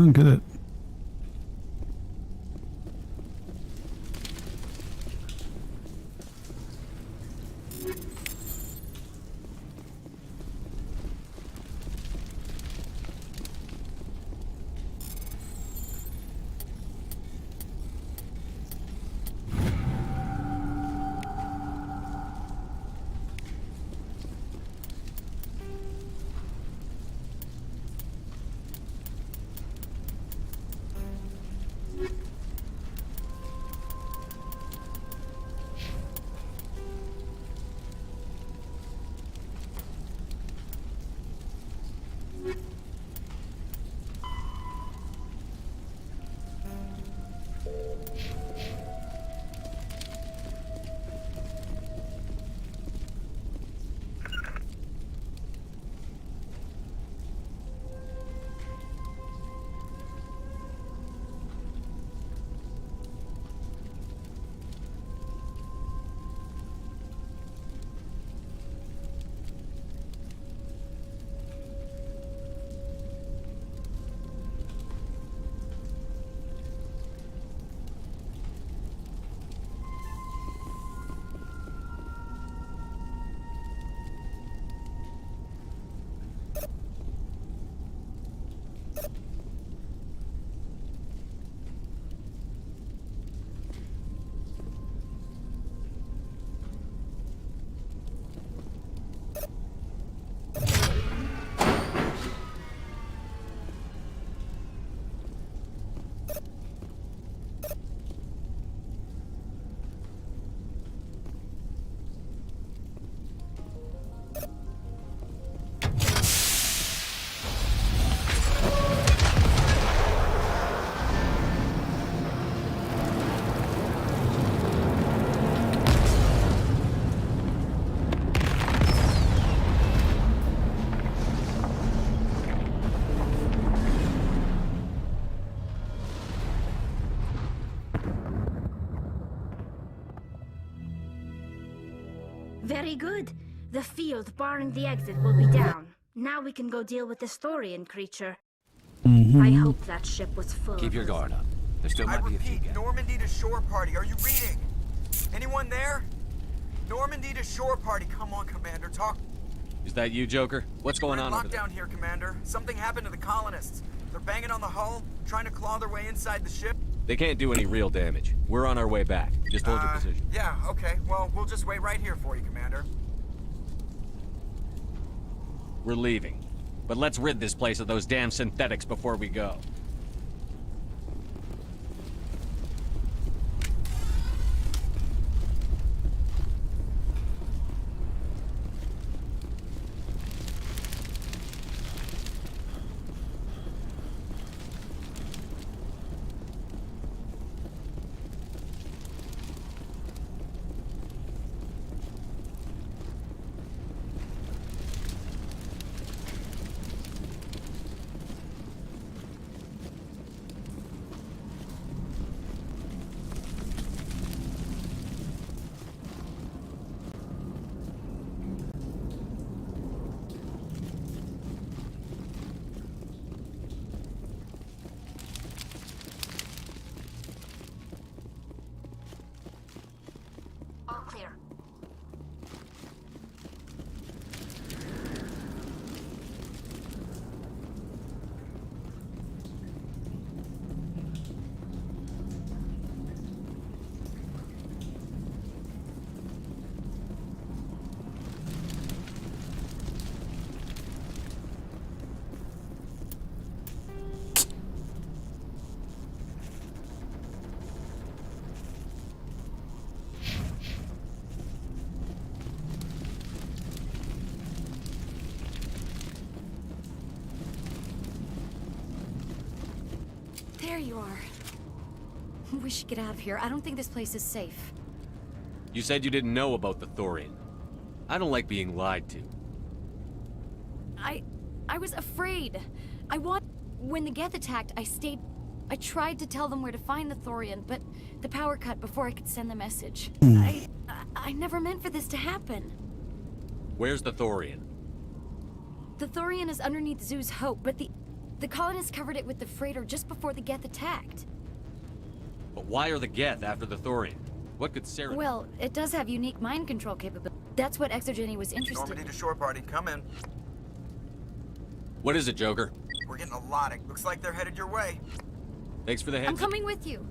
I don't get it. Very good. The field barring the exit will be down. Now we can go deal with the Thorian creature. I hope that ship was full. Keep your guard up. There still might be a few gaps. Normandy to shore party. Are you reading? Anyone there? Normandy to shore party. Come on, Commander. Talk. Is that you, Joker? What's going We're in on over there? lockdown here, Commander. Something happened to the colonists. They're banging on the hull, trying to claw their way inside the ship. They can't do any real damage. We're on our way back. Just hold your position. Yeah, okay. Well, we'll just wait right here for you, Commander. We're leaving. But let's rid this place of those damn synthetics before we go. All clear. There you are. We should get out of here. I don't think this place is safe. You said you didn't know about the Thorian. I don't like being lied to. I was afraid. When the Geth attacked, I tried to tell them where to find the Thorian, but the power cut before I could send the message. I never meant for this to happen. Where's the Thorian? The Thorian is underneath Zoo's Hope, but the colonists covered it with the freighter just before the Geth attacked. But why are the Geth after the Thorian? What could Sarah... Well, it does have unique mind control capability. That's what Exogeny was interested Normandy in. to shore party. Come in. What is it, Joker? We're getting a lot of... Looks like they're headed your way. Thanks for the heads I'm coming with you.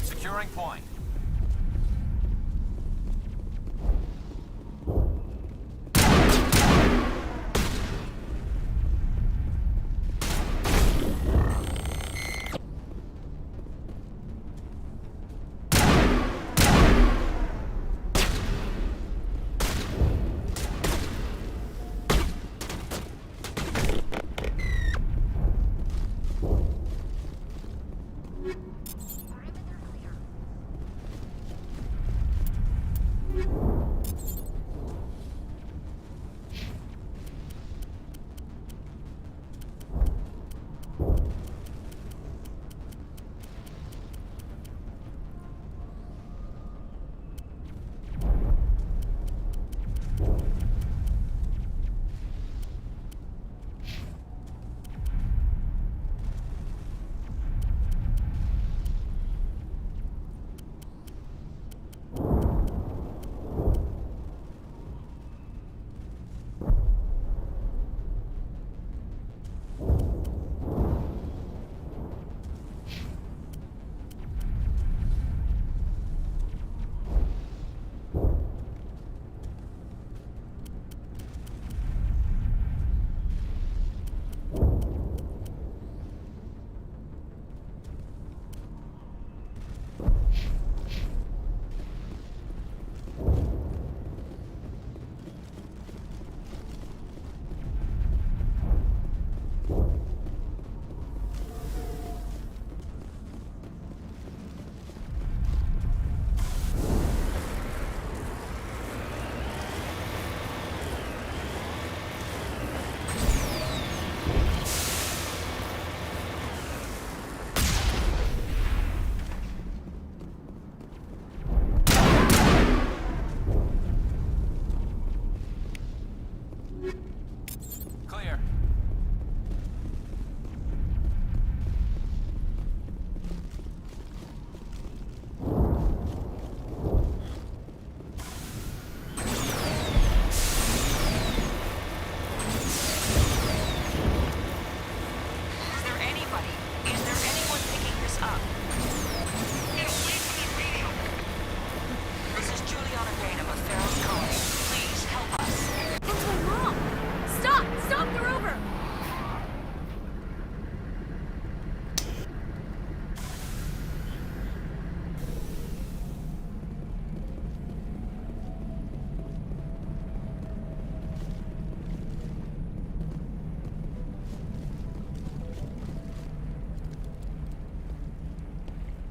Securing point.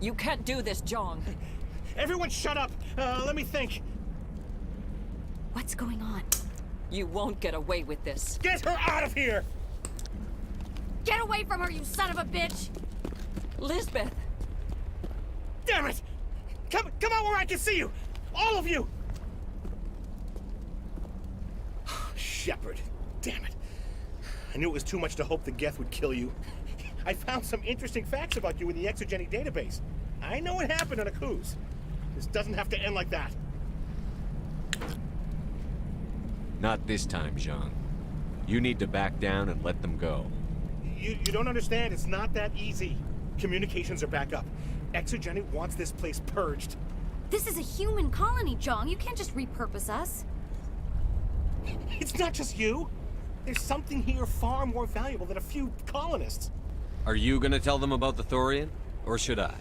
You can't do this, Jong. Everyone shut up! Let me think. What's going on? You won't get away with this. Get her out of here! Get away from her, you son of a bitch! Lisbeth! Damn it! Come out where I can see you! All of you! Shepard. Damn it. I knew it was too much to hope the Geth would kill you. I found some interesting facts about you in the Exogeny database. I know it happened on Akuz. This doesn't have to end like that. Not this time, Jean. You need to back down and let them go. You don't understand. It's not that easy. Communications are back up. Exogeny wants this place purged. This is a human colony, Jong. You can't just repurpose us. It's not just you. There's something here far more valuable than a few colonists. Are you gonna tell them about the Thorian? Or should I?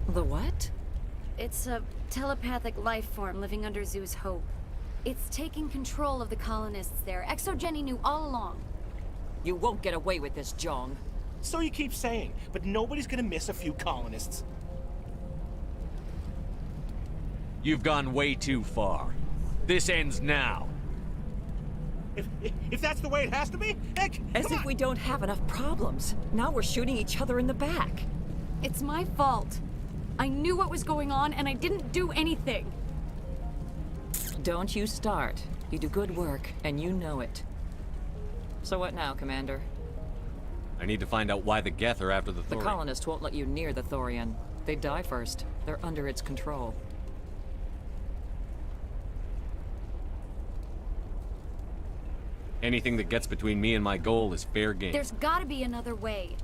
The what? It's a telepathic life form living under Zoo's hope. It's taking control of the colonists there. Exogeny knew all along. You won't get away with this, Jong. So you keep saying, but nobody's gonna miss a few colonists. You've gone way too far. This ends now. If that's the way it has to be, heck, As if we don't have enough problems. Now we're shooting each other in the back. It's my fault. I knew what was going on, and I didn't do anything. Don't you start. You do good work, and you know it. So what now, Commander? I need to find out why the Geth are after the The Thorian. colonists won't let you near the Thorian. They die first. They're under its control. Anything that gets between me and my goal is fair game. There's gotta be another way.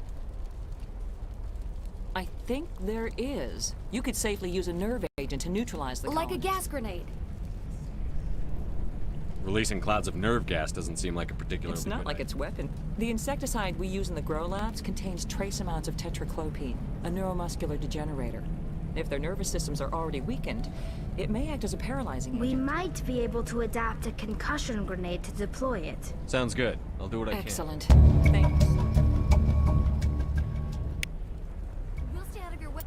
I think there is. You could safely use a nerve agent to neutralize the Like a colonists. gas grenade. Releasing clouds of nerve gas doesn't seem like a particularly It's not good like idea. its weapon. The insecticide we use in the grow labs contains trace amounts of tetraclopine, a neuromuscular degenerator. If their nervous systems are already weakened, it may act as a paralyzing We agent. might be able to adapt a concussion grenade to deploy it. Sounds good. I'll do what I can. Excellent. Thanks. We'll stay out of your way.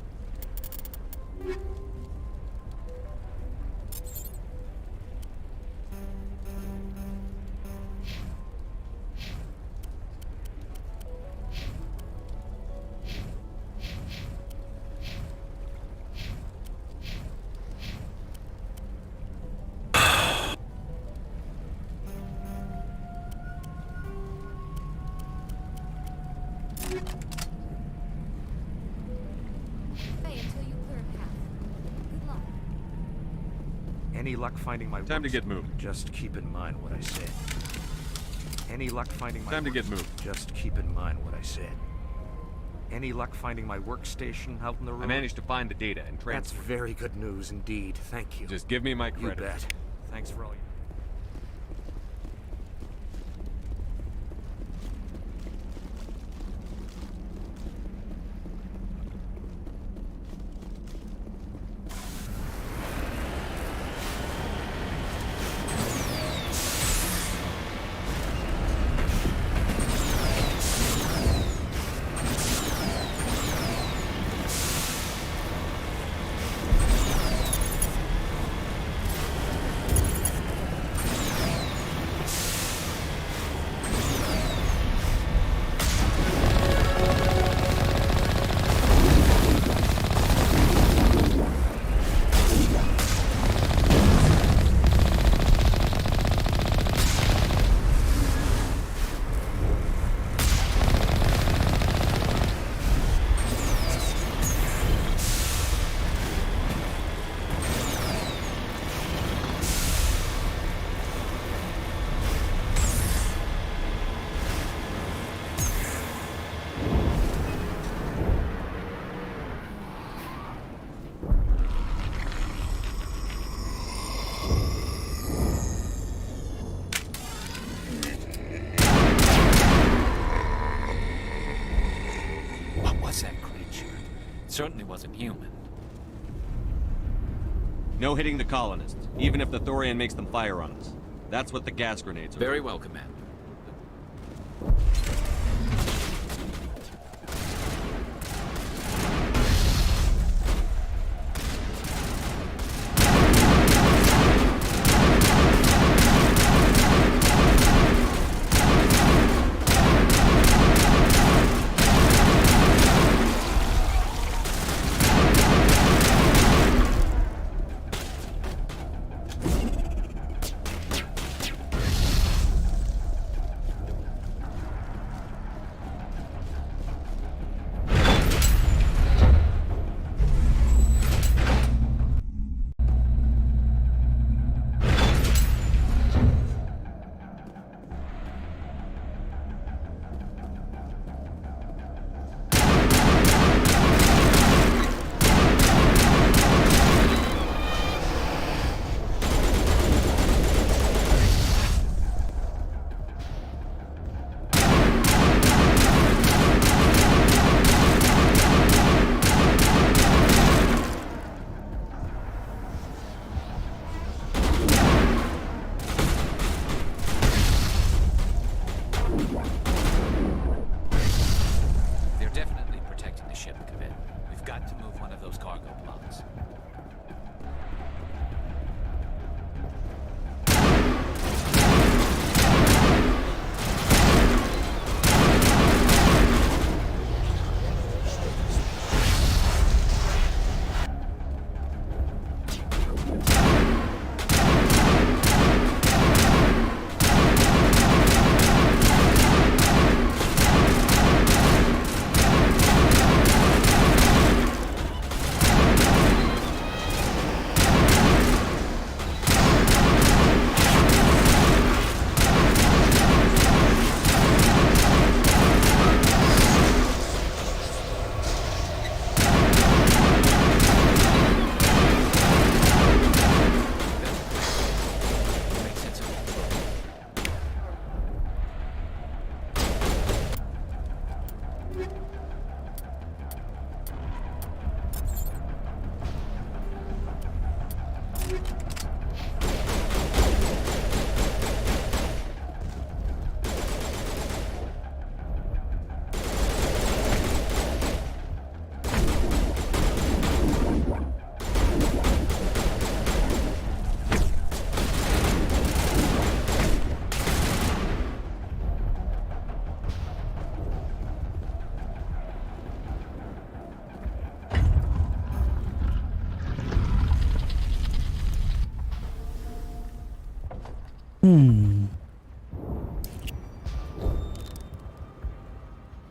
Stay until you clear a path. Good luck. Any luck finding my Time to get moving. Just keep in mind what I said. Any luck finding my Time to get moving. Just keep in mind what I said. Any luck finding my workstation out in the road? I managed to find the data and That's transfer. very good news indeed. Thank you. Just give me my You credit. bet. Thanks for all you... Certainly wasn't human. No hitting the colonists, even if the Thorian makes them fire on us. That's what the gas grenades are. Very well, Commander.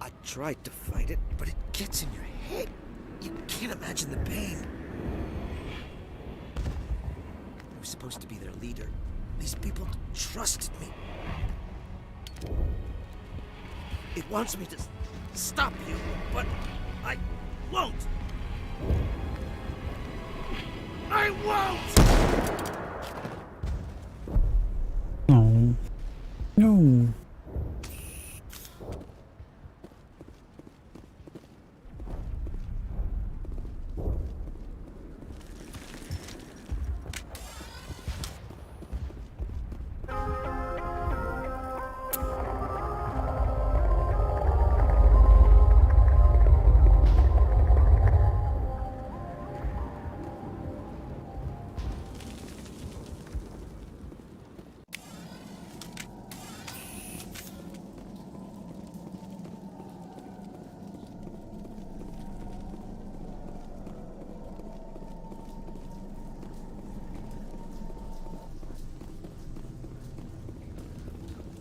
I tried to fight it, but it gets in your head. You can't imagine the pain. I was supposed to be their leader. These people trusted me. It wants me to stop you, but I won't. I won't! No. No.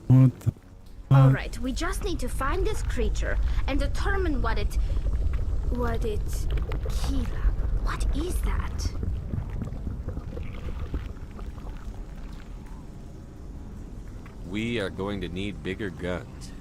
What the Alright, we just need to find this creature and determine what it... Keela, what is that? We are going to need bigger guns.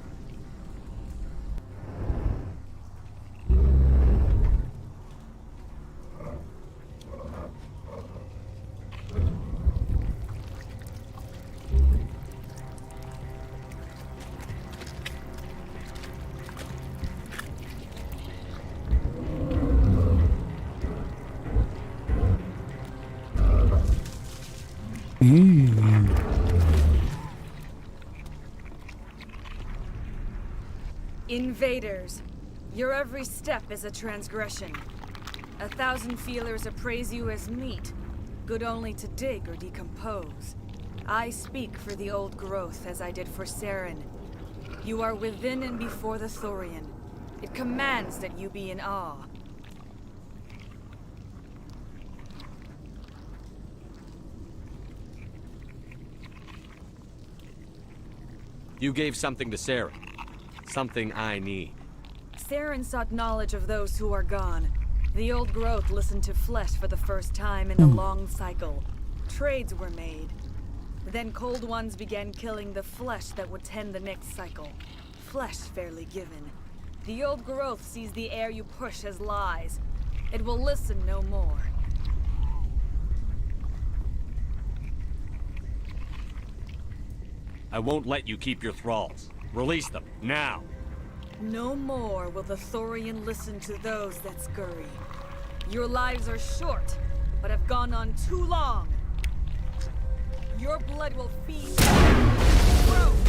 Invaders, your every step is a transgression. 1,000 feelers appraise you as meat, good only to dig or decompose. I speak for the old growth as I did for Saren. You are within and before the Thorian. It commands that you be in awe. You gave something to Sarah. Something I need. Saren sought knowledge of those who are gone. The old growth listened to flesh for the first time in a long cycle. Trades were made. Then cold ones began killing the flesh that would tend the next cycle. Flesh fairly given. The old growth sees the air you push as lies. It will listen no more. I won't let you keep your thralls. Release them, now! No more will the Thorian listen to those that scurry. Your lives are short, but have gone on too long. Your blood will feed growth.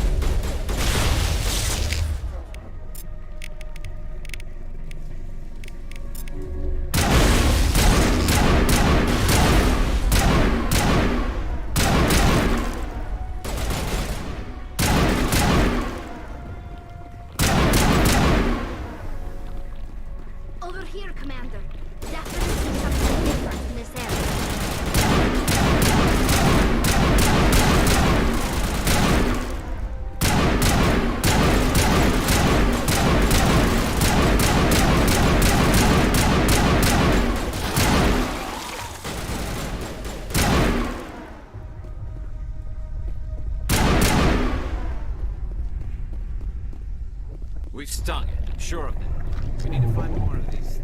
Over here, Commander. Definitely something different in this area. We've stung it, I'm sure of that. We need to find more of these things.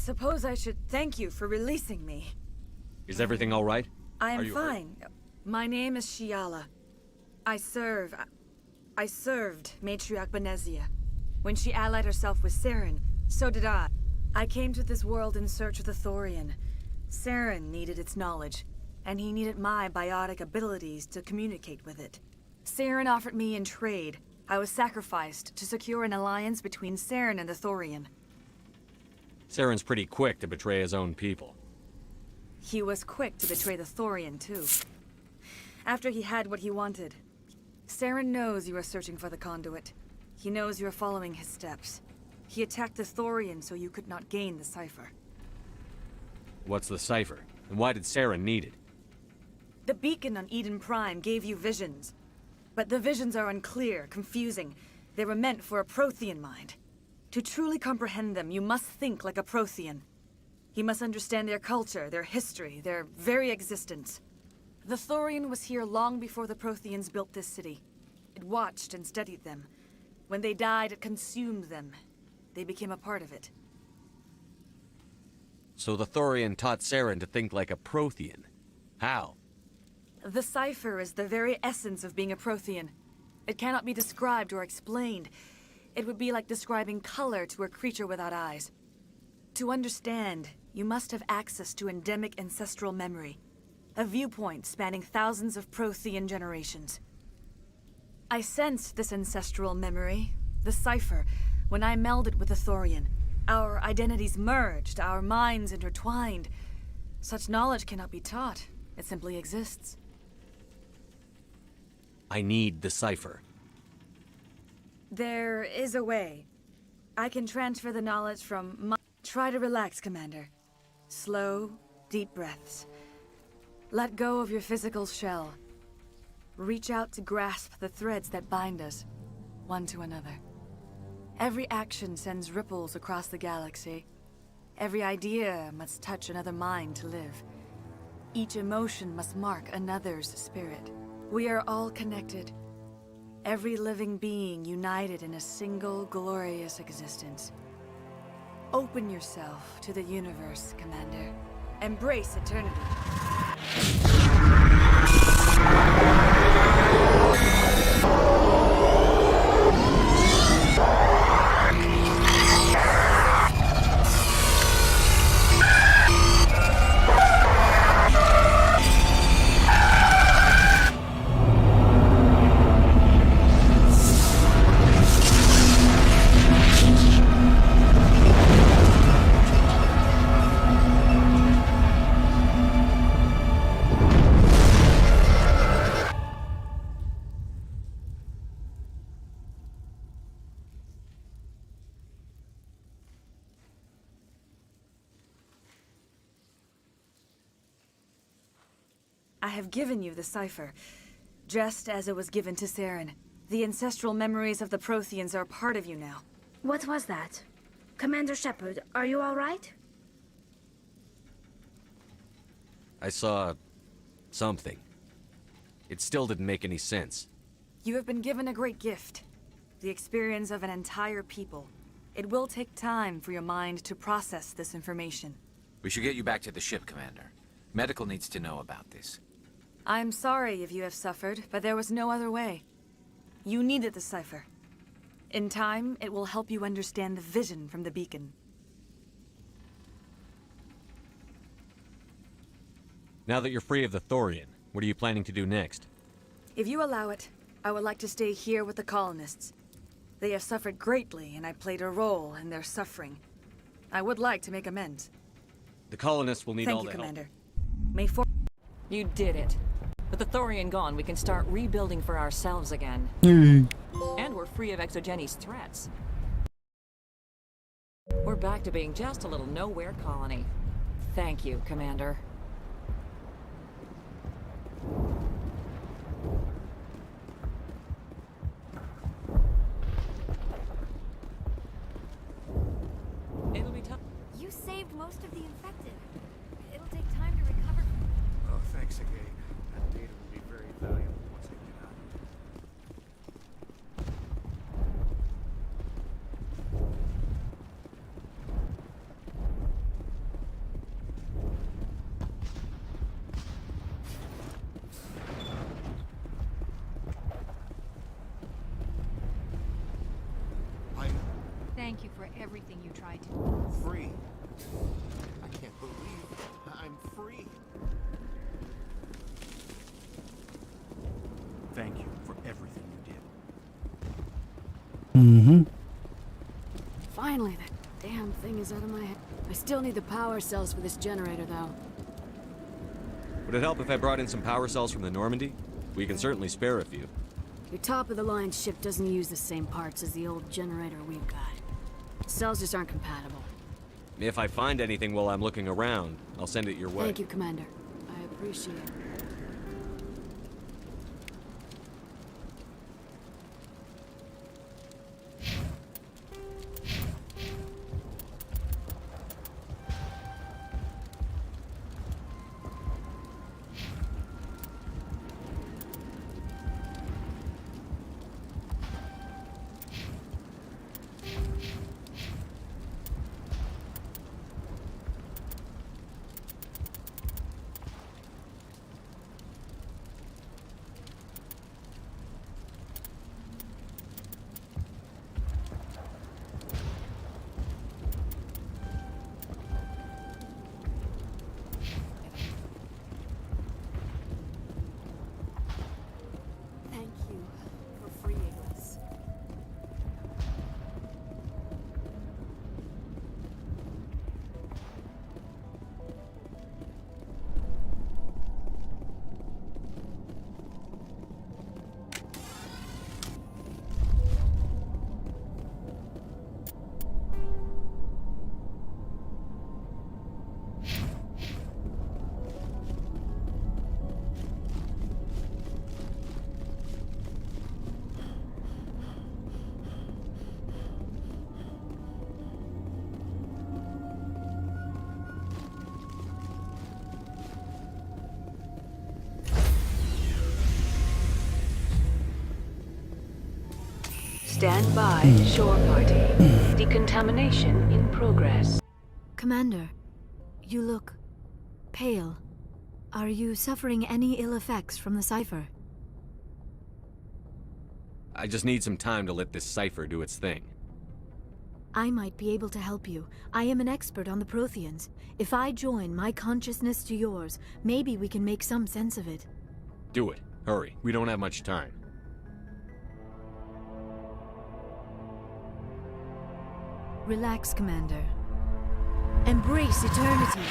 suppose I should thank you for releasing me. Is everything all right? I am Are you hurt? fine. My name is Shiala. I served Matriarch Benezia. When she allied herself with Saren, so did I. I came to this world in search of the Thorian. Saren needed its knowledge, and he needed my biotic abilities to communicate with it. Saren offered me in trade. I was sacrificed to secure an alliance between Saren and the Thorian. Saren's pretty quick to betray his own people. He was quick to betray the Thorian, too. After he had what he wanted. Saren knows you are searching for the conduit. He knows you are following his steps. He attacked the Thorian so you could not gain the cipher. What's the cipher? And why did Saren need it? The beacon on Eden Prime gave you visions. But the visions are unclear, confusing. They were meant for a Prothean mind. To truly comprehend them, you must think like a Prothean. You must understand their culture, their history, their very existence. The Thorian was here long before the Protheans built this city. It watched and studied them. When they died, it consumed them. They became a part of it. So the Thorian taught Saren to think like a Prothean. How? The cipher is the very essence of being a Prothean. It cannot be described or explained. It would be like describing color to a creature without eyes. To understand, you must have access to endemic ancestral memory, a viewpoint spanning thousands of Prothean generations. I sensed this ancestral memory, the cipher, when I melded with the Thorian. Our identities merged, our minds intertwined. Such knowledge cannot be taught. It simply exists. I need the cipher. There is a way. I can transfer the knowledge from my... Try to relax, Commander. Slow, deep breaths. Let go of your physical shell. Reach out to grasp the threads that bind us, one to another. Every action sends ripples across the galaxy. Every idea must touch another mind to live. Each emotion must mark another's spirit. We are all connected. Every living being united in a single glorious existence. Open yourself to the universe, Commander. Embrace eternity. I have given you the cipher, just as it was given to Saren. The ancestral memories of the Protheans are part of you now. What was that? Commander Shepard, are you all right? I saw... something. It still didn't make any sense. You have been given a great gift. The experience of an entire people. It will take time for your mind to process this information. We should get you back to the ship, Commander. Medical needs to know about this. I'm sorry if you have suffered, but there was no other way. You needed the cipher. In time, it will help you understand the vision from the beacon. Now that you're free of the Thorian, what are you planning to do next? If you allow it, I would like to stay here with the colonists. They have suffered greatly, and I played a role in their suffering. I would like to make amends. The colonists will need all the Thank you, help. Commander. May for... You did it. With the Thorian gone, we can start rebuilding for ourselves again. And we're free of Exogeni's threats. We're back to being just a little nowhere colony. Thank you, Commander. It'll be tough. You saved most of the infected. It'll take time to recover. Oh, thanks again. That data will be very valuable once I get out. everything you tried to. Free. I can't believe I'm free. Thank you for everything you did. Mm-hmm. Finally, that damn thing is out of my head. I still need the power cells for this generator, though. Would it help if I brought in some power cells from the Normandy? We can certainly spare a few. Your top-of-the-line ship doesn't use the same parts as the old generator we've got. Cells just aren't compatible. If I find anything while I'm looking around, I'll send it your way. Thank you, Commander. I appreciate it. Thank you for freeing us. Stand by, shore party. Decontamination in progress. Commander, you look pale. Are you suffering any ill effects from the cipher? I just need some time to let this cipher do its thing. I might be able to help you. I am an expert on the Protheans. If I join my consciousness to yours, maybe we can make some sense of it. Do it. Hurry. We don't have much time. Relax, Commander. Embrace eternity.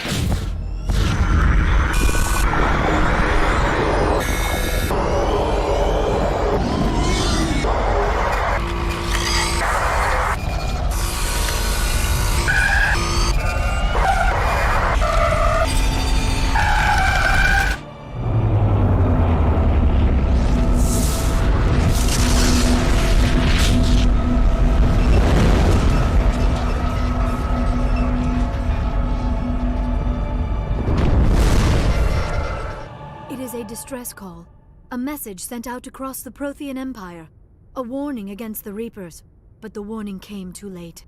Distress call. A message sent out across the Prothean Empire. A warning against the Reapers. But the warning came too late.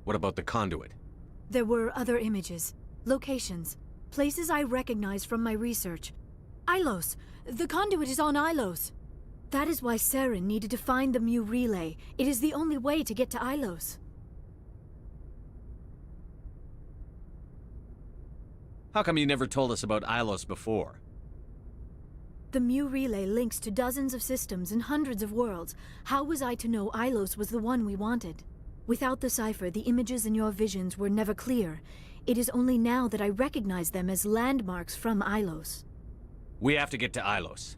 What about the conduit? There were other images, locations, places I recognized from my research. Ilos! The conduit is on Ilos! That is why Saren needed to find the Mu relay. It is the only way to get to Ilos. How come you never told us about Ilos before? The Mu relay links to dozens of systems and hundreds of worlds. How was I to know Ilos was the one we wanted? Without the cipher, the images in your visions were never clear. It is only now that I recognize them as landmarks from Ilos. We have to get to Ilos.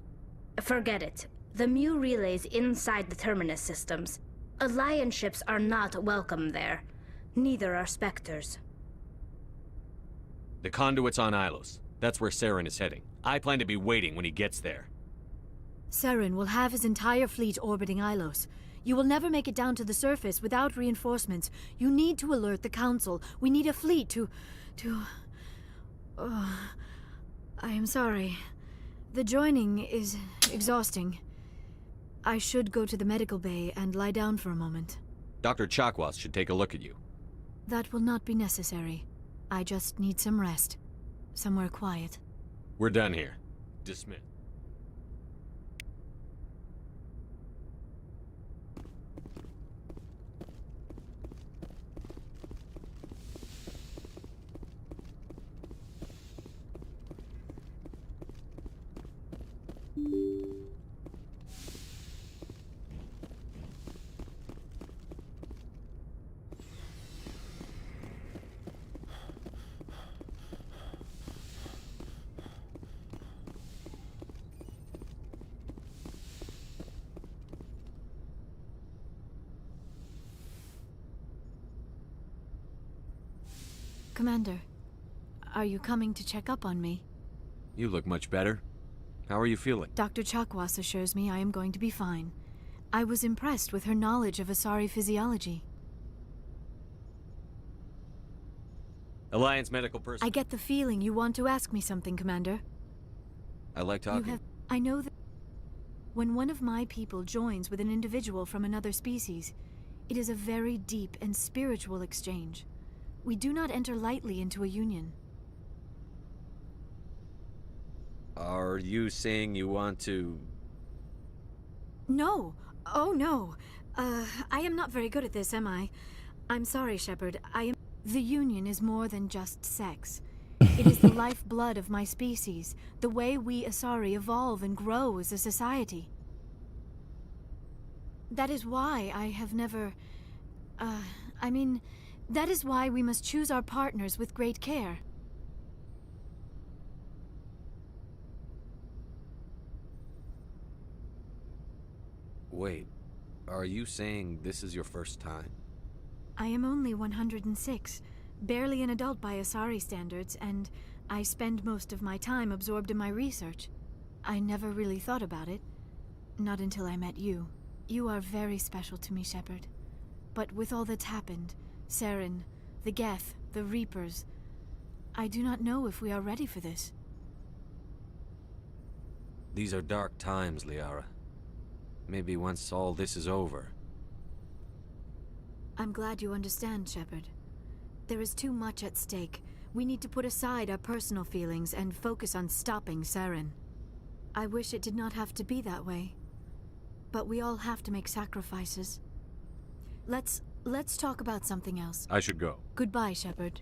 Forget it. The Mu relay's inside the Terminus systems. Alliance ships are not welcome there. Neither are Spectres. The conduit's on Ilos. That's where Saren is heading. I plan to be waiting when he gets there. Saren will have his entire fleet orbiting Ilos. You will never make it down to the surface without reinforcements. You need to alert the Council. We need a fleet to... I am sorry. The joining is exhausting. I should go to the medical bay and lie down for a moment. Dr. Chakwas should take a look at you. That will not be necessary. I just need some rest. Somewhere quiet. We're done here. Dismiss. Commander, are you coming to check up on me? You look much better. How are you feeling? Dr. Chakwas assures me I am going to be fine. I was impressed with her knowledge of Asari physiology. Alliance medical person. I get the feeling you want to ask me something, Commander. I like talking. I know that when one of my people joins with an individual from another species, it is a very deep and spiritual exchange. We do not enter lightly into a union. Are you saying you want to... No. Oh, no. I am not very good at this, am I? I'm sorry, Shepard. The Union is more than just sex. It is the lifeblood of my species, the way we Asari evolve and grow as a society. That is why I have never... that is why we must choose our partners with great care. Wait, are you saying this is your first time? I am only 106, barely an adult by Asari standards, and I spend most of my time absorbed in my research. I never really thought about it. Not until I met you. You are very special to me, Shepard. But with all that's happened, Saren, the Geth, the Reapers, I do not know if we are ready for this. These are dark times, Liara. Maybe once all this is over. I'm glad you understand, Shepard. There is too much at stake. We need to put aside our personal feelings and focus on stopping Saren. I wish it did not have to be that way. But we all have to make sacrifices. Let's talk about something else. I should go. Goodbye, Shepard.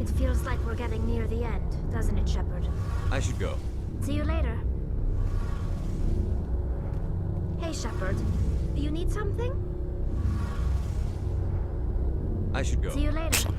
It feels like we're getting near the end, doesn't it, Shepard? I should go. See you later. Hey, Shepard. You need something? I should go. See you later.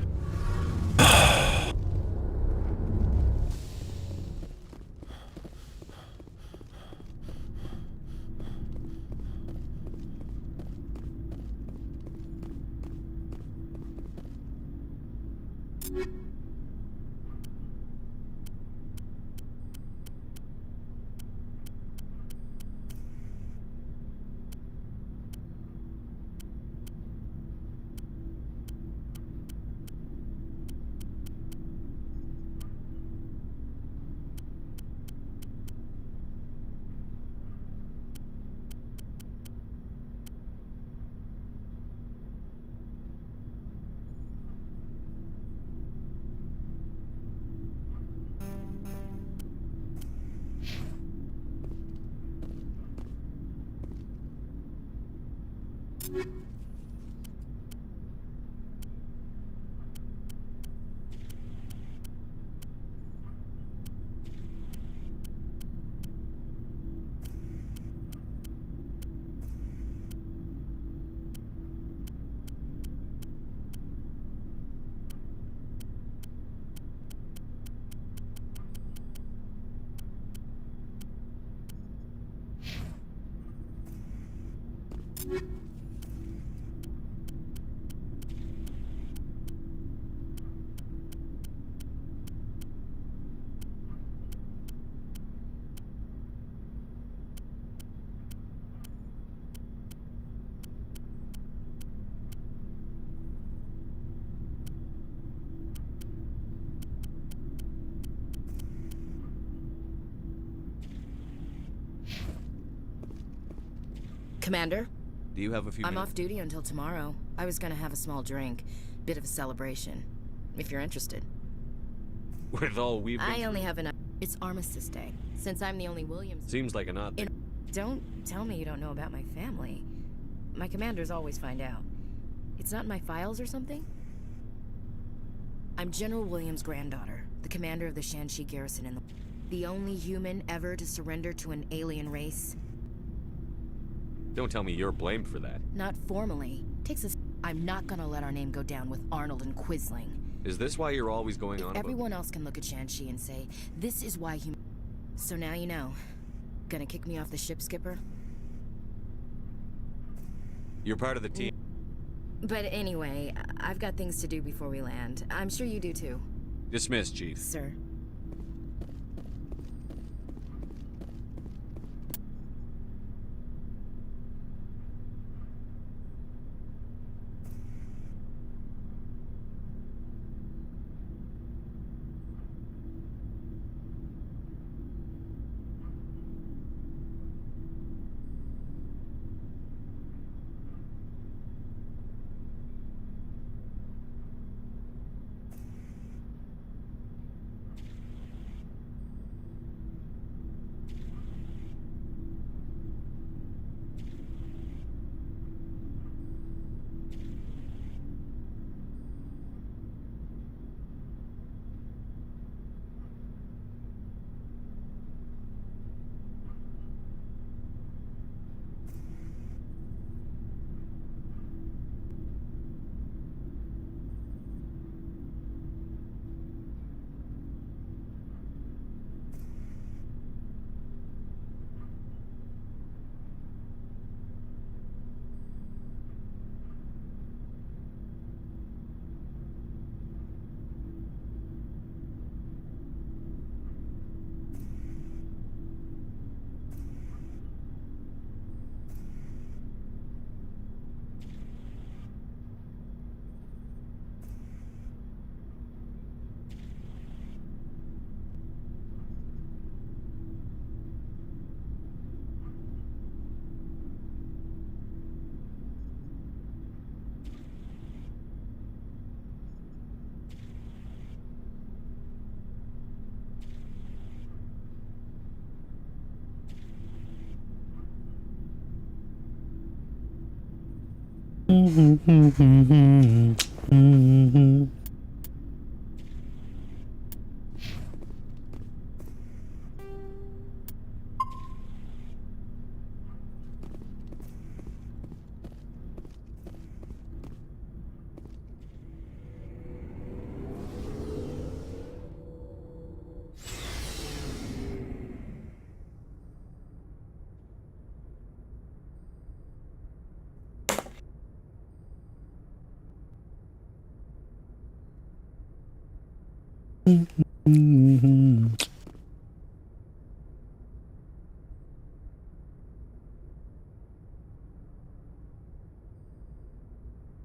Commander, Do you have a few I'm minutes? off duty until tomorrow. I was gonna have a small drink. Bit of a celebration. If you're interested. With all we've been I only have enough. It's Armistice Day. Since I'm the only Williams. Seems like an odd thing. Don't tell me you don't know about my family. My commanders always find out. It's not in my files or something? I'm General Williams' granddaughter, the commander of the Shanxi garrison in the only human ever to surrender to an alien race. Don't tell me you're blamed for that. Not formally. Takes us. I'm not gonna let our name go down with Arnold and Quisling. Is this why you're always going on about... Everyone else can look at Shanxi and say, this is why human... So now you know. Gonna kick me off the ship, Skipper? You're part of the team. But anyway, I've got things to do before we land. I'm sure you do too. Dismissed, Chief. Sir.